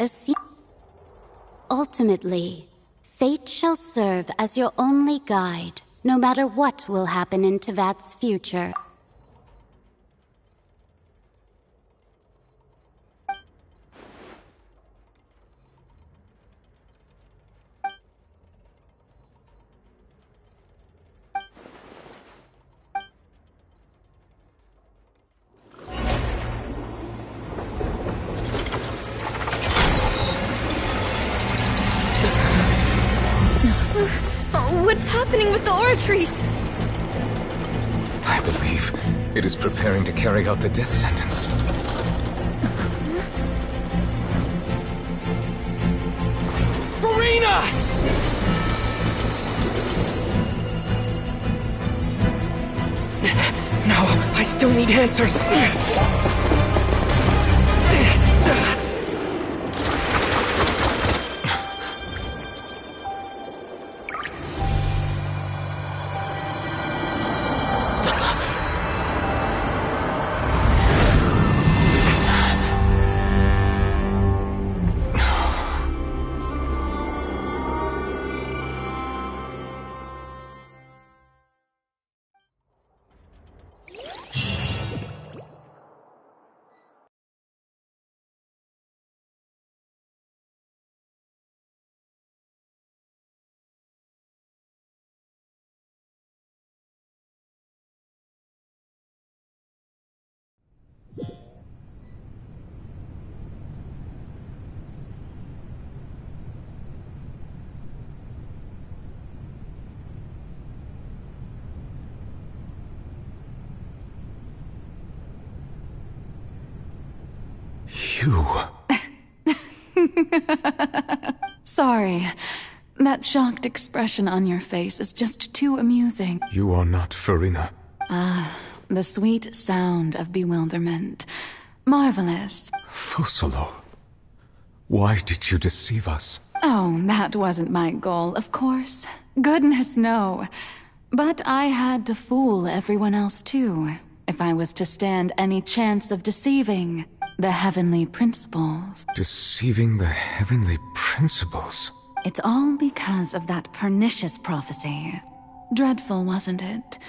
S1: ultimately, fate shall serve as your only guide, no matter what will happen in Tevat's future.
S2: What's happening with the oratories?
S10: I believe it is preparing to carry out the death sentence.
S8: Furina! No, I still need answers.
S10: You...
S16: Sorry. That shocked expression on your face is just too amusing.
S10: You are not Furina.
S16: Ah, the sweet sound of bewilderment. Marvelous.
S10: Fusolo. Why did you deceive us?
S16: Oh, that wasn't my goal, of course. Goodness, no.
S7: But I had to fool everyone else too, if I was to stand any chance of deceiving the heavenly principles.
S10: Deceiving the heavenly principles?
S7: It's all because of that pernicious prophecy. Dreadful, wasn't it?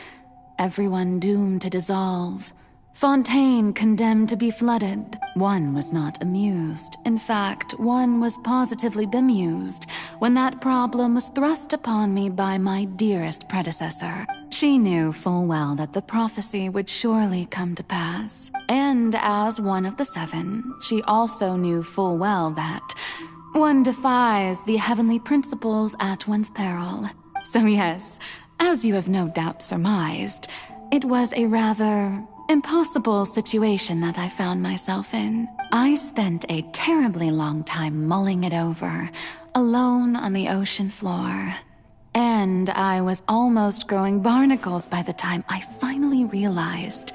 S7: Everyone doomed to dissolve. Fontaine condemned to be flooded. One was not amused. In fact, one was positively bemused when that problem was thrust upon me by my dearest predecessor. She knew full well that the prophecy would surely come to pass. And as one of the seven, she also knew full well that one defies the heavenly principles at one's peril. So yes, as you have no doubt surmised, it was a rather impossible situation that I found myself in. I spent a terribly long time mulling it over, alone on the ocean floor. And I was almost growing barnacles by the time I finally realized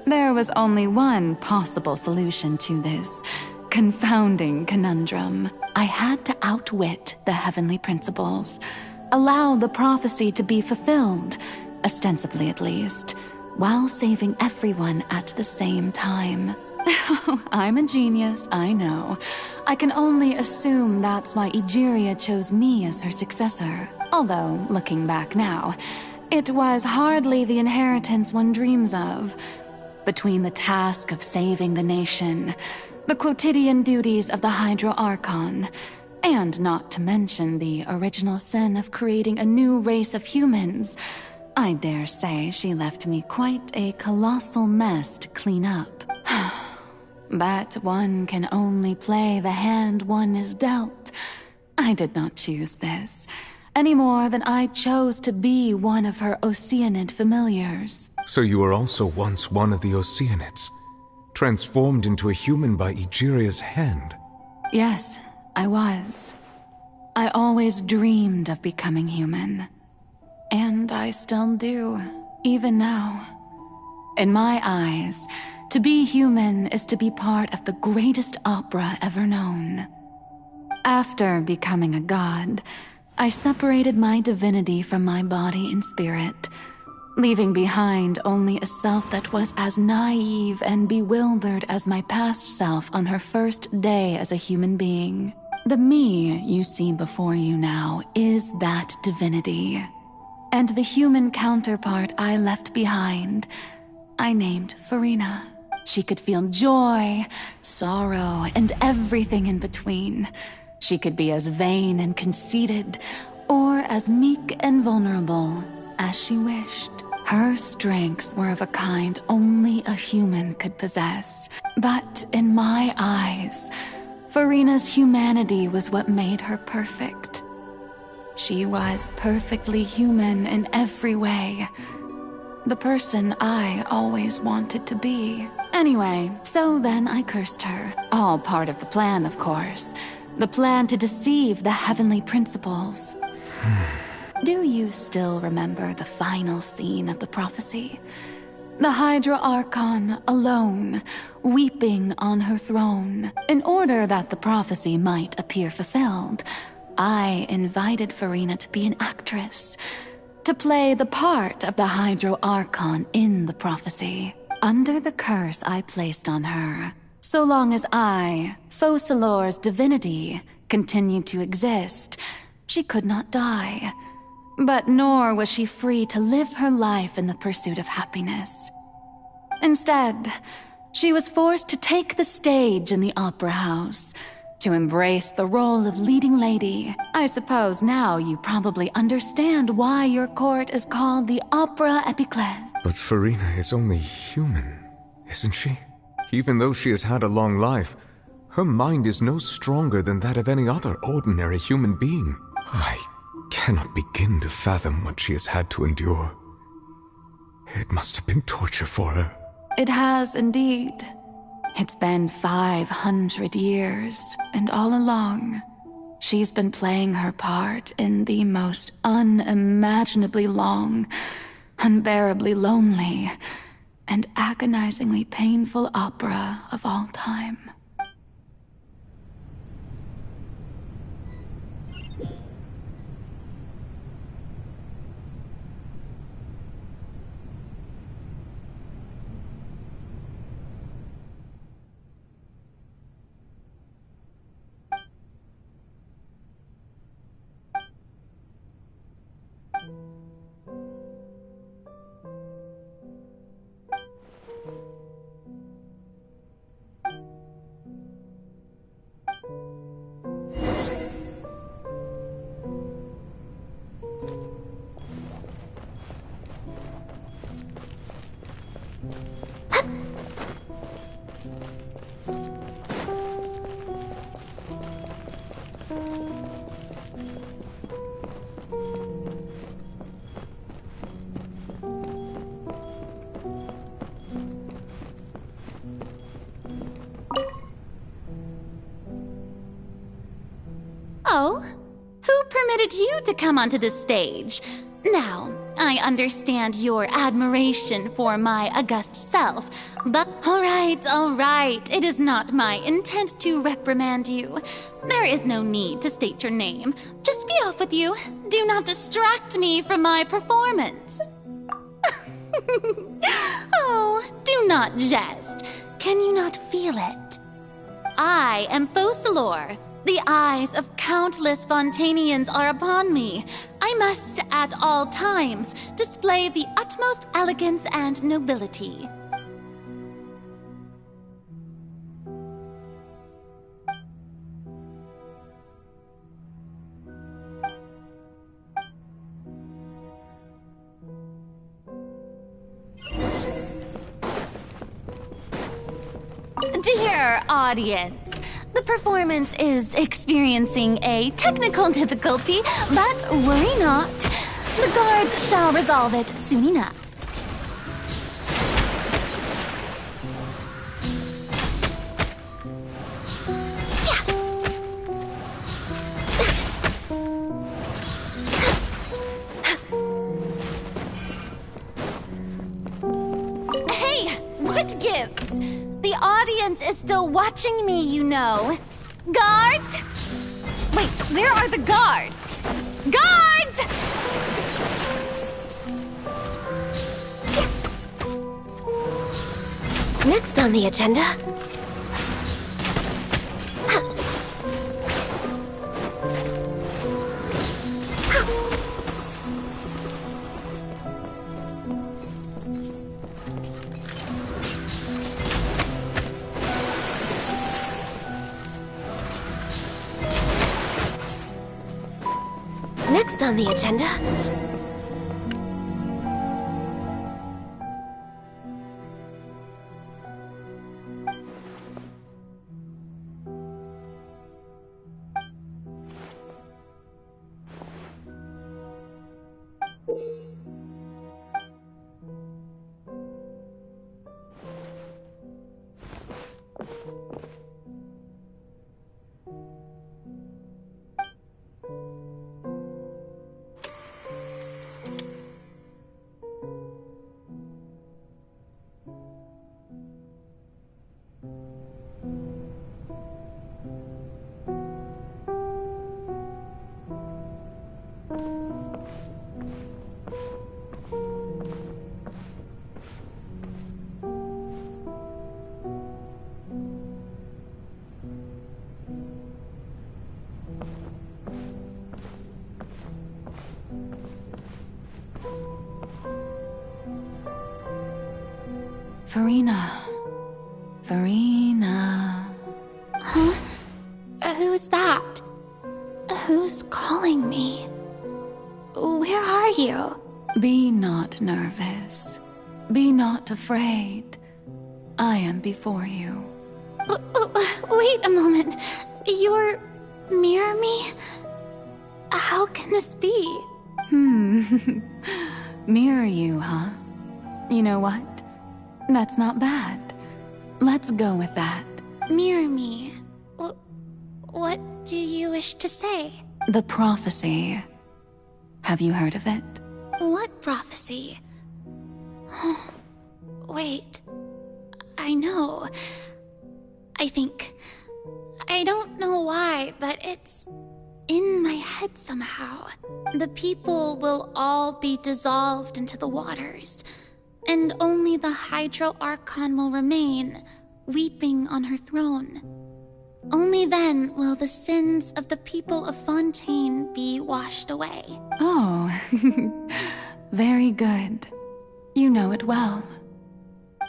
S7: there was only one possible solution to this confounding conundrum. I had to outwit the heavenly principles, allow the prophecy to be fulfilled, ostensibly at least, while saving everyone at the same time. I'm a genius, I know. I can only assume that's why Egeria chose me as her successor. Although, looking back now, it was hardly the inheritance one dreams of. Between the task of saving the nation, the quotidian duties of the Hydro Archon, and not to mention the original sin of creating a new race of humans, I dare say she left me quite a colossal mess to clean up. But one can only play the hand one is dealt. I did not choose this, any more than I chose to be one of her Oceanid familiars.
S10: So you were also once one of the Oceanids, transformed into a human by Egeria's hand?
S7: Yes, I was. I always dreamed of becoming human. And I still do, even now. In my eyes, to be human is to be part of the greatest opera ever known. After becoming a god, I separated my divinity from my body and spirit, leaving behind only a self that was as naive and bewildered as my past self on her first day as a human being. The me you see before you now is that divinity. And the human counterpart I left behind, I named Farina. She could feel joy, sorrow, and everything in between. She could be as vain and conceited, or as meek and vulnerable as she wished. Her strengths were of a kind only a human could possess. But in my eyes, Farina's humanity was what made her perfect. She was perfectly human in every way. The person I always wanted to be. Anyway, so then I cursed her. All part of the plan, of course. The plan to deceive the heavenly principles. Do you still remember the final scene of the prophecy? The Hydra Archon alone, weeping on her throne. In order that the prophecy might appear fulfilled, I invited Farina to be an actress, to play the part of the Hydro Archon in the prophecy. Under the curse I placed on her, so long as I, Focalor's divinity, continued to exist, she could not die. But nor was she free to live her life in the pursuit of happiness. Instead, she was forced to take the stage in the opera house, to embrace the role of leading lady. I suppose now you probably understand why your court is called the Opera Epiclese.
S10: But Farina is only human, isn't she? Even though she has had a long life, her mind is no stronger than that of any other ordinary human being. I cannot begin to fathom what she has had to endure. It must have been torture for her.
S7: It has indeed. It's been 500 years, and all along, she's been playing her part in the most unimaginably long, unbearably lonely, and agonizingly painful opera of all time.
S1: Oh? Who permitted you to come onto this stage? Now, I understand your admiration for my august self, but all right, it is not my intent to reprimand you. There is no need to state your name. Just be off with you. Do not distract me from my performance. Oh, do not jest. Can you not feel it? I am Focalor. The eyes of countless Fontainians are upon me. I must, at all times, display the utmost elegance and nobility. Dear audience, the performance is experiencing a technical difficulty, but worry not. The guards shall resolve it soon enough. Hey, what gives? The audience is still watching me, you know. Guards? Wait, where are the guards? Guards!
S2: Next on the agenda... Next on the agenda...
S7: Farina.
S1: Huh? Who's that? Who's calling me? Where are you?
S7: Be not nervous. Be not afraid. I am before you.
S1: Wait a moment. You're near me? How can this be?
S7: Mirror you, huh? You know what? That's not bad. Let's go with that.
S1: Mirror me? What do you wish to say?
S7: The prophecy. Have you heard of it?
S1: What prophecy? Oh, wait. I know. I think. I don't know why, but it's in my head somehow. The people will all be dissolved into the waters, and only the Hydro Archon will remain, weeping on her throne. Only then will the sins of the people of Fontaine be washed away.
S7: Oh, very good. You know it well.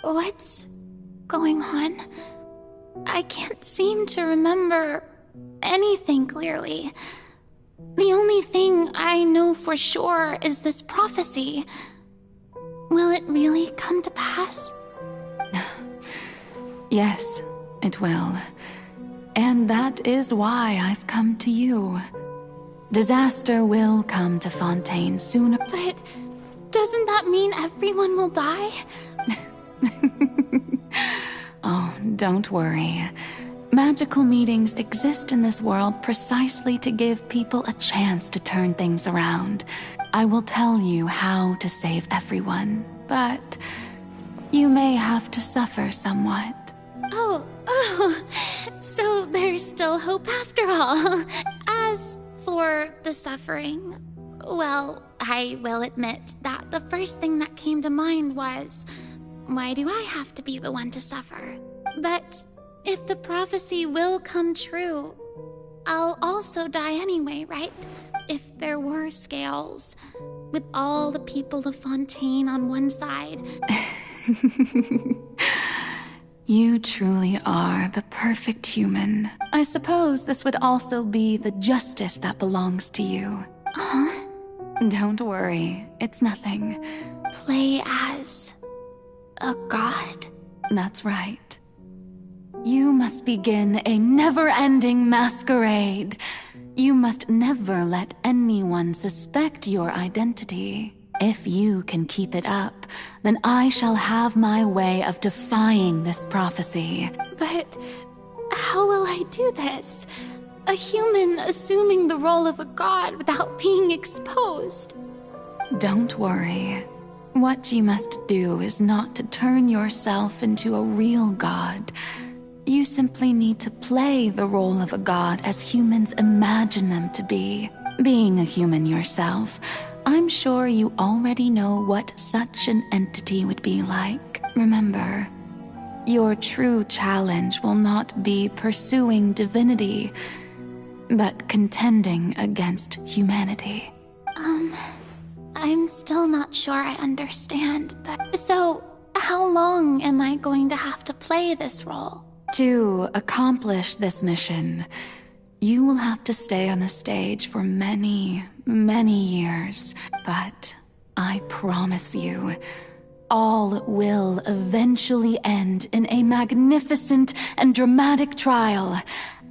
S1: What's going on? I can't seem to remember anything clearly. The only thing I know for sure is this prophecy. Will it really come to pass?
S7: Yes, it will. And that is why I've come to you. Disaster will come to Fontaine sooner.
S1: But doesn't that mean everyone will die?
S7: Oh, don't worry. Magical meetings exist in this world precisely to give people a chance to turn things around. I will tell you how to save everyone, but you may have to suffer somewhat.
S1: Oh, so there's still hope after all. As for the suffering, well, I will admit that the first thing that came to mind was, why do I have to be the one to suffer? But if the prophecy will come true, I'll also die anyway, right? If there were scales, with all the people of Fontaine on one side.
S7: You truly are the perfect human. I suppose this would also be the justice that belongs to you.
S1: Huh?
S7: Don't worry, it's nothing.
S1: Play as a god?
S7: That's right. You must begin a never-ending masquerade. You must never let anyone suspect your identity. If you can keep it up, then I shall have my way of defying this prophecy.
S1: But how will I do this? A human assuming the role of a god without being exposed.
S7: Don't worry. What you must do is not to turn yourself into a real god. You simply need to play the role of a god as humans imagine them to be. Being a human yourself, I'm sure you already know what such an entity would be like. Remember, your true challenge will not be pursuing divinity, but contending against humanity.
S1: I'm still not sure I understand, but so how long am I going to have to play this role?
S7: To accomplish this mission, you will have to stay on the stage for many, many years. But I promise you, all will eventually end in a magnificent and dramatic trial,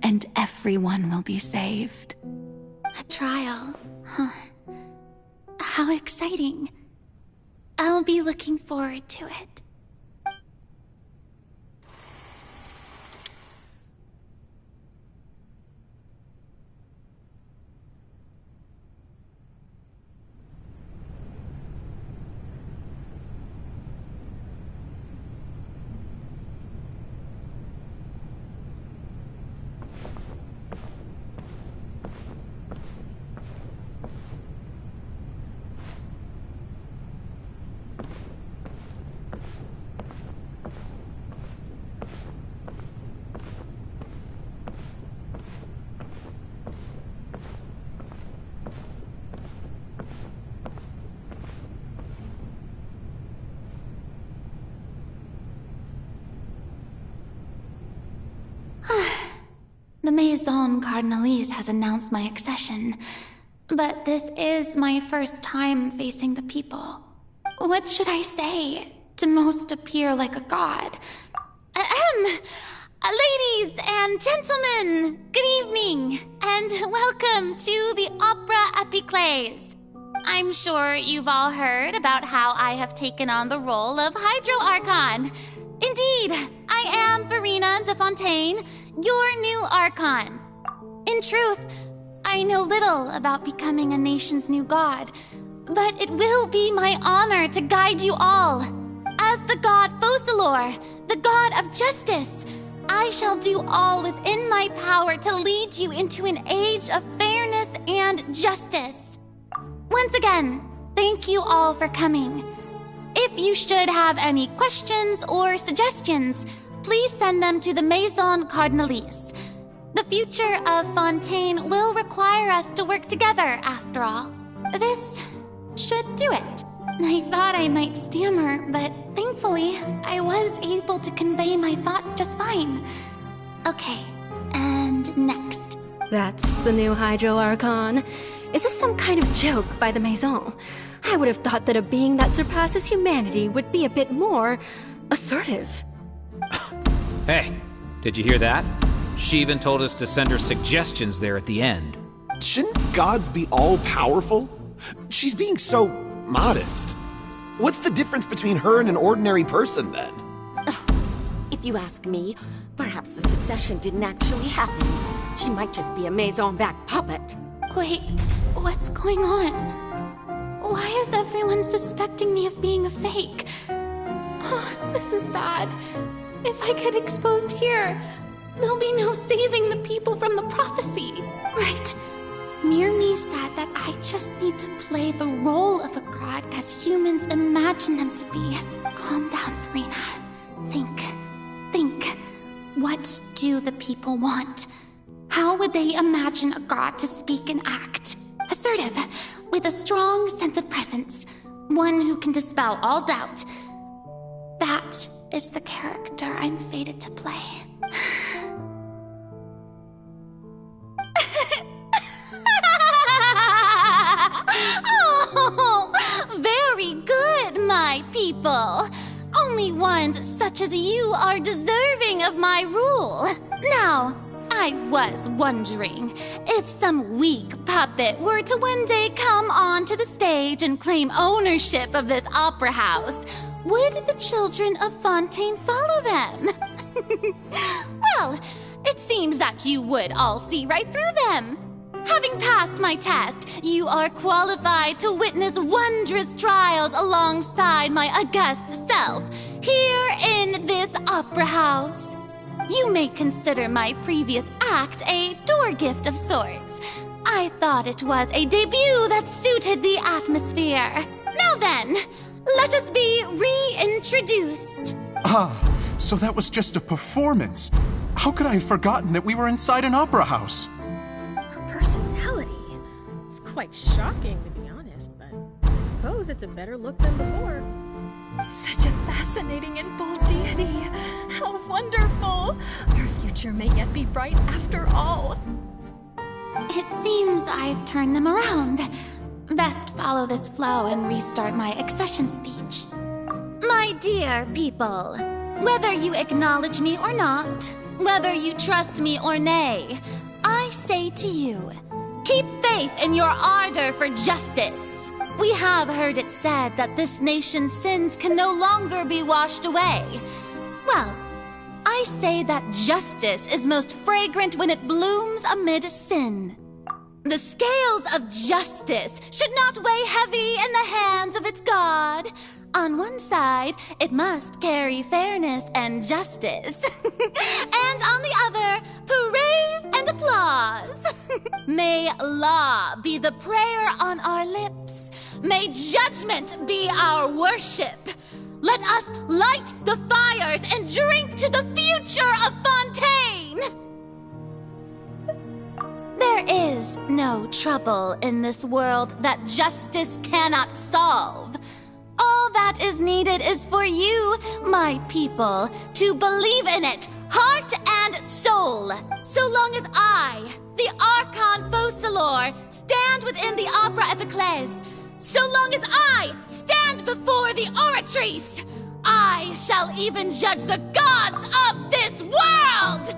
S7: and everyone will be saved.
S1: A trial, huh? How exciting. I'll be looking forward to it. The Maison Cardinalise has announced my accession, but this is my first time facing the people. What should I say to most appear like a god? Ladies and gentlemen, good evening, and welcome to the Opera Epiclese. I'm sure you've all heard about how I have taken on the role of Hydro Archon. Indeed, I am Verena de Fontaine, your new Archon. In truth, I know little about becoming a nation's new god, but it will be my honor to guide you all. As the god Focalor, the god of justice, I shall do all within my power to lead you into an age of fairness and justice. Once again, thank you all for coming. If you should have any questions or suggestions, please send them to the Maison Cardinalise. The future of Fontaine will require us to work together, after all. This should do it. I thought I might stammer, but thankfully, I was able to convey my thoughts just fine. Okay, and next.
S22: That's the new Hydro Archon. Is this some kind of joke by the Maison? I would have thought that a being that surpasses humanity would be a bit more assertive.
S13: Hey, did you hear that? She even told us to send her suggestions there at the end.
S17: Shouldn't gods be all-powerful? She's being so modest. What's the difference between her and an ordinary person, then?
S3: If you ask me, Perhaps the succession didn't actually happen. She might just be a maison-backed puppet.
S1: Wait, what's going on? Why is everyone suspecting me of being a fake? Oh, this is bad. If I get exposed here, there'll be no saving the people from the prophecy, right? Myrmi said that I just need to play the role of a god as humans imagine them to be. Calm down, Farina. Think. What do the people want? How would they imagine a god to speak and act? Assertive, with a strong sense of presence. One who can dispel all doubt. That is the character I'm fated to play. Oh, very good, my people. Only ones such as you are deserving of my rule. Now, I was wondering if some weak puppet were to one day come onto the stage and claim ownership of this opera house, would the children of Fontaine follow them? Well, it seems that you would all see right through them. Having passed my test, you are qualified to witness wondrous trials alongside my august self, here in this opera house. You may consider my previous act a door gift of sorts. I thought it was a debut that suited the atmosphere. Now then, let us be reintroduced.
S17: Ah, so that was just a performance. How could I have forgotten that we were inside an opera house?
S9: Her personality. It's quite shocking, to be honest, but I suppose it's a better look than before.
S22: Such a fascinating and bold deity. How wonderful! Our future may yet be bright after all.
S1: It seems I've turned them around. Best follow this flow and restart my accession speech. My dear people, whether you acknowledge me or not, whether you trust me or nay, I say to you, keep faith in your ardor for justice. We have heard it said that this nation's sins can no longer be washed away. Well, I say that justice is most fragrant when it blooms amid sin. The scales of justice should not weigh heavy in the hands of its God. On one side, it must carry fairness and justice. And on the other, praise and applause. May law be the prayer on our lips. May judgment be our worship. Let us light the fires and drink to the future of Fontaine. There is no trouble in this world that justice cannot solve. All that is needed is for you, my people, to believe in it, heart and soul. So long as I, the Archon Focalor, stand within the Opera Epiclese, so long as I stand before the Oratrice, I shall even judge the gods of this world!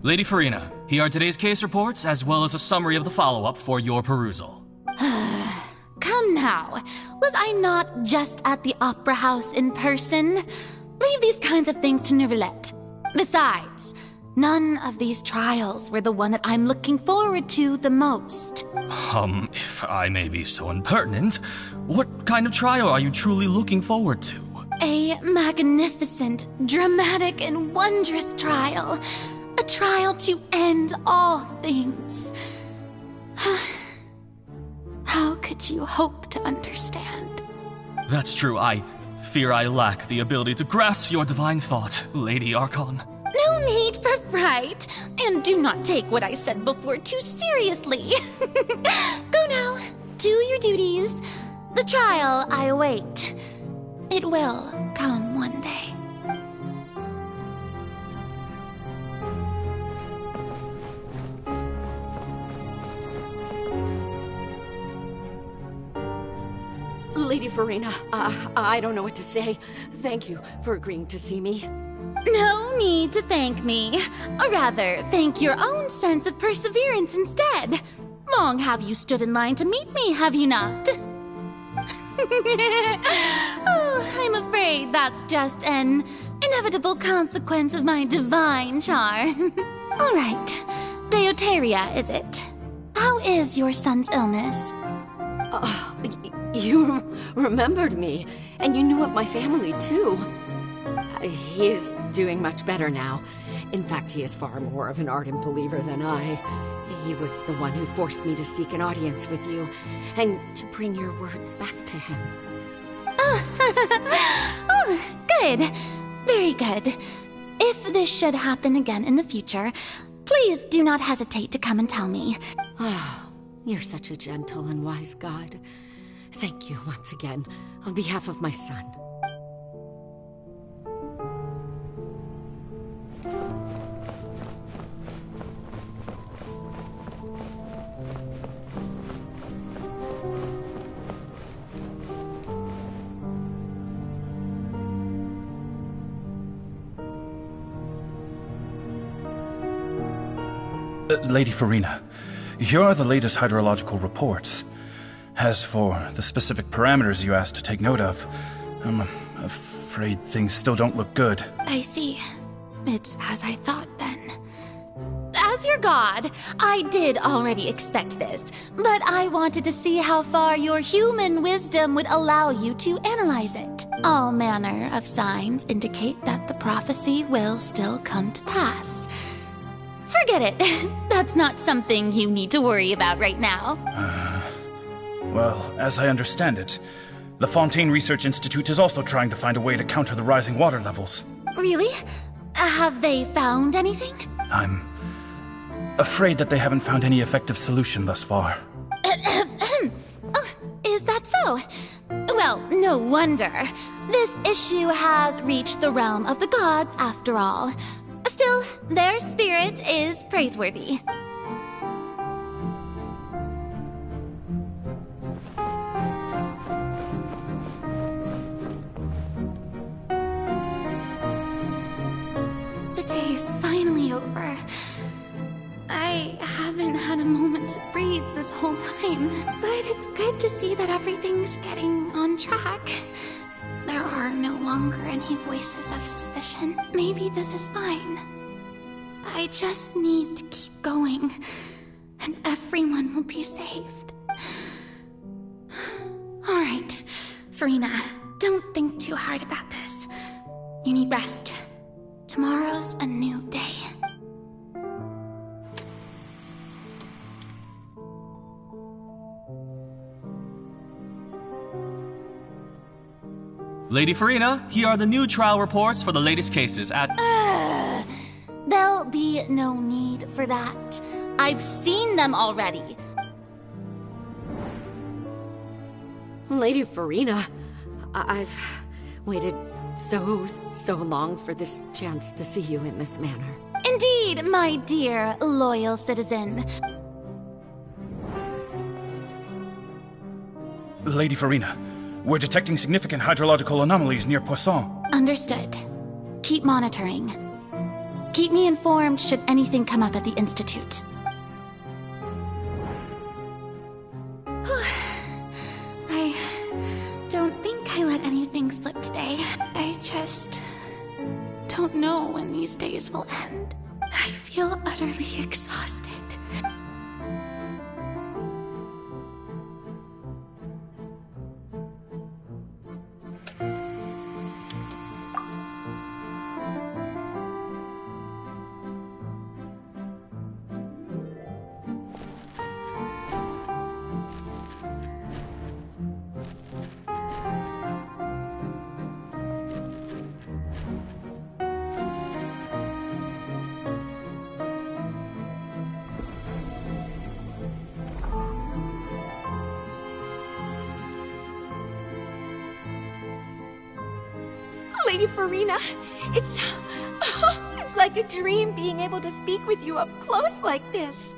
S4: Lady Farina, here are today's case reports, as well as a summary of the follow-up for your perusal.
S1: Come now, was I not just at the Opera House in person? Leave these kinds of things to Neuvillette. Besides, None of these trials were the one that I'm looking forward to the most.
S4: If I may be so impertinent, what kind of trial are you truly looking forward to?
S1: A magnificent, dramatic, and wondrous trial. A trial to end all things. How could you hope to understand?
S4: That's true. I fear I lack the ability to grasp your divine thought, Lady Archon.
S1: No need for fright, and do not take what I said before too seriously. Go now, do your duties. The trial I await. It will come one day.
S3: Lady Farina, I don't know what to say. Thank you for agreeing to see me.
S1: No need to thank me. Or rather, thank your own sense of perseverance instead. Long have you stood in line to meet me, have you not? Oh, I'm afraid that's just an inevitable consequence of my divine charm. All right, Deoteria, is it? How is your son's illness?
S3: You remembered me, and you knew of my family, too. He is doing much better now. In fact, he is far more of an ardent believer than I. He was the one who forced me to seek an audience with you, and to bring your words back to him.
S1: Oh, good. Very good. If this should happen again in the future, please do not hesitate to come and tell me.
S3: Oh, you're such a gentle and wise god. Thank you once again, on behalf of my son.
S18: Lady Farina, here are the latest hydrological reports. As for the specific parameters you asked to take note of, I'm afraid things still don't look good.
S1: I see. It's as I thought then. As your god, I did already expect this, but I wanted to see how far your human wisdom would allow you to analyze it. All manner of signs indicate that the prophecy will still come to pass. Forget it. That's not something you need to worry about right now.
S18: Well, as I understand it, the Fontaine Research Institute is also trying to find a way to counter the rising water levels.
S1: Really? Have they found anything?
S18: I'm afraid that they haven't found any effective solution thus far.
S1: Oh, is that so? Well, no wonder. This issue has reached the realm of the gods, after all. Still, their spirit is praiseworthy. The day is finally over. I haven't had a moment to breathe this whole time, but it's good to see that everything's getting on track. There are no longer any voices of suspicion. Maybe this is fine. I just need to keep going, and everyone will be saved. All right, Farina, don't think too hard about this. You need rest. Tomorrow's a new day.
S4: Lady Farina, here are the new trial reports for the latest cases at...
S1: There'll be no need for that. I've seen them already.
S3: Lady Farina, I've waited so long for this chance to see you in this manner.
S1: Indeed, my dear, loyal citizen.
S18: Lady Farina, we're detecting significant hydrological anomalies near Poisson.
S1: Understood. Keep monitoring. Keep me informed should anything come up at the Institute. I don't think I let anything slip today. I just don't know when these days will end.
S16: I feel utterly exhausted.
S19: Lady Farina, it's like a dream being able to speak with you up close like this.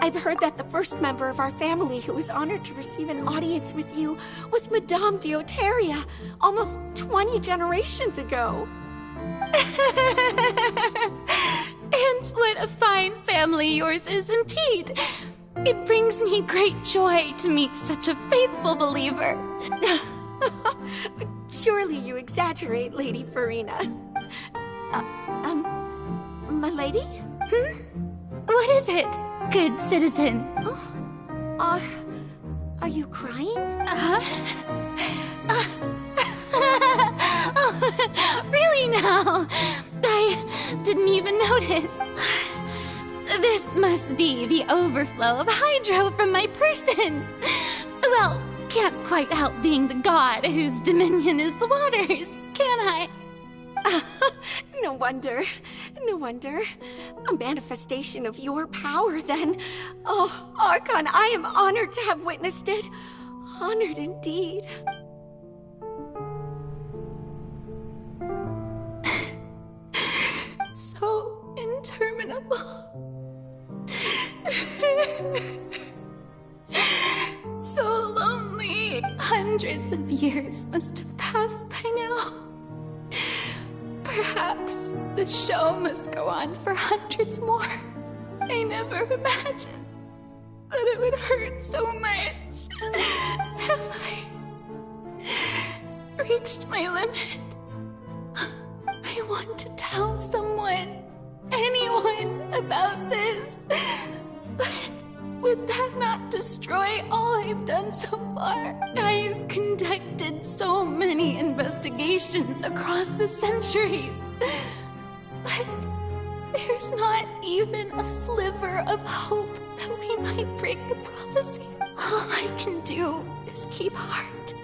S19: I've heard that the first member of our family who was honored to receive an audience with you was Madame Deoteria, almost 20 generations ago.
S1: And what a fine family yours is indeed. It brings me great joy to meet such a faithful believer.
S19: Surely you exaggerate, Lady Farina. My lady?
S1: What is it, good citizen?
S19: Are you crying?
S1: Really now? I didn't even notice. This must be the overflow of hydro from my person. Well, can't quite help being the god whose dominion is the waters, can I?
S19: No wonder. No wonder. A manifestation of your power, then. Oh, Archon, I am honored to have witnessed it. Honored indeed.
S1: So interminable. So lonely. Hundreds of years must have passed by now. Perhaps the show must go on for hundreds more. I never imagined that it would hurt so much. Have I reached my limit? I want to tell someone, anyone, about this. But would that not destroy all I've done so far? I've conducted so many investigations across the centuries. But there's not even a sliver of hope that we might break the prophecy. All I can do is keep heart.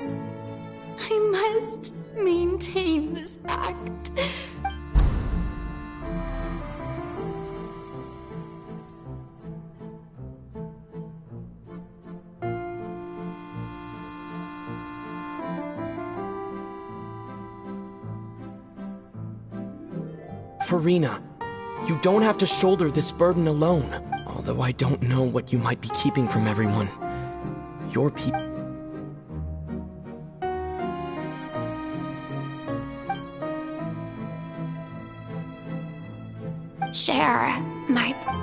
S1: I must maintain this act.
S6: Farina, you don't have to shoulder this burden alone. Although I don't know what you might be keeping from everyone. Your people.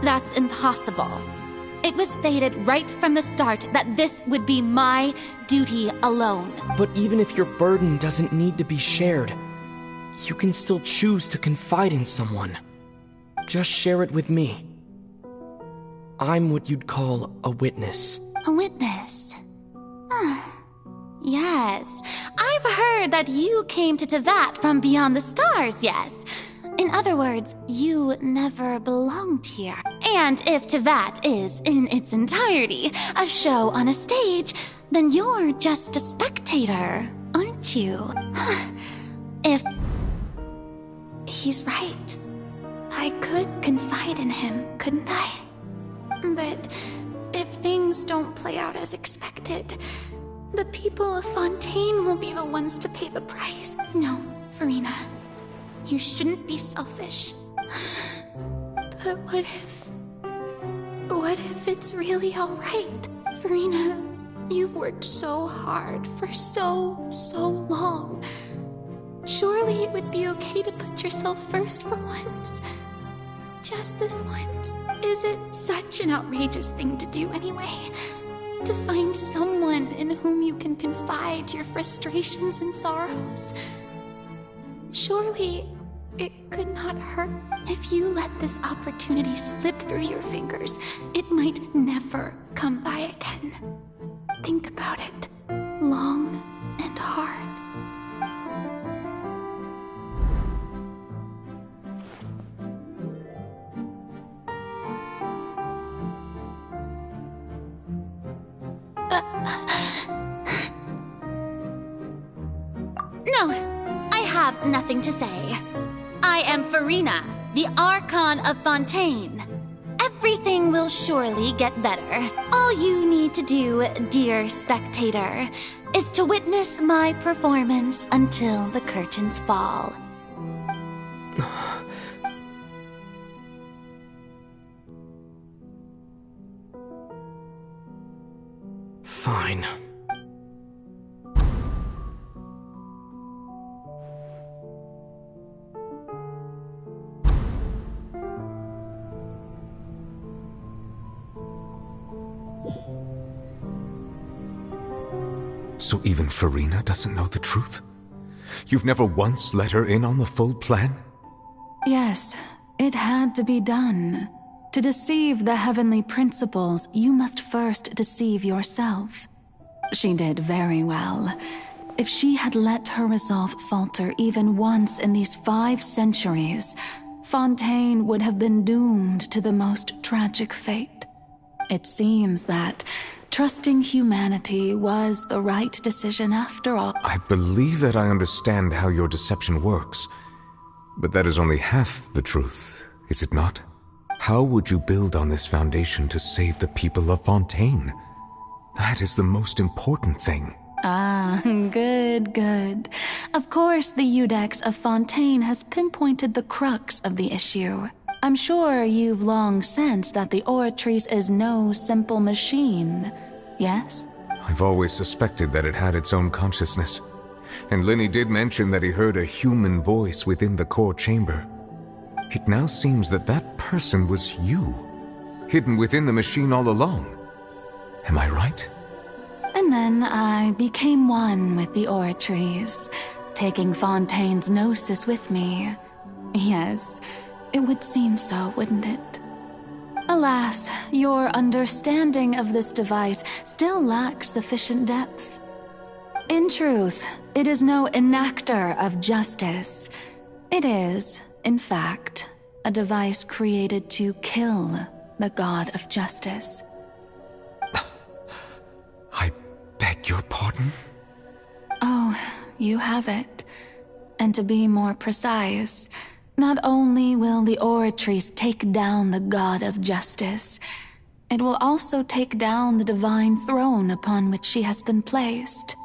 S1: That's impossible. It was fated right from the start that this would be my duty alone.
S6: But even if your burden doesn't need to be shared, you can still choose to confide in someone. Just share it with me. I'm what you'd call a witness.
S1: A witness? Yes. I've heard that you came to Tevat from beyond the stars, yes. In other words, you never belonged here. And if Tevat is, in its entirety, a show on a stage, then you're just a spectator, aren't you? If... He's right. I could confide in him, couldn't I? But if things don't play out as expected, the people of Fontaine will be the ones to pay the price. No, Farina. You shouldn't be selfish. But what if it's really alright? Farina, you've worked so hard for so long. Surely it would be okay to put yourself first for once. Just this once. Is it such an outrageous thing to do anyway? To find someone in whom you can confide your frustrations and sorrows? Surely it could not hurt. If you let this opportunity slip through your fingers, it might never come by again. Think about it long and hard. No, I have nothing to say. I am Farina, the Archon of Fontaine. Everything will surely get better. All you need to do, dear spectator, is to witness my performance until the curtains fall.
S6: Fine.
S10: So even Farina doesn't know the truth? You've never once let her in on the full plan?
S7: Yes, it had to be done. To deceive the heavenly principles, you must first deceive yourself. She did very well. If she had let her resolve falter even once in these 5 centuries, Fontaine would have been doomed to the most tragic fate. It seems that trusting humanity was the right decision after all.
S10: I believe that I understand how your deception works, but that is only half the truth, is it not? How would you build on this foundation to save the people of Fontaine? That is the most important thing.
S7: Ah, good. Of course, the Iudex of Fontaine has pinpointed the crux of the issue. I'm sure you've long sensed that the Oratrice is no simple machine, yes?
S10: I've always suspected that it had its own consciousness. And Lenny did mention that he heard a human voice within the core chamber. It now seems that that person was you, hidden within the machine all along. Am I right?
S7: And then I became one with the Oratrice, taking Fontaine's gnosis with me. Yes, it would seem so, wouldn't it? Alas, your understanding of this device still lacks sufficient depth. In truth, it is no enactor of justice. It is, in fact, a device created to kill the god of justice.
S10: I beg your pardon?
S7: Oh, you have it. And to be more precise, not only will the Oratrice take down the god of justice, it will also take down the divine throne upon which she has been placed.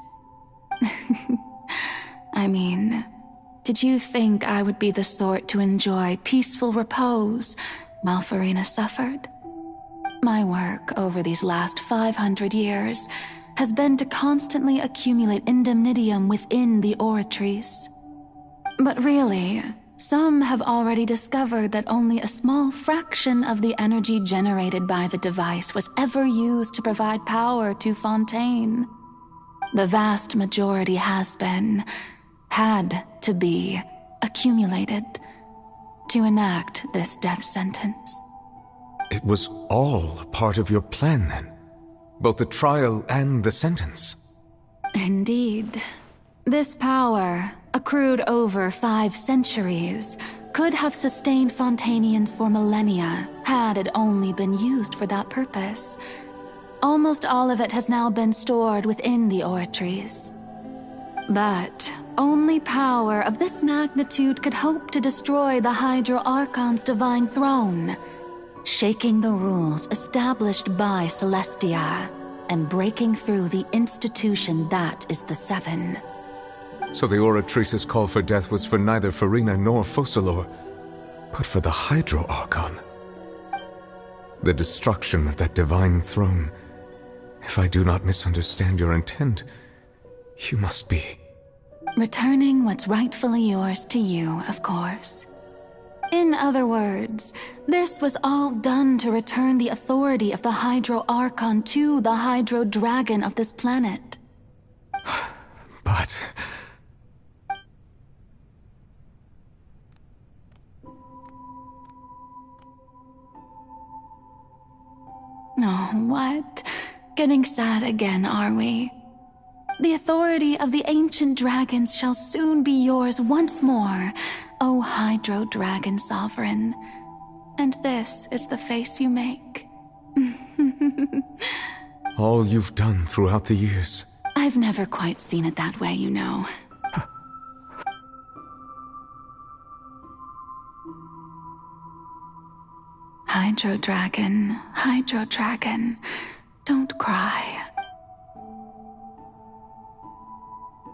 S7: I mean, did you think I would be the sort to enjoy peaceful repose while Farina suffered? My work over these last 500 years has been to constantly accumulate indemnitium within the Oratrice. But really, some have already discovered that only a small fraction of the energy generated by the device was ever used to provide power to Fontaine. The vast majority had to be, accumulated to enact this death sentence.
S10: It was all a part of your plan, then? Both the trial and the sentence?
S7: Indeed. This power, accrued over 5 centuries, could have sustained Fontainians for millennia had it only been used for that purpose. Almost all of it has now been stored within the Oratrice. But only power of this magnitude could hope to destroy the Hydro Archon's divine throne, shaking the rules established by Celestia and breaking through the institution that is the Seven.
S10: So the Oratrice's call for death was for neither Farina nor Focalor, but for the Hydro Archon. The destruction of that divine throne. If I do not misunderstand your intent, you must be...
S7: returning what's rightfully yours to you, of course. In other words, this was all done to return the authority of the Hydro Archon to the Hydro Dragon of this planet.
S10: But...
S7: Oh, what? Getting sad again, are we? The authority of the ancient dragons shall soon be yours once more, O Hydro Dragon Sovereign. And this is the face you make.
S10: all you've done throughout the years.
S7: I've never quite seen it that way, you know. Hydro Dragon, don't cry.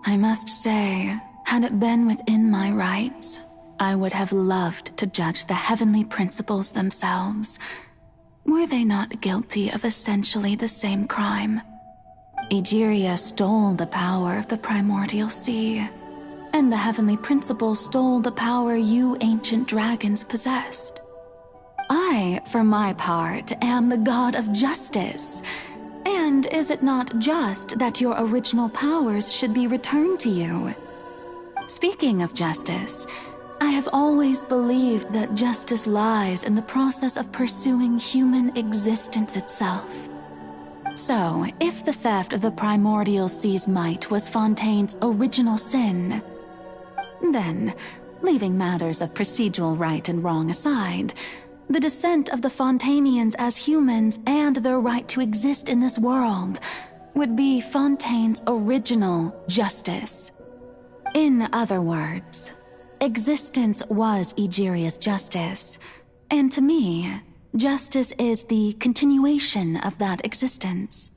S7: I must say, had it been within my rights, I would have loved to judge the heavenly principles themselves. Were they not guilty of essentially the same crime? Egeria stole the power of the primordial sea, and the heavenly principle stole the power you ancient dragons possessed. I, for my part, am the god of justice. And is it not just that your original powers should be returned to you? Speaking of justice, I have always believed that justice lies in the process of pursuing human existence itself. So, if the theft of the primordial sea's might was Fontaine's original sin, then, leaving matters of procedural right and wrong aside, the descent of the Fontainians as humans and their right to exist in this world would be Fontaine's original justice. In other words, existence was Egeria's justice, and to me, justice is the continuation of that existence.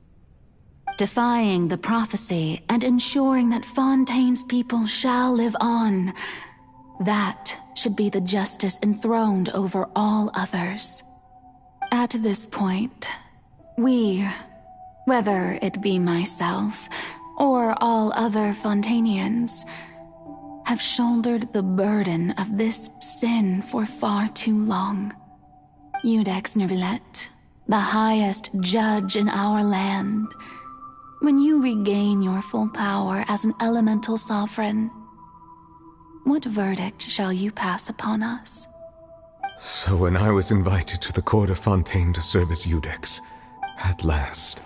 S7: Defying the prophecy and ensuring that Fontaine's people shall live on, that should be the justice enthroned over all others. At this point, we, whether it be myself or all other Fontainians, have shouldered the burden of this sin for far too long. Iudex Nervillet, the highest judge in our land, when you regain your full power as an elemental sovereign, what verdict shall you pass upon us?
S10: So when I was invited to the court of Fontaine to serve as Iudex, at last,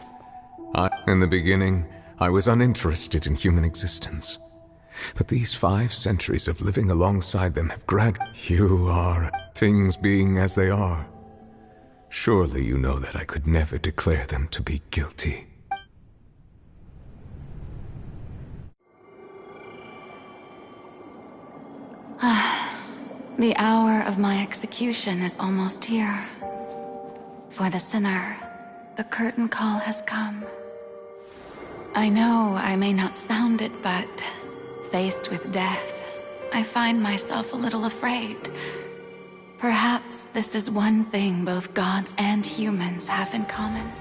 S10: in the beginning, I was uninterested in human existence. But these 5 centuries of living alongside them have you are, things being as they are. Surely you know that I could never declare them to be guilty.
S7: The hour of my execution is almost here. For the sinner, the curtain call has come. I know I may not sound it, but faced with death, I find myself a little afraid. Perhaps this is one thing both gods and humans have in common.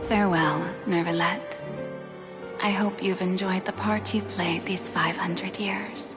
S7: Farewell, Nervillet. I hope you've enjoyed the part you played these 500 years.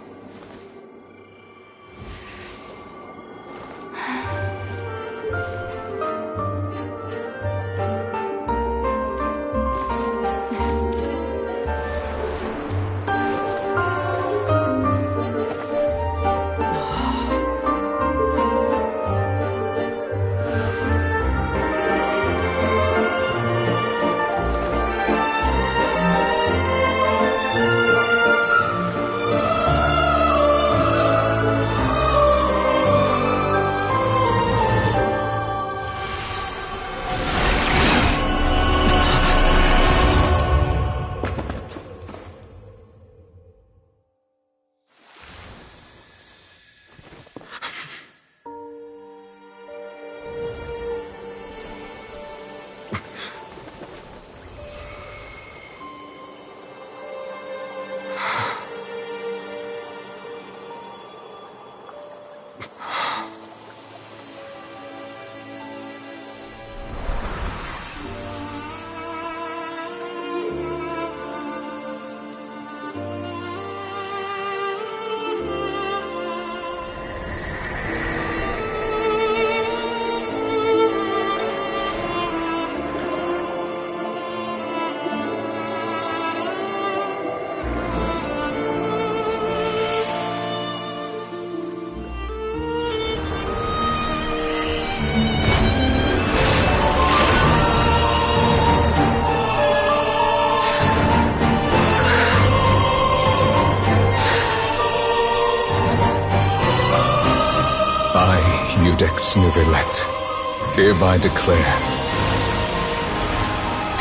S10: Iudex Nervillet, hereby declare,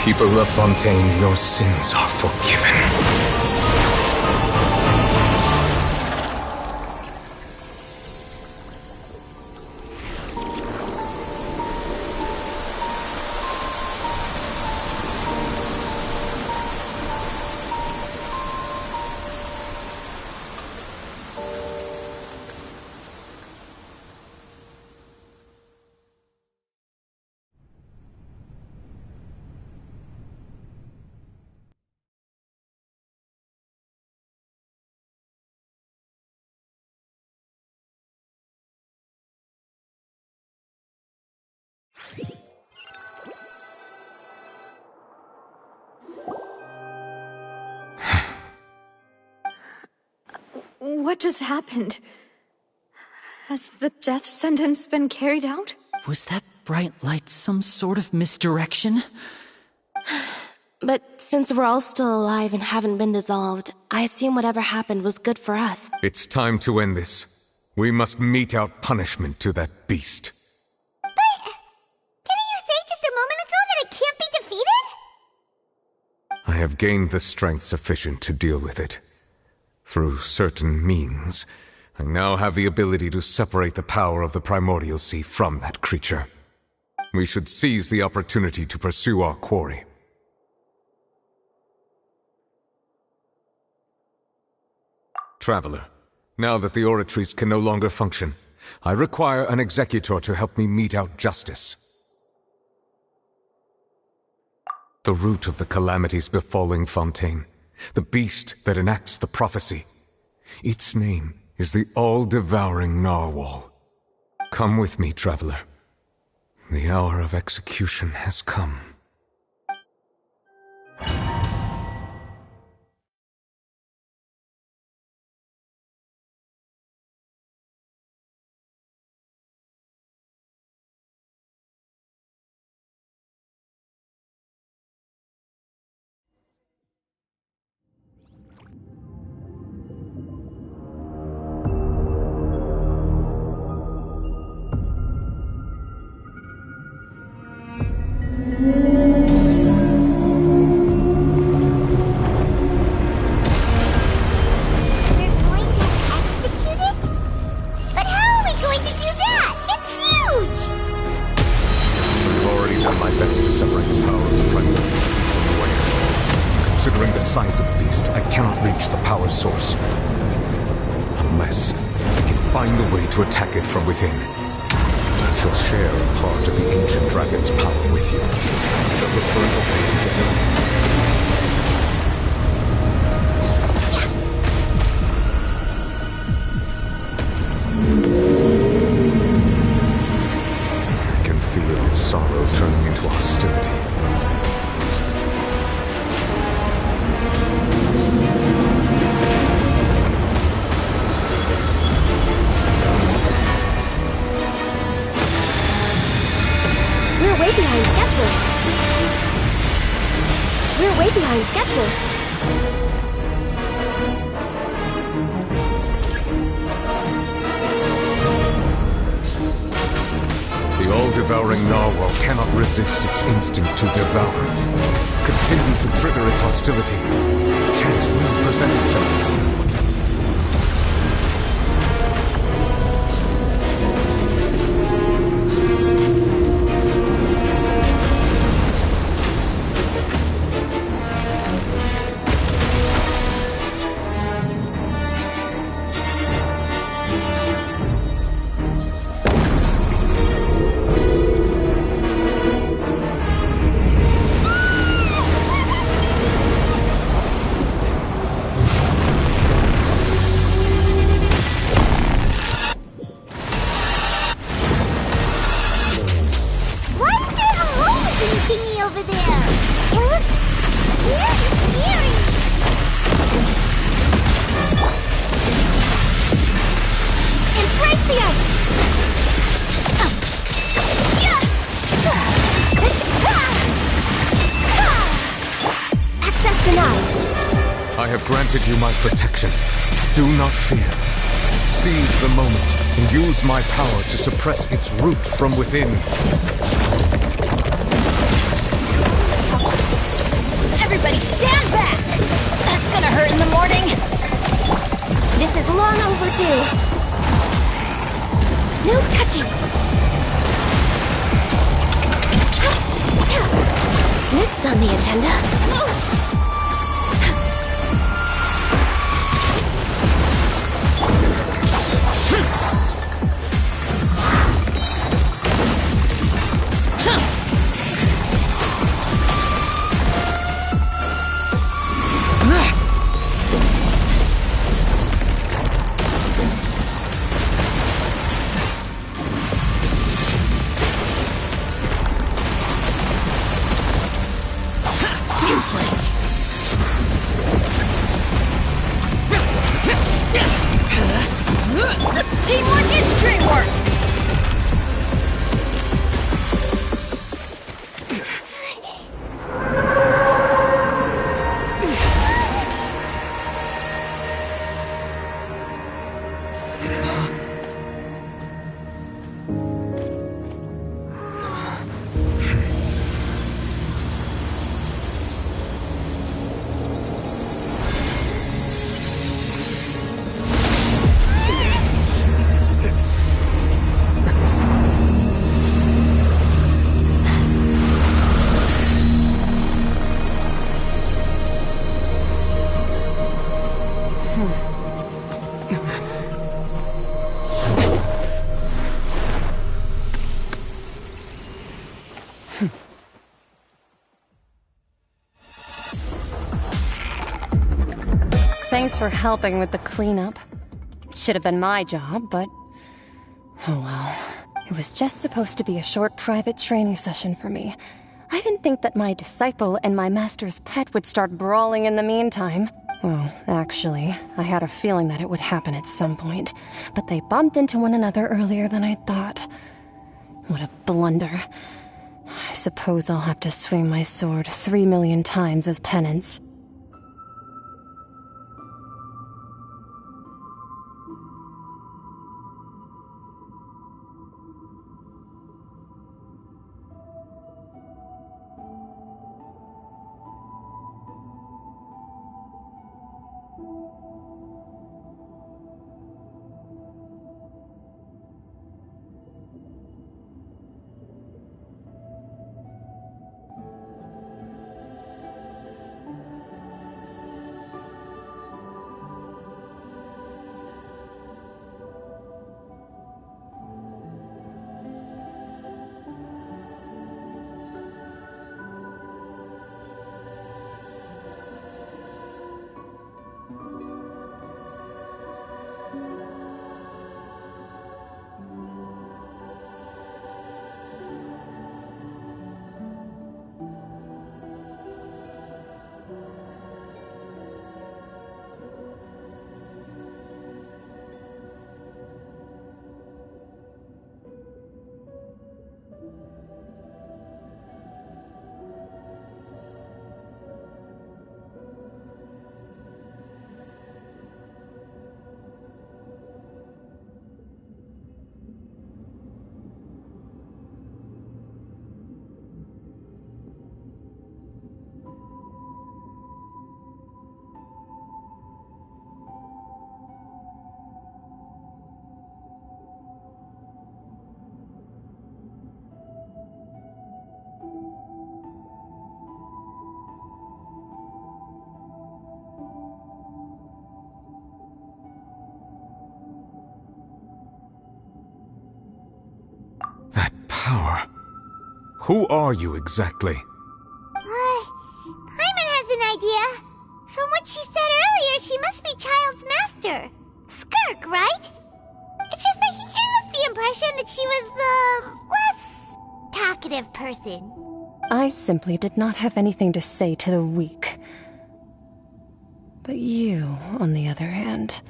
S10: people of Fontaine, your sins are forgiven.
S2: What just happened? Has the death sentence been carried out?
S15: Was that bright light some sort of misdirection?
S14: But since we're all still alive and haven't been dissolved, I assume whatever happened was good for us.
S10: It's time to end this. We must mete out punishment to that beast.
S11: But didn't you say just a moment ago that it can't be defeated?
S10: I have gained the strength sufficient to deal with it. Through certain means, I now have the ability to separate the power of the Primordial Sea from that creature. We should seize the opportunity to pursue our quarry. Traveler, now that the oratories can no longer function, I require an executor to help me mete out justice. The root of the calamities befalling Fontaine, the beast that enacts the prophecy. Its name is the all-devouring narwhal. Come with me, traveler. The hour of execution has come. Considering the size of the beast, I cannot reach the power source. Unless I can find a way to attack it from within. I shall share a part of the ancient dragon's power with you. I shall look for a way to get it. I can feel its sorrow turning into hostility.
S2: We're way behind schedule. We're way behind schedule.
S10: The all-devouring narwhal cannot resist its instinct to devour. Continue to trigger its hostility. Chance will present itself. I have granted you my protection. Do not fear. Seize the moment and use my power to suppress its root from within.
S2: Everybody stand back! That's gonna hurt in the morning. This is long overdue. No touching. Next on the agenda.
S16: Teamwork is dreamwork!
S20: Thanks for helping with the cleanup. It should have been my job, but... oh well. It was just supposed to be a short private training session for me. I didn't think that my disciple and my master's pet would start brawling in the meantime. Well, actually, I had a feeling that it would happen at some point, but they bumped into one another earlier than I thought. What a blunder. I suppose I'll have to swing my sword 3 million times as penance.
S10: Power. Who are you exactly?
S11: Paimon has an idea. From what she said earlier, she must be Child's master. Skirk, right? It's just that he gave us the impression that she was the less talkative person.
S20: I simply did not have anything to say to the weak. But you, on the other hand,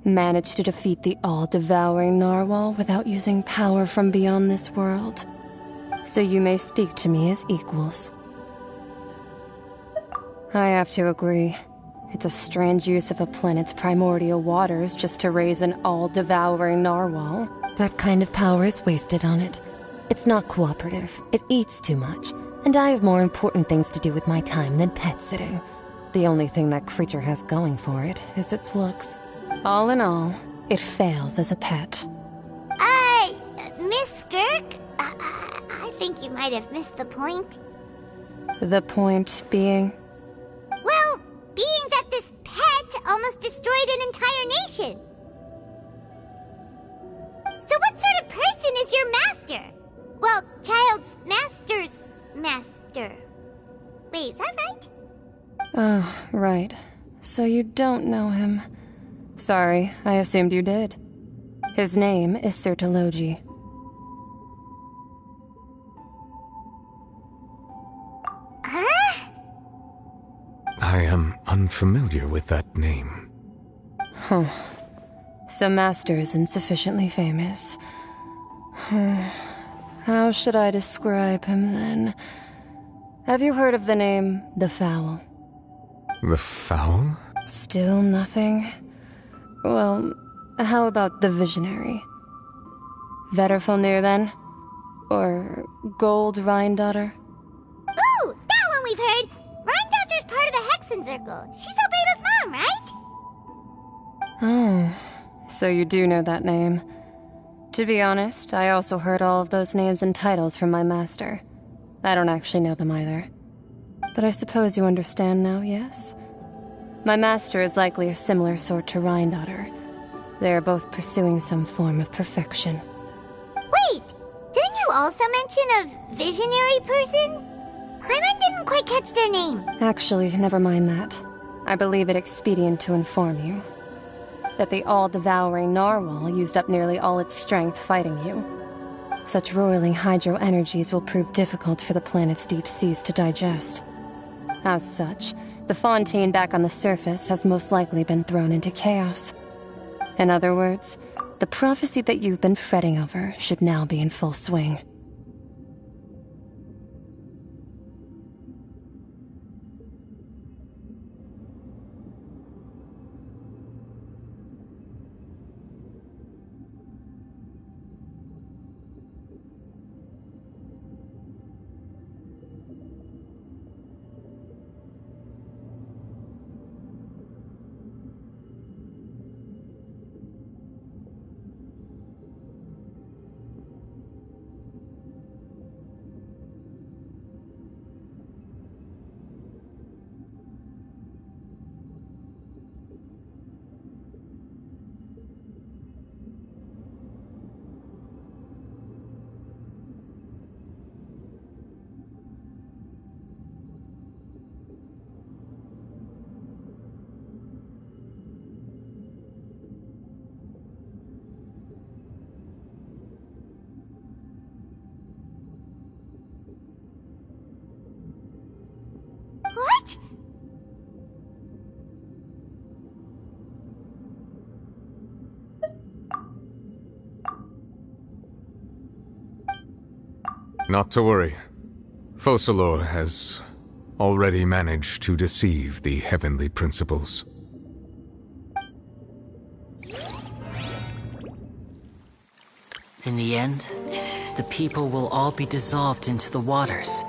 S20: managed to defeat the all-devouring narwhal without using power from beyond this world. So you may speak to me as equals. I have to agree. It's a strange use of a planet's primordial waters just to raise an all-devouring narwhal. That kind of power is wasted on it. It's not cooperative. It eats too much. And I have more important things to do with my time than pet sitting. The only thing that creature has going for it is its looks. All in all, it fails as a pet.
S11: Miss Skirk? I think you might have missed the point.
S20: The point being?
S11: Well, being that this pet almost destroyed an entire nation. So what sort of person is your master? Well, Child's master's master. Wait, is that right?
S20: Oh, right. So you don't know him. Sorry, I assumed you did. His name is Sir Taloji.
S11: Huh?
S10: I am unfamiliar with that name.
S20: Huh. So Master isn't sufficiently famous. How should I describe him then? Have you heard of the name The Fowl?
S10: The Fowl?
S20: Still nothing? Well, how about the Visionary? Vetterfalnir, then? Or Gold Rhine-Daughter?
S11: Ooh, that one we've heard! Rhine-Daughter's part of the Hexen Circle. She's Albedo's mom, right?
S20: Oh, so you do know that name. To be honest, I also heard all of those names and titles from my master. I don't actually know them either. But I suppose you understand now, yes? My master is likely a similar sort to Rhine-Daughter. They are both pursuing some form of perfection.
S11: Wait! Didn't you also mention a visionary person? Paimon didn't quite catch their name.
S20: Actually, never mind that. I believe it expedient to inform you that the all-devouring narwhal used up nearly all its strength fighting you. Such roiling hydro energies will prove difficult for the planet's deep seas to digest. As such, the Fontaine back on the surface has most likely been thrown into chaos. In other words, the prophecy that you've been fretting over should now be in full swing.
S11: What?
S10: Not to worry. Focalor has already managed to deceive the heavenly principles.
S15: In the end, the people will all be dissolved into the waters,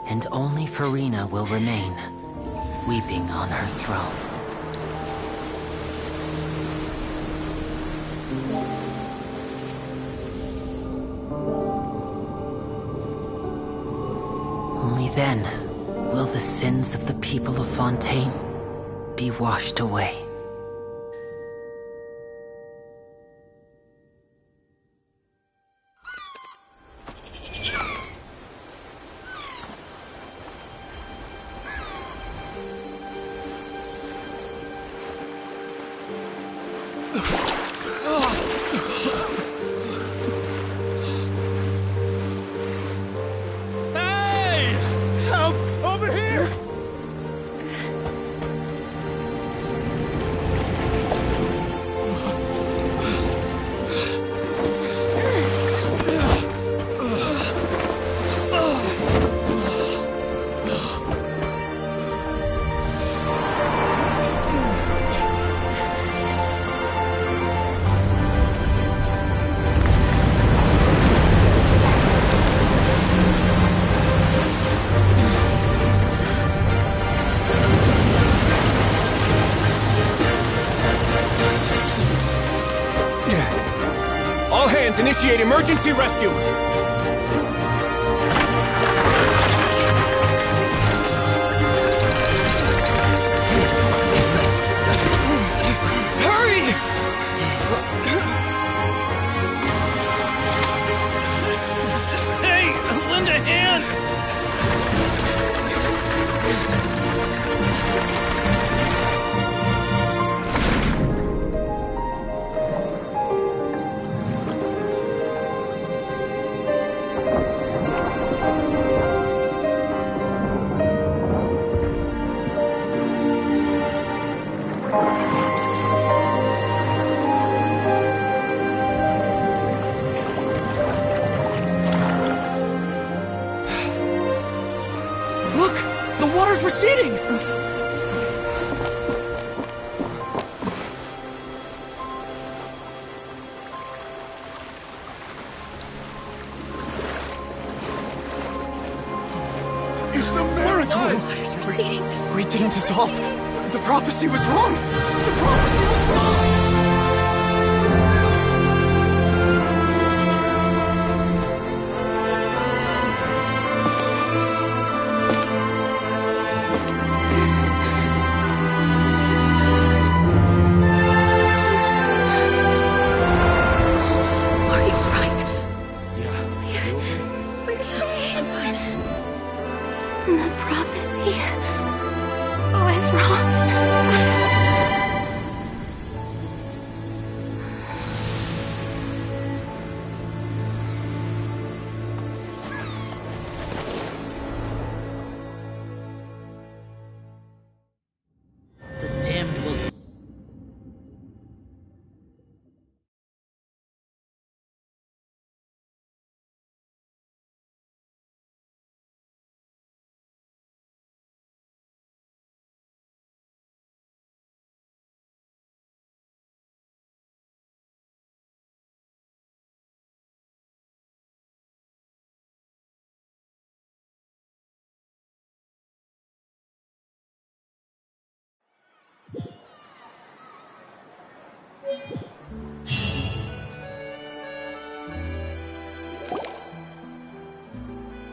S15: and only Farina will remain, weeping on her throne. Only then will the sins of the people of Fontaine be washed away.
S6: All hands, initiate emergency rescue! Hurry!
S18: Hey, lend a hand!
S6: water's receding!
S17: It's a miracle!
S6: Water's receding. We didn't dissolve. The prophecy was wrong. The prophecy was wrong!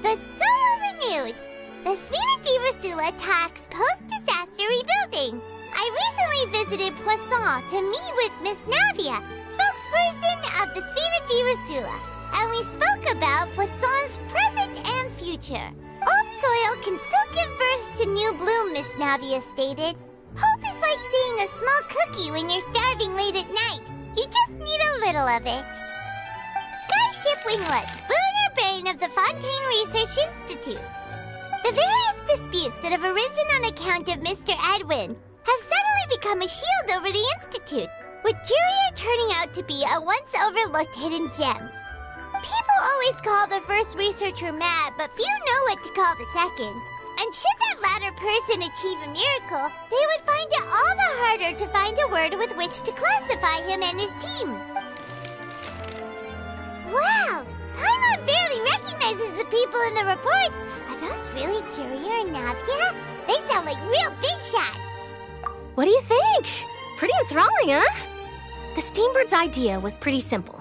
S11: The soul renewed! The Spina di Rosula talks post-disaster rebuilding. I recently visited Poisson to meet with Miss Navia, spokesperson of the Spina di Rosula, and we spoke about Poisson's present and future. Old soil can still give birth to new bloom, Miss Navia stated. Hope is like seeing a small cookie when you're starving late at night. You just need a little of it. Skyship Winglet, lunar brain of the Fontaine Research Institute. The various disputes that have arisen on account of Mr. Edwin have suddenly become a shield over the Institute, with Jurier turning out to be a once overlooked hidden gem. People always call the first researcher mad, but few know what to call the second. And should that latter person achieve a miracle, they would find it all the harder to find a word with which to classify him and his team. Wow! Paimon barely recognizes the people in the reports. Are those really Jurier and Navia? They sound like real big shots.
S2: What do you think? Pretty enthralling, huh? The Steambird's idea was pretty simple.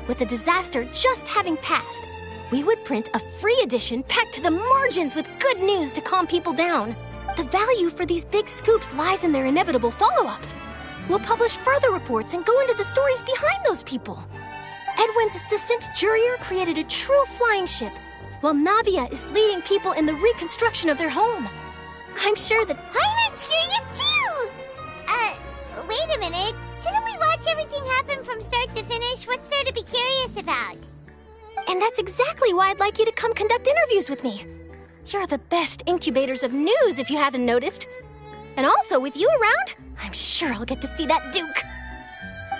S2: With the disaster just having passed, we would print a free edition packed to the margins with good news to calm people down. The value for these big scoops lies in their inevitable follow-ups. We'll publish further reports and go into the stories behind those people. Edwin's assistant, Jurier, created a true flying ship, while Navia is leading people in the reconstruction of their home. I'm sure that...
S11: Hyman's curious too! Wait a minute. Didn't we watch everything happen from start to finish? What's there to be curious about?
S2: And that's exactly why I'd like you to come conduct interviews with me. You're the best incubators of news, if you haven't noticed. And also, with you around, I'm sure I'll get to see that Duke.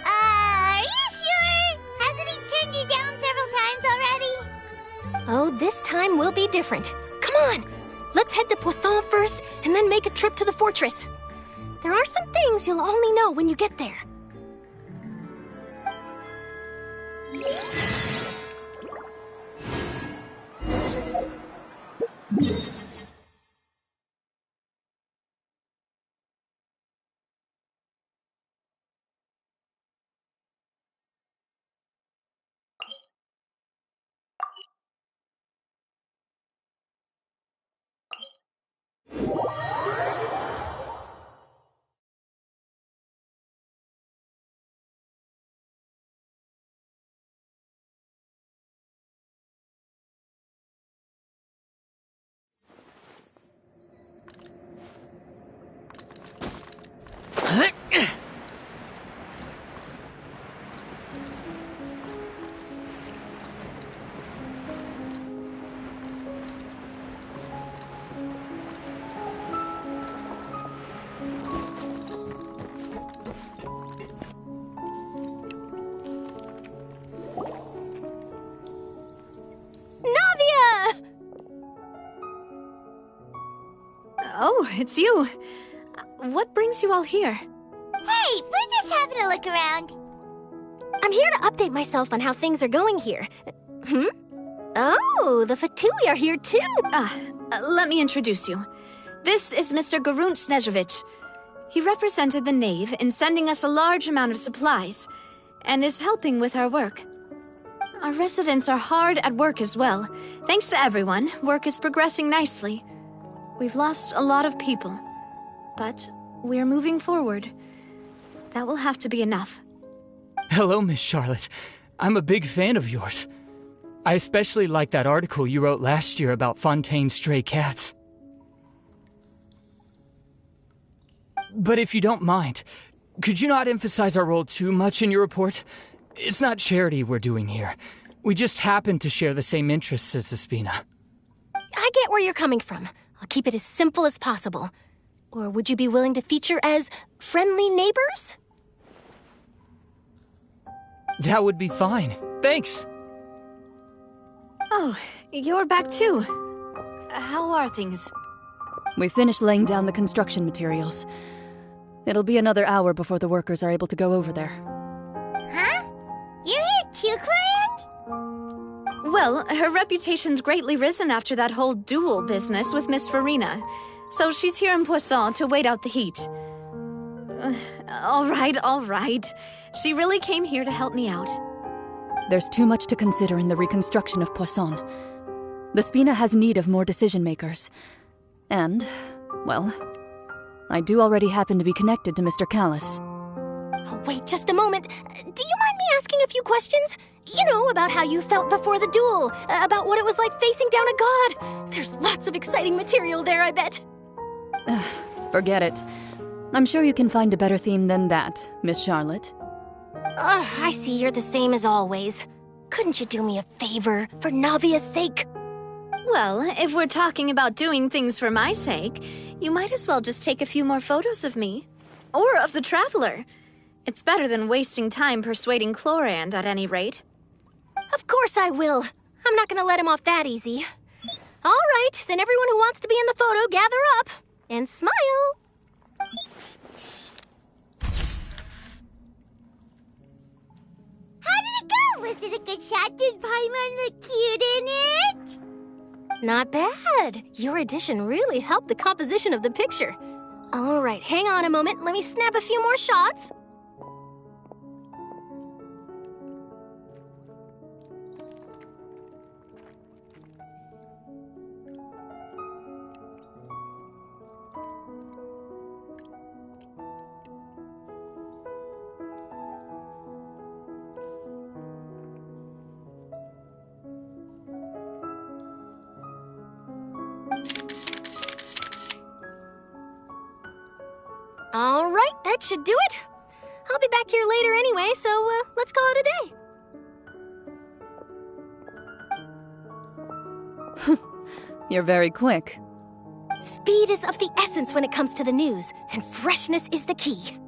S11: Are you sure? Hasn't he turned you down several times already?
S2: Oh, this time will be different. Come on, let's head to Poisson first, and then make a trip to the fortress. There are some things you'll only know when you get there. Oh, it's you. What brings you all here?
S11: Hey, we're just having a look around.
S12: I'm here to update myself on how things are going here. Oh, the Fatui are here too!
S2: Let me introduce you. This is Mr. Garunt Snezhevich. He represented the Knave in sending us a large amount of supplies, and is helping with our work. Our residents are hard at work as well. Thanks to everyone, work is progressing nicely. We've lost a lot of people, but we're moving forward. That will have to be enough.
S6: Hello, Miss Charlotte. I'm a big fan of yours. I especially like that article you wrote last year about Fontaine's stray cats. But if you don't mind, could you not emphasize our role too much in your report? It's not charity we're doing here. We just happen to share the same interests as the Spina.
S12: I get where you're coming from. I'll keep it as simple as possible. Or would you be willing to feature as friendly neighbors?
S6: That would be fine. Thanks.
S2: Oh, you're back too. How are things?
S5: We finished laying down the construction materials. It'll be another hour before the workers are able to go over there.
S11: Huh? You're here too, Clarand?
S2: Well, her reputation's greatly risen after that whole duel business with Miss Farina. So she's here in Poisson to wait out the heat. All right. She really came here to help me out.
S5: There's too much to consider in the reconstruction of Poisson. The Spina has need of more decision-makers. And, well, I do already happen to be connected to Mr. Callis.
S12: Oh, wait just a moment. Do you mind me asking a few questions? You know, about how you felt before the duel, about what it was like facing down a god. There's lots of exciting material there, I bet.
S5: Forget it. I'm sure you can find a better theme than that, Miss Charlotte.
S12: I see you're the same as always. Couldn't you do me a favor, for Navia's sake?
S2: Well, if we're talking about doing things for my sake, you might as well just take a few more photos of me. Or of the Traveler. It's better than wasting time persuading Chlorand, at any rate.
S12: Of course I will. I'm not gonna let him off that easy. All right, then everyone who wants to be in the photo, gather up. And smile.
S11: How did it go? Was it a good shot? Did Paimon look cute in it?
S12: Not bad. Your addition really helped the composition of the picture. All right, hang on a moment. Let me snap a few more shots. All right, that should do it. I'll be back here later anyway, so let's call it a day.
S5: You're very quick.
S12: Speed is of the essence when it comes to the news, and freshness is the key.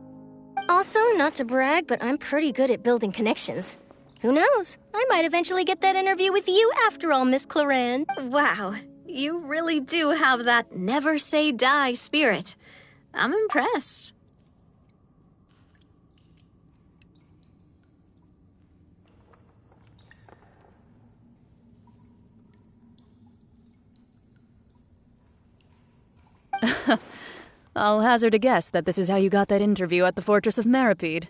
S12: Also, not to brag, but I'm pretty good at building connections. Who knows? I might eventually get that interview with you after all, Miss Chlorand.
S2: Wow, you really do have that never say die spirit. I'm impressed.
S5: I'll hazard a guess that this is how you got that interview at the Fortress of Maripede.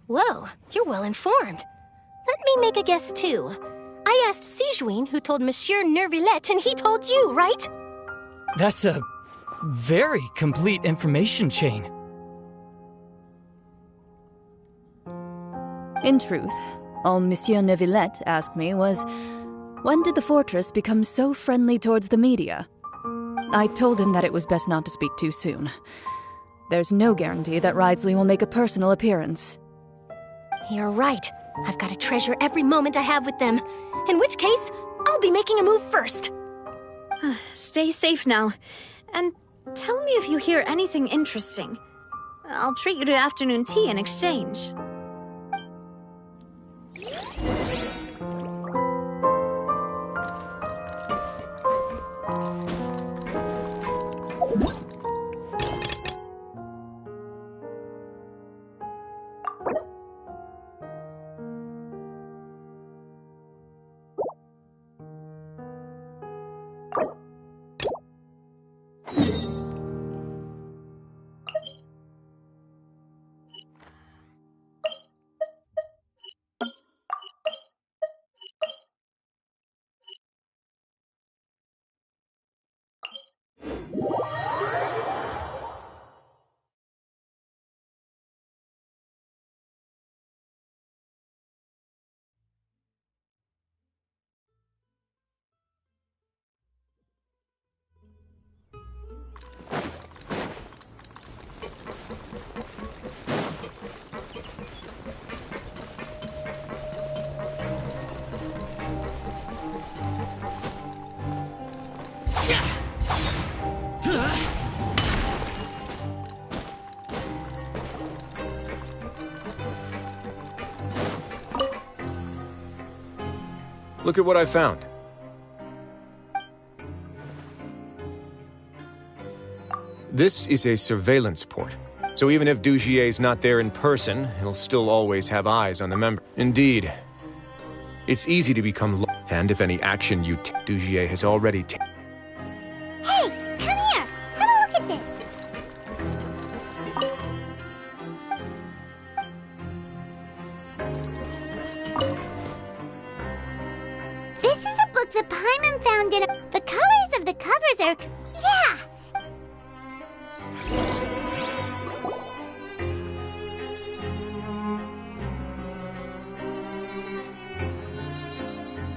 S12: Whoa, you're well informed. Let me make a guess too. I asked Sijuin, who told Monsieur Nervillet, and he told you, right?
S6: That's a very complete information chain.
S5: In truth, all Monsieur Neuvillette asked me was, when did the fortress become so friendly towards the media? I told him that it was best not to speak too soon. There's no guarantee that Ridsley will make a personal appearance.
S12: You're right. I've got to treasure every moment I have with them. In which case, I'll be making a move first.
S2: Stay safe now. And tell me if you hear anything interesting. I'll treat you to afternoon tea in exchange.
S8: Look at what I found. This is a surveillance port. So even if Dugier's not there in person, he'll still always have eyes on the member. Indeed. It's easy to become and if any action you Dugier has already taken.
S11: Hey, come here! Have a look at this! This is a book that Paimon found in a... The colors of the covers are... Yeah!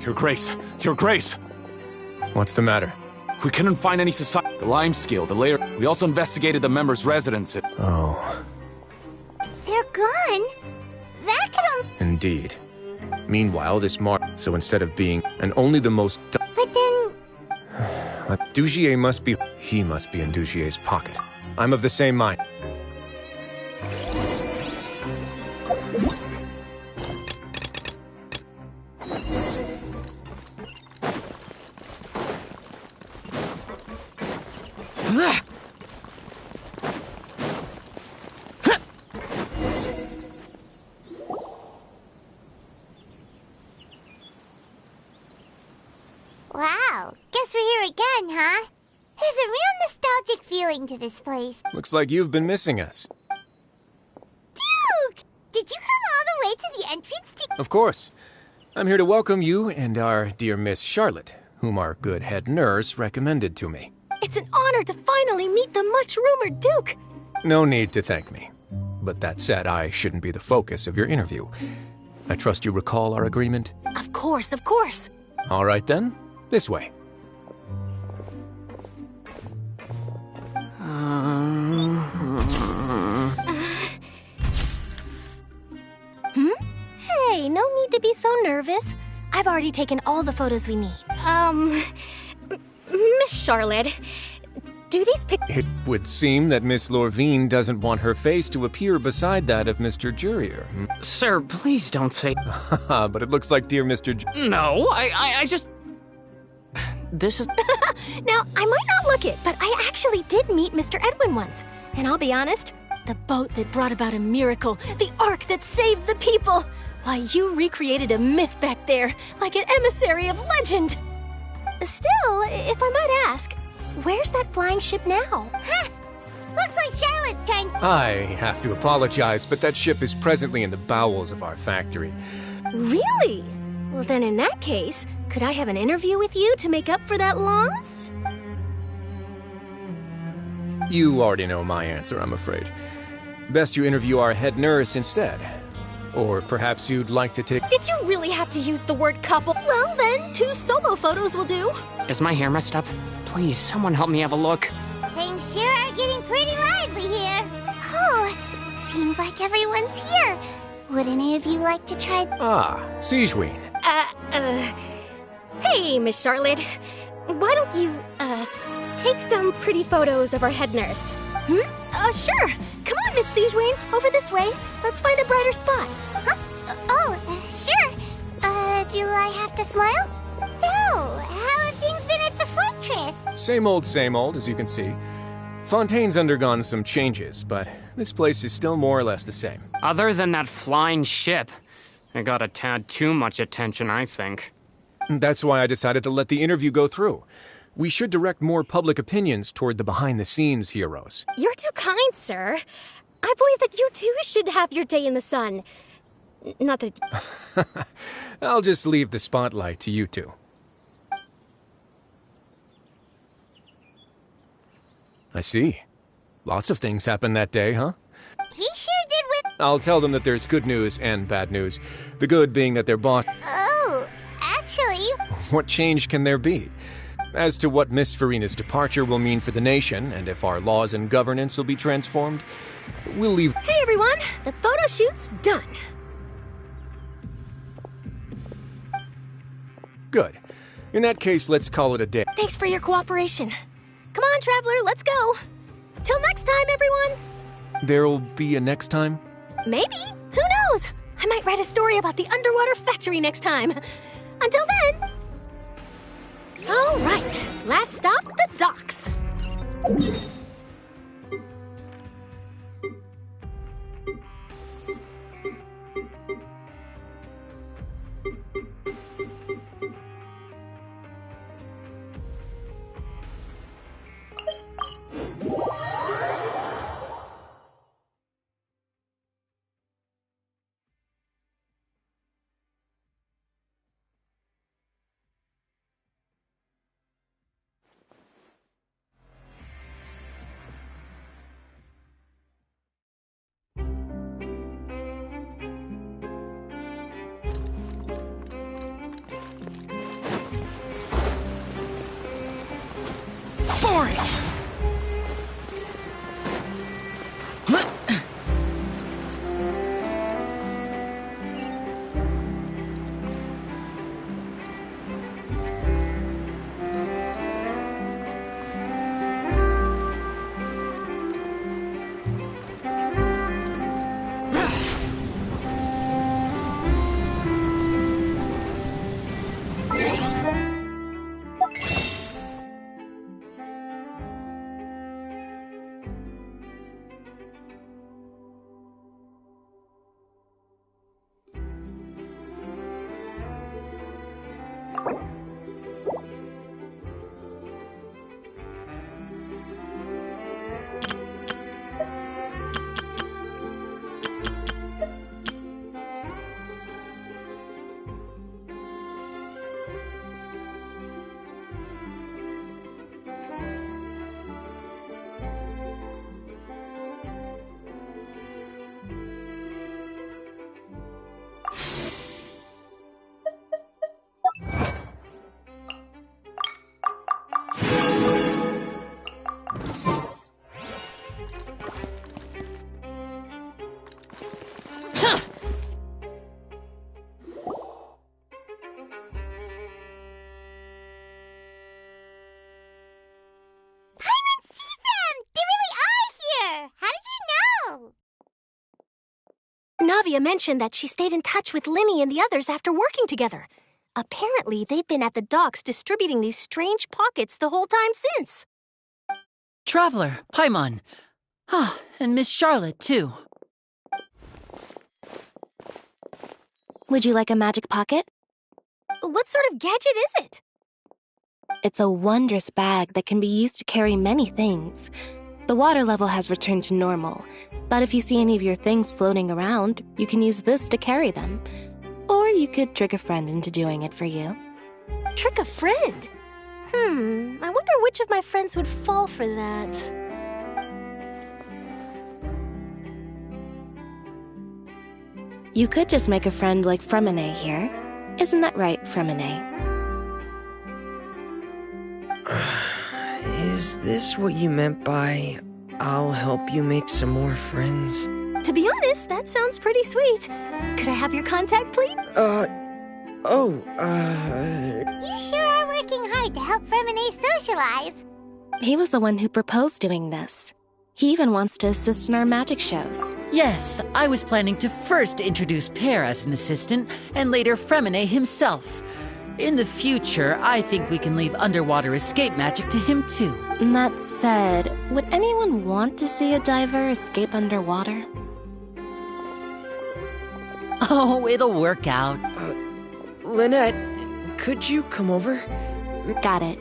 S21: Your Grace! Your Grace!
S8: What's the matter?
S21: We couldn't find any society. The lime scale, the layer... We also investigated the members' residence.
S8: Oh.
S11: They're gone? That could only...
S8: Indeed. Meanwhile, this mark... So instead of being... And only the most...
S11: But then...
S8: Dugier must be... He must be in Dugier's pocket. I'm of the same mind.
S11: Wow, guess we're here again, huh? There's a real nostalgic feeling to this place.
S8: Looks like you've been missing us.
S11: Duke! Did you come all the way to the entrance to...
S8: Of course. I'm here to welcome you and our dear Miss Charlotte, whom our good head nurse recommended to me.
S12: It's an honor to finally meet the much-rumored Duke.
S8: No need to thank me. But that said, I shouldn't be the focus of your interview. I trust you recall our agreement?
S12: Of course, of course.
S8: All right then, this way.
S12: Hey, no need to be so nervous. I've already taken all the photos we need. Miss Charlotte, do these
S8: It would seem that Miss Lorvine doesn't want her face to appear beside that of Mr. Jurier.
S23: Sir, please don't say...
S8: But it looks like dear Mr.
S23: No, I just... This is...
S12: Now, I might not look it, but I actually did meet Mr. Edwin once. And I'll be honest, the boat that brought about a miracle, the ark that saved the people. Why, you recreated a myth back there, like an emissary of legend. Still, if I might ask, where's that flying ship now?
S11: Huh! Looks like Charlotte's trying...
S8: I have to apologize, but that ship is presently in the bowels of our factory.
S12: Really? Well, then in that case, could I have an interview with you to make up for that loss?
S8: You already know my answer, I'm afraid. Best you interview our head nurse instead. Or perhaps you'd like to take...
S12: Did you really have to use the word couple? Well, then, 2 solo photos will do.
S23: Is my hair messed up? Please, someone help me have a look.
S11: Things sure are getting pretty lively here. Oh, seems like everyone's here. Would any of you like to try...
S8: Ah, Sigewinne.
S12: Hey, Miss Charlotte. Why don't you, take some pretty photos of our head nurse? Sure. Come on, Miss Sigewinne. Over this way. Let's find a brighter spot.
S11: Huh? Sure. Do I have to smile? So, how have things been at the fortress?
S8: Same old, as you can see. Fontaine's undergone some changes, but this place is still more or less the same.
S23: Other than that flying ship, it got a tad too much attention, I think.
S8: That's why I decided to let the interview go through. We should direct more public opinions toward the behind-the-scenes heroes.
S12: You're too kind, sir. I believe that you too should have your day in the sun. Not that...
S8: I'll just leave the spotlight to you two. I see. Lots of things happened that day, huh?
S11: He sure did with...
S8: I'll tell them that there's good news and bad news. The good being that their boss...
S11: Oh, actually...
S8: What change can there be? As to what Miss Farina's departure will mean for the nation, and if our laws and governance will be transformed, we'll leave...
S12: Hey everyone, the photo shoot's done.
S8: Good. In that case, let's call it a day.
S12: Thanks for your cooperation. Come on, Traveler, let's go. Till next time, everyone.
S8: There'll be a next time?
S12: Maybe. Who knows? I might write a story about the underwater factory next time. Until then... All right, last stop, the docks.
S15: Boring! Navia mentioned that she stayed in touch with Linny and the others after working together. Apparently, they've been at the docks distributing these strange pockets the whole time since. Traveler, Paimon. Ah, and Miss Charlotte, too.
S14: Would you like a magic pocket?
S12: What sort of gadget is it?
S14: It's a wondrous bag that can be used to carry many things. The water level has returned to normal, but if you see any of your things floating around, you can use this to carry them. Or you could trick a friend into doing it for you.
S12: Trick a friend? I wonder which of my friends would fall for that.
S14: You could just make a friend like Fremine here. Isn't that right, Fremine?
S9: Is this what you meant by, I'll help you make some more friends?
S12: To be honest, that sounds pretty sweet. Could I have your contact, please?
S11: You sure are working hard to help Fremine socialize.
S14: He was the one who proposed doing this. He even wants to assist in our magic shows.
S15: Yes, I was planning to first introduce Pear as an assistant, and later Fremine himself. In the future, I think we can leave underwater escape magic to him too.
S14: That said, would anyone want to see a diver escape underwater?
S15: Oh, it'll work out.
S9: Lynette, could you come over?
S14: Got it.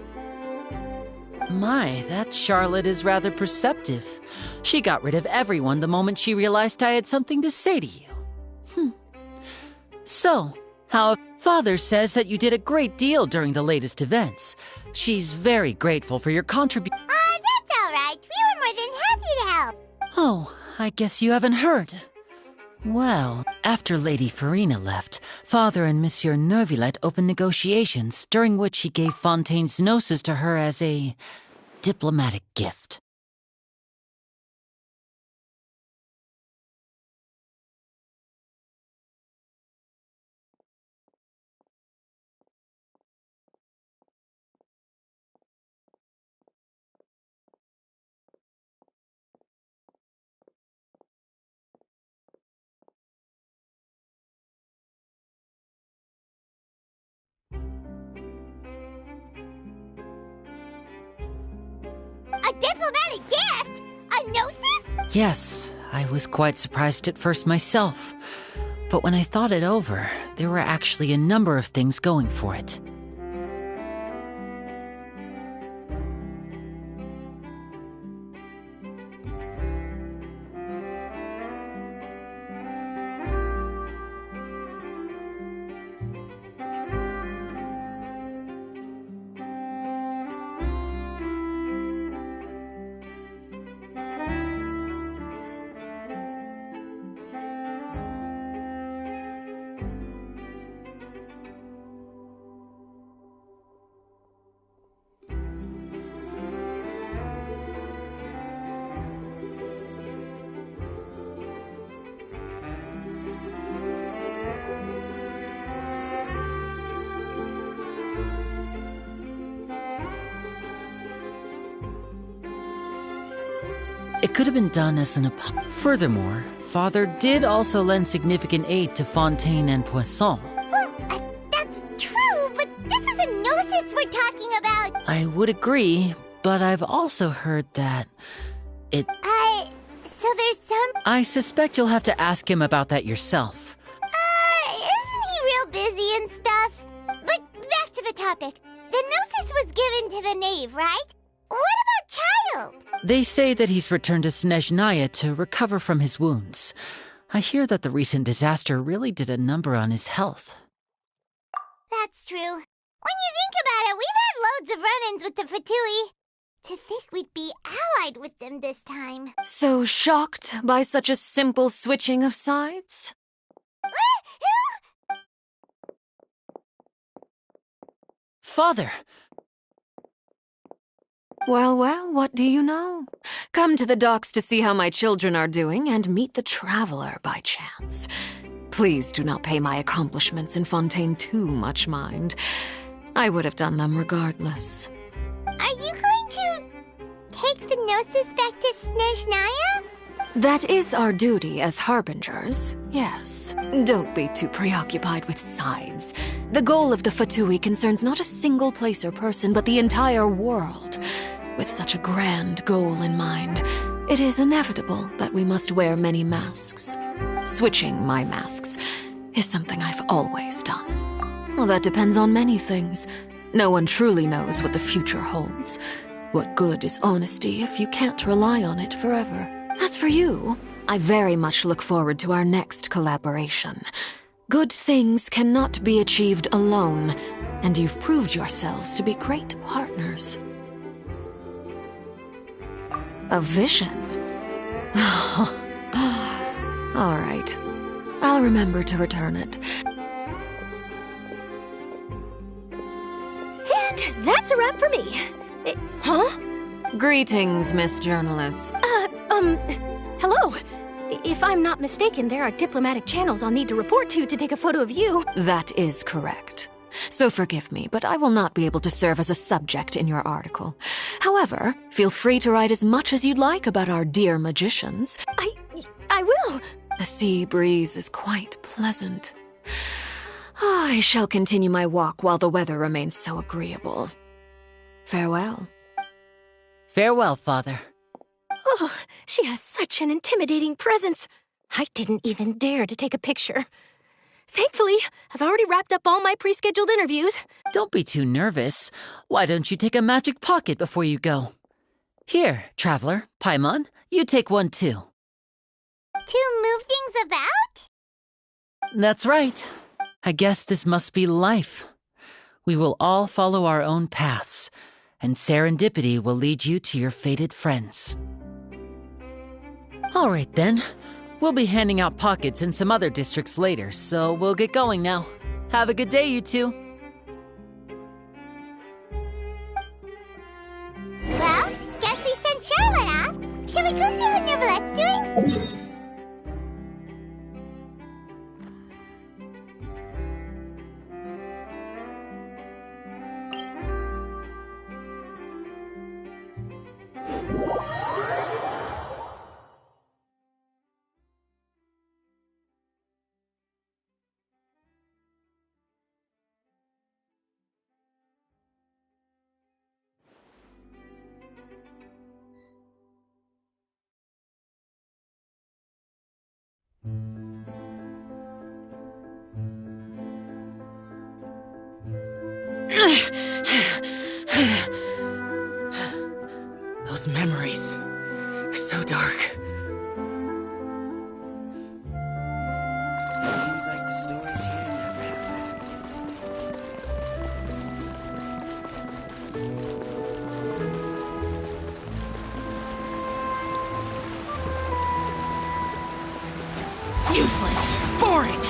S15: My, that Charlotte is rather perceptive. She got rid of everyone the moment she realized I had something to say to you. So, how... Father says that you did a great deal during the latest events. She's very grateful for your contribution.
S11: That's all right. We were more than happy to help.
S15: Oh, I guess you haven't heard. Well, after Lady Farina left, Father and Monsieur Neuvillette opened negotiations, during which he gave Fontaine's gnosis to her as a diplomatic gift.
S11: A diplomatic gift? A gnosis?
S15: Yes, I was quite surprised at first myself. But when I thought it over, there were actually a number of things going for it. It could have been done as an apology. Furthermore, Father did also lend significant aid to Fontaine and Poisson.
S11: Well, that's true, but this is a gnosis we're talking about.
S15: I would agree, but I've also heard that it...
S11: So there's some...
S15: I suspect you'll have to ask him about that yourself.
S11: Isn't he real busy and stuff? But back to the topic. The gnosis was given to the knave, right? What about Child?
S15: They say that he's returned to Snezhnaya to recover from his wounds. I hear that the recent disaster really did a number on his health.
S11: That's true. When you think about it, we've had loads of run-ins with the Fatui. To think we'd be allied with them this time.
S2: So shocked by such a simple switching of sides?
S15: Father!
S2: Well, well, what do you know? Come to the docks to see how my children are doing and meet the traveler by chance. Please do not pay my accomplishments in Fontaine too much mind. I would have done them regardless.
S11: Are you going to take the gnosis back to Snezhnaya?
S2: That is our duty as harbingers, yes. Don't be too preoccupied with sides. The goal of the Fatui concerns not a single place or person, but the entire world. With such a grand goal in mind, it is inevitable that we must wear many masks. Switching my masks is something I've always done. Well, that depends on many things. No one truly knows what the future holds. What good is honesty if you can't rely on it forever? As for you, I very much look forward to our next collaboration. Good things cannot be achieved alone, and you've proved yourselves to be great partners. A vision? All right. I'll remember to return it.
S12: And that's a wrap for me. Huh?
S2: Greetings, Miss Journalist.
S12: Hello. If I'm not mistaken, there are diplomatic channels I'll need to report to take a photo of you.
S2: That is correct. So forgive me, but I will not be able to serve as a subject in your article. However, feel free to write as much as you'd like about our dear magicians.
S12: I will.
S2: The sea breeze is quite pleasant. I shall continue my walk while the weather remains so agreeable. Farewell.
S15: Farewell, Father.
S12: Oh, she has such an intimidating presence. I didn't even dare to take a picture. Thankfully, I've already wrapped up all my pre-scheduled interviews.
S15: Don't be too nervous. Why don't you take a magic pocket before you go? Here, Traveler, Paimon, you take one too.
S11: To move things about?
S15: That's right. I guess this must be life. We will all follow our own paths, and serendipity will lead you to your fated friends. All right then. We'll be handing out pockets in some other districts later, so we'll get going now. Have a good day, you two.
S11: Well, guess we sent Charlotte off. Shall we go see how Neverlette's doing?
S15: Those memories are so dark.
S4: Seems like the stories here never happened.
S15: Useless! Boring!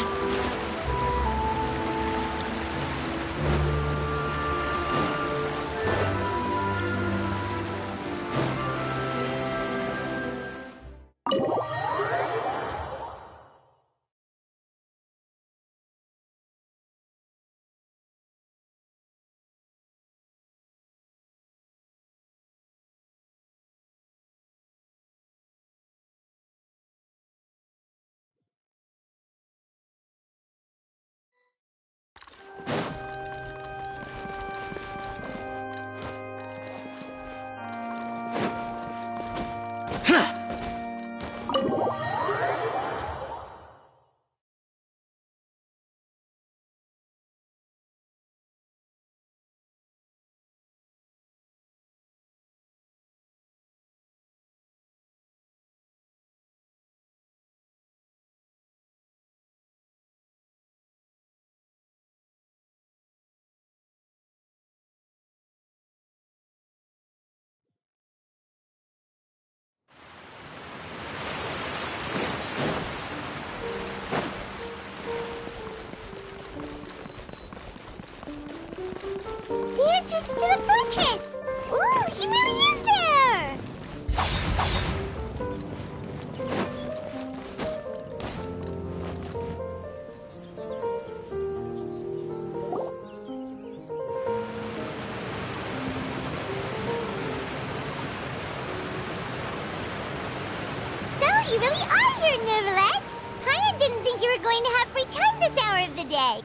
S11: The entrance to the fortress! Ooh, he really is there! So, you really are here, Neverlet! Paimon didn't think you were going to have free time this hour of the day.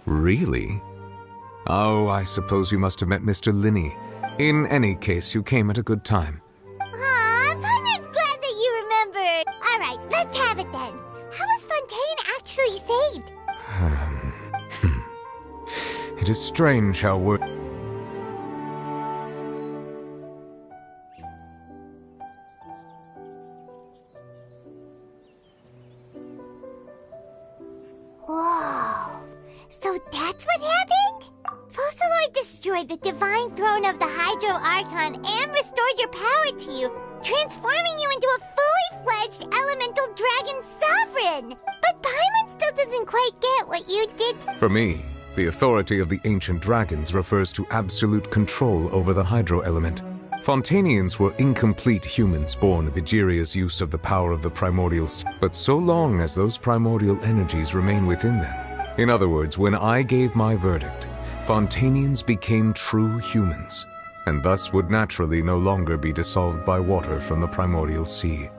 S10: Really? Oh, I suppose you must have met Mr. Linney. In any case, you came at a good time.
S11: Aw, Paimon's glad that you remembered. All right, let's have it then. How was Fontaine actually saved?
S10: It is strange how word...
S11: Whoa. So that's what happened? Focalor destroyed the divine throne of the Hydro Archon and restored your power to you, transforming you into a fully fledged elemental dragon sovereign. But Paimon still doesn't quite get what you did.
S10: For me, the authority of the ancient dragons refers to absolute control over the hydro element. Fontainians were incomplete humans born of Egeria's use of the power of the primordial sea, but so long as those primordial energies remain within them. In other words, when I gave my verdict, Fontainians became true humans, and thus would naturally no longer be dissolved by water from the primordial sea.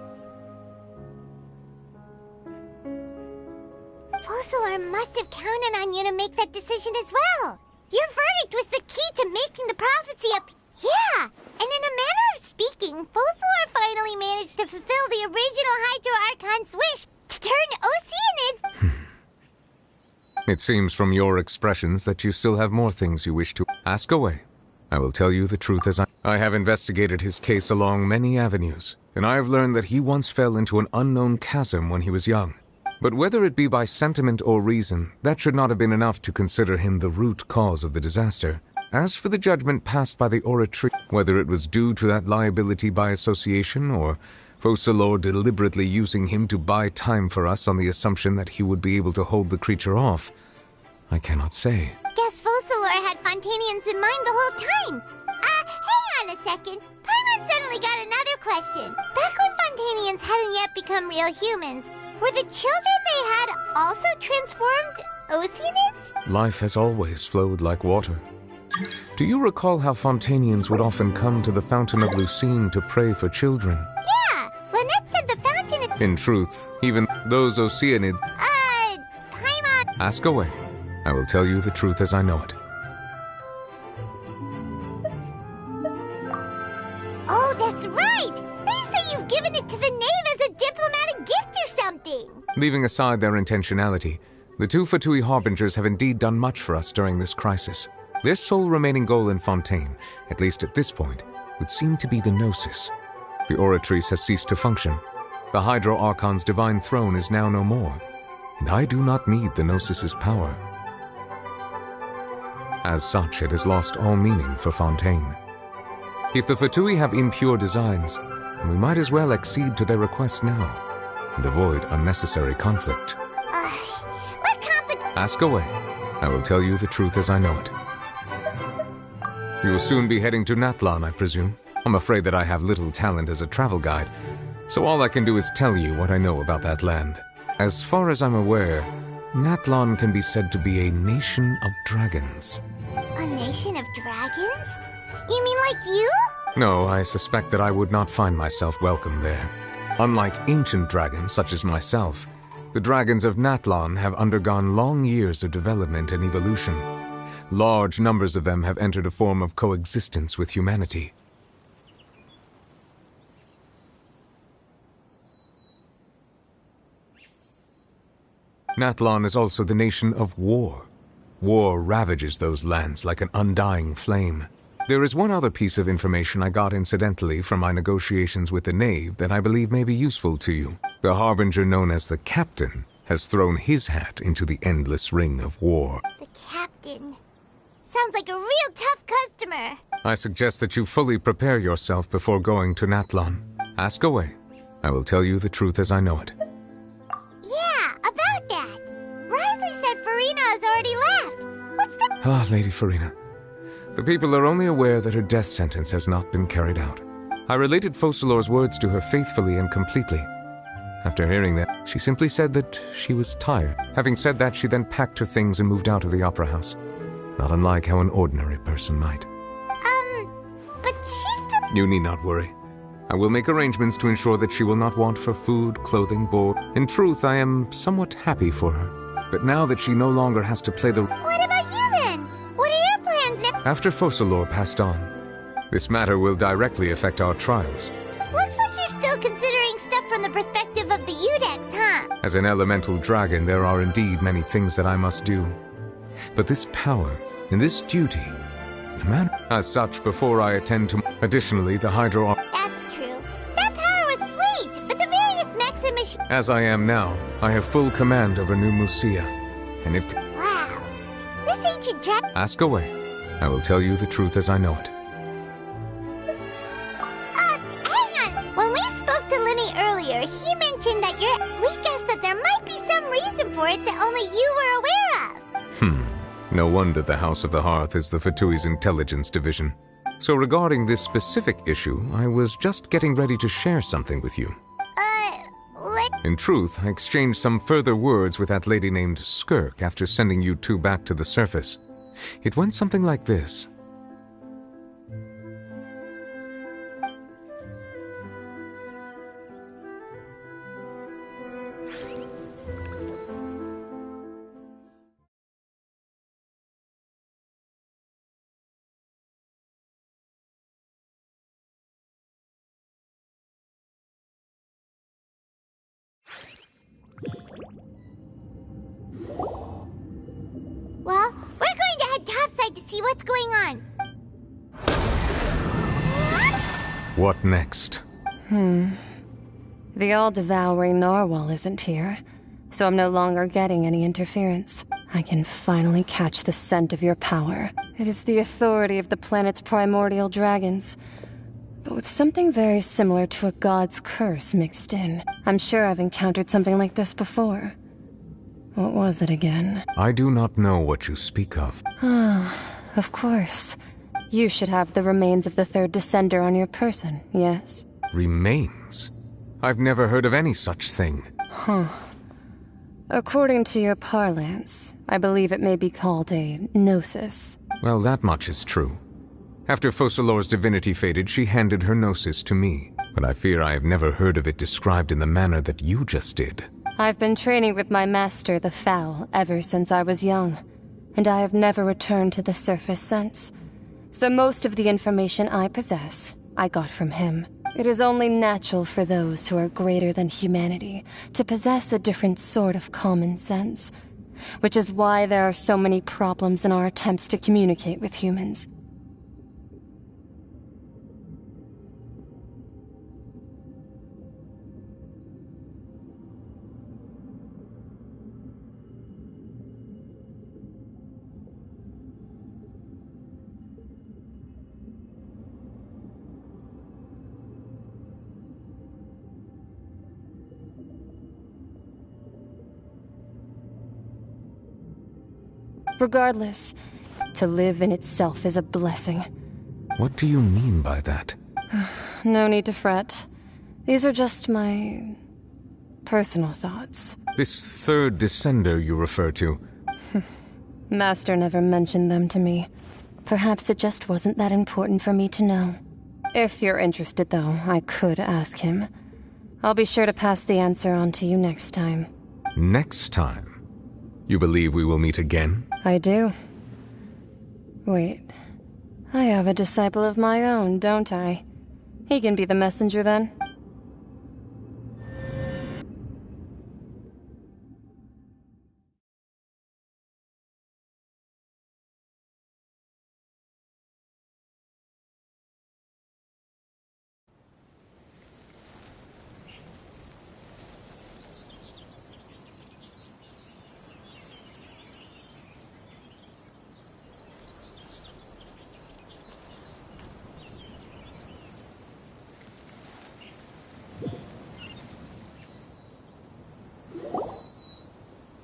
S11: Focalor must have counted on you to make that decision as well. Your verdict was the key to making the prophecy up. Yeah, and in a manner of speaking, Focalor finally managed to fulfill the original Hydro Archon's wish to turn Oceanids...
S10: It seems from your expressions that you still have more things you wish to ask away. I will tell you the truth as I have investigated his case along many avenues, and I have learned that he once fell into an unknown chasm when he was young. But whether it be by sentiment or reason, that should not have been enough to consider him the root cause of the disaster. As for the judgment passed by the oratory, whether it was due to that liability by association, or Focalors deliberately using him to buy time for us on the assumption that he would be able to hold the creature off, I cannot say.
S11: Guess Focalors had Fontainians in mind the whole time. Hang on a second. Paimon suddenly got another question. Back when Fontainians hadn't yet become real humans, were the children they had also transformed Oceanids?
S10: Life has always flowed like water. Do you recall how Fontainians would often come to the Fountain of Lucine to pray for children?
S11: Yeah, Lynette said the fountain...
S10: In truth, even those Oceanids...
S11: Paimon...
S10: Ask away. I will tell you the truth as I know it.
S11: Oh, that's right! They say you've given it to the knave as a diplomatic gift or something!
S10: Leaving aside their intentionality, the two Fatui Harbingers have indeed done much for us during this crisis. Their sole remaining goal in Fontaine, at least at this point, would seem to be the Gnosis. The Oratrice has ceased to function. The Hydro Archon's divine throne is now no more, and I do not need the Gnosis's power. As such, it has lost all meaning for Fontaine. If the Fatui have impure designs, then we might as well accede to their request now, and avoid unnecessary conflict.
S11: What conflict?
S10: Ask away. I will tell you the truth as I know it. You will soon be heading to Natlan, I presume. I'm afraid that I have little talent as a travel guide, so all I can do is tell you what I know about that land. As far as I'm aware, Natlan can be said to be a nation of dragons.
S11: A nation of dragons? You mean like you?
S10: No, I suspect that I would not find myself welcome there. Unlike ancient dragons such as myself, the dragons of Natlan have undergone long years of development and evolution. Large numbers of them have entered a form of coexistence with humanity. Natlan is also the nation of war. War ravages those lands like an undying flame. There is one other piece of information I got incidentally from my negotiations with the knave that I believe may be useful to you. The harbinger known as the Captain has thrown his hat into the endless ring of war.
S11: The Captain. Sounds like a real tough customer.
S10: I suggest that you fully prepare yourself before going to Natlan. Ask away. I will tell you the truth as I know it.
S11: Yeah, about that. Risley said Farina has already left. What's the...
S10: Ah, Lady Farina. The people are only aware that her death sentence has not been carried out. I related Focalors' words to her faithfully and completely. After hearing that, she simply said that she was tired. Having said that, she then packed her things and moved out of the opera house. Not unlike how an ordinary person might.
S11: But she's still...
S10: You need not worry. I will make arrangements to ensure that she will not want for food, clothing, board. In truth, I am somewhat happy for her. But now that she no longer has to play the...
S11: What about you then? What are your plans now?
S10: After Focalors passed on, this matter will directly affect our trials.
S11: Looks like you're still considering stuff from the perspective of the Udex, huh?
S10: As an elemental dragon, there are indeed many things that I must do. But this power and this duty, no matter... As such, before I attend to... Additionally, the Hydro...
S11: That's true. That power was... Wait, but the various Maximus...
S10: As I am now, I have full command over New Musia. And if...
S11: Wow. This ancient dragon...
S10: Ask away. I will tell you the truth as I know it.
S11: Hang on. When we spoke to Linny earlier, he mentioned that we guessed that there might be some reason for it that only you were aware of.
S10: No wonder the House of the Hearth is the Fatui's intelligence division. So regarding this specific issue, I was just getting ready to share something with you. In truth, I exchanged some further words with that lady named Skirk after sending you two back to the surface. It went something like this.
S11: what's going on?
S10: What next?
S20: The all-devouring narwhal isn't here, so I'm no longer getting any interference. I can finally catch the scent of your power. It is the authority of the planet's primordial dragons, but with something very similar to a god's curse mixed in. I'm sure I've encountered something like this before. What was it again?
S10: I do not know what you speak of.
S20: Of course. You should have the remains of the third descender on your person, yes?
S10: Remains? I've never heard of any such thing.
S20: According to your parlance, I believe it may be called a gnosis.
S10: Well, that much is true. After Focalor's divinity faded, she handed her gnosis to me. But I fear I have never heard of it described in the manner that you just did.
S20: I've been training with my master, the Foul, ever since I was young, and I have never returned to the surface since. So most of the information I possess, I got from him. It is only natural for those who are greater than humanity to possess a different sort of common sense, which is why there are so many problems in our attempts to communicate with humans. Regardless, to live in itself is a blessing.
S10: What do you mean by that?
S20: No need to fret. These are just my personal thoughts.
S10: This third descender you refer to.
S20: Master never mentioned them to me. Perhaps it just wasn't that important for me to know. If you're interested, though, I could ask him. I'll be sure to pass the answer on to you next time.
S10: Next time? You believe we will meet again?
S20: I do. Wait. I have a disciple of my own, don't I? He can be the messenger then.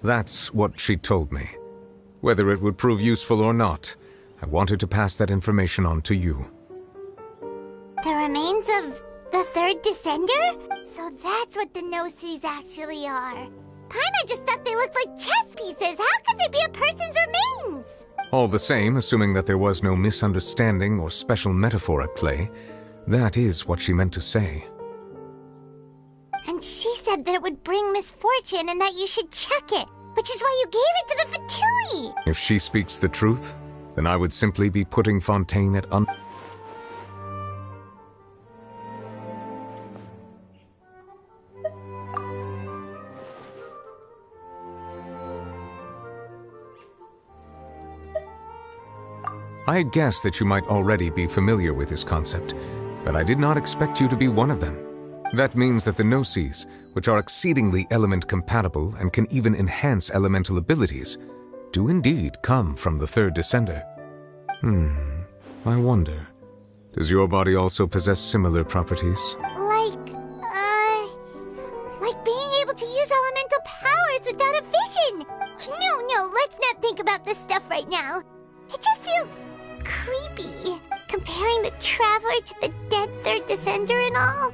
S10: That's what she told me. Whether it would prove useful or not, I wanted to pass that information on to you.
S11: The remains of the third descender? So that's what the Gnosis actually are. Paimon just thought they looked like chess pieces. How could they be a person's remains?
S10: All the same, assuming that there was no misunderstanding or special metaphor at play, that is what she meant to say.
S11: And she said that it would bring misfortune and that you should check it, which is why you gave it to the Fatui!
S10: If she speaks the truth, then I would simply be putting Fontaine at I had guessed that you might already be familiar with this concept, but I did not expect you to be one of them. That means that the Gnosis, which are exceedingly element-compatible and can even enhance elemental abilities, do indeed come from the third descender. I wonder, does your body also possess similar properties?
S11: Like being able to use elemental powers without a vision! No, let's not think about this stuff right now. It just feels creepy, comparing the Traveler to the dead third descender and all.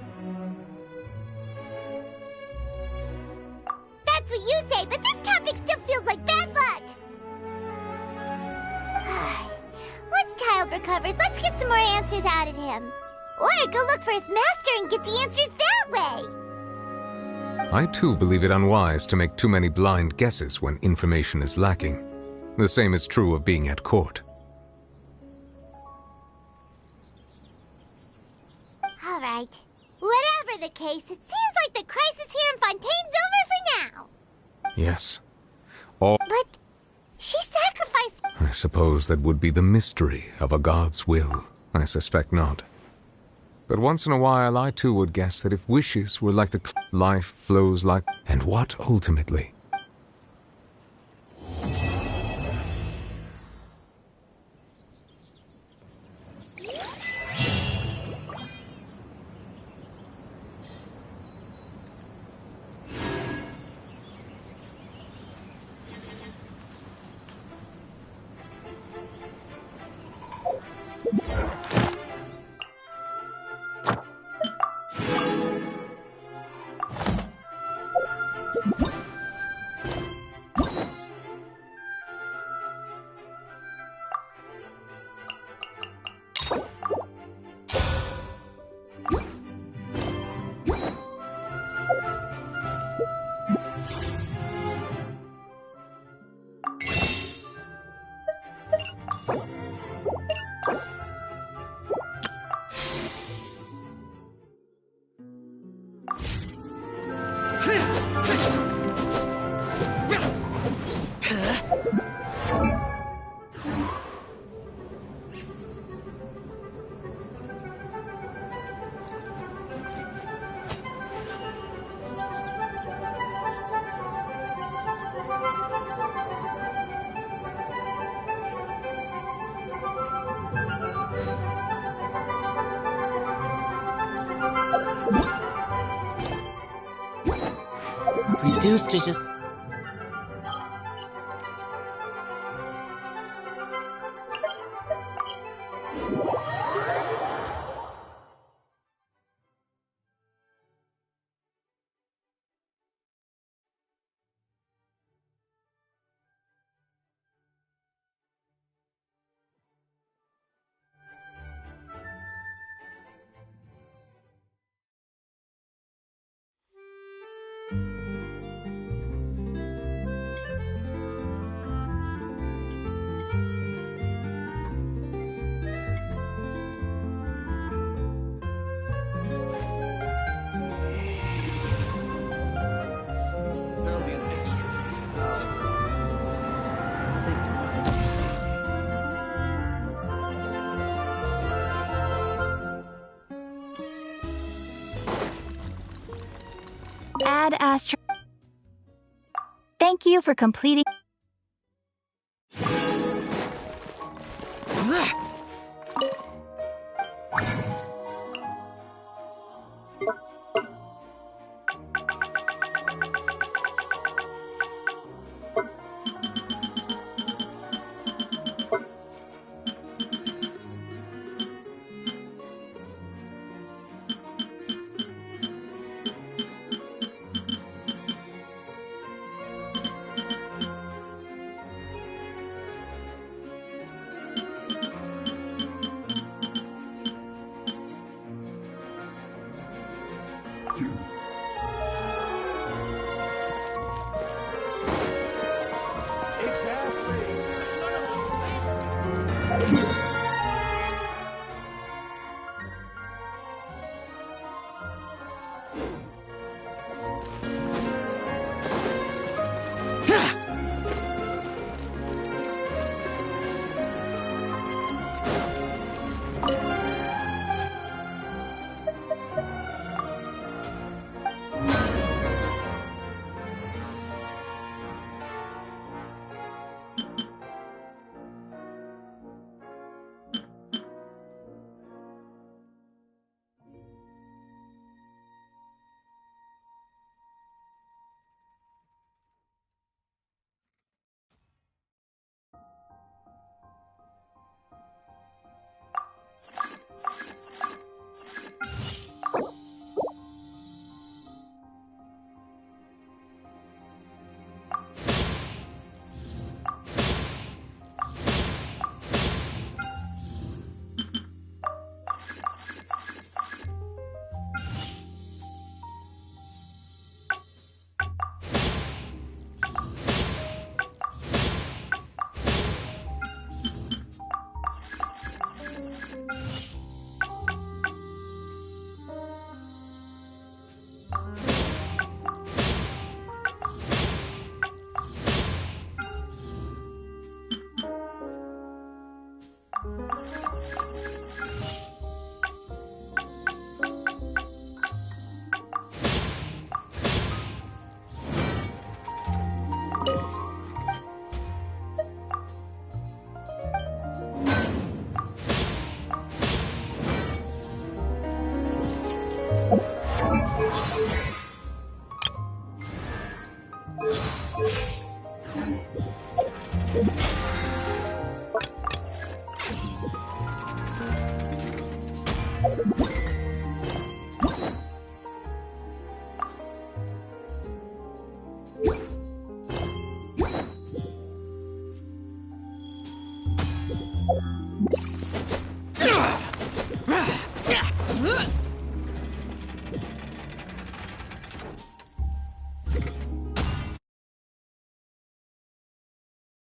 S11: That's what you say, but this topic still feels like bad luck! Once Child recovers, let's get some more answers out of him. Or go look for his master and get the answers that way!
S10: I too believe it unwise to make too many blind guesses when information is lacking. The same is true of being at court.
S11: Alright. Whatever the case, it seems like the crisis here in Fontaine's over for now.
S10: Yes.
S11: But She sacrificed.
S10: I suppose that would be the mystery of a god's will. I suspect not. But once in a while, I too would guess that if wishes were like the life flows like... And what ultimately?
S15: Reduced to just...
S1: Ad Astra. Thank you for completing.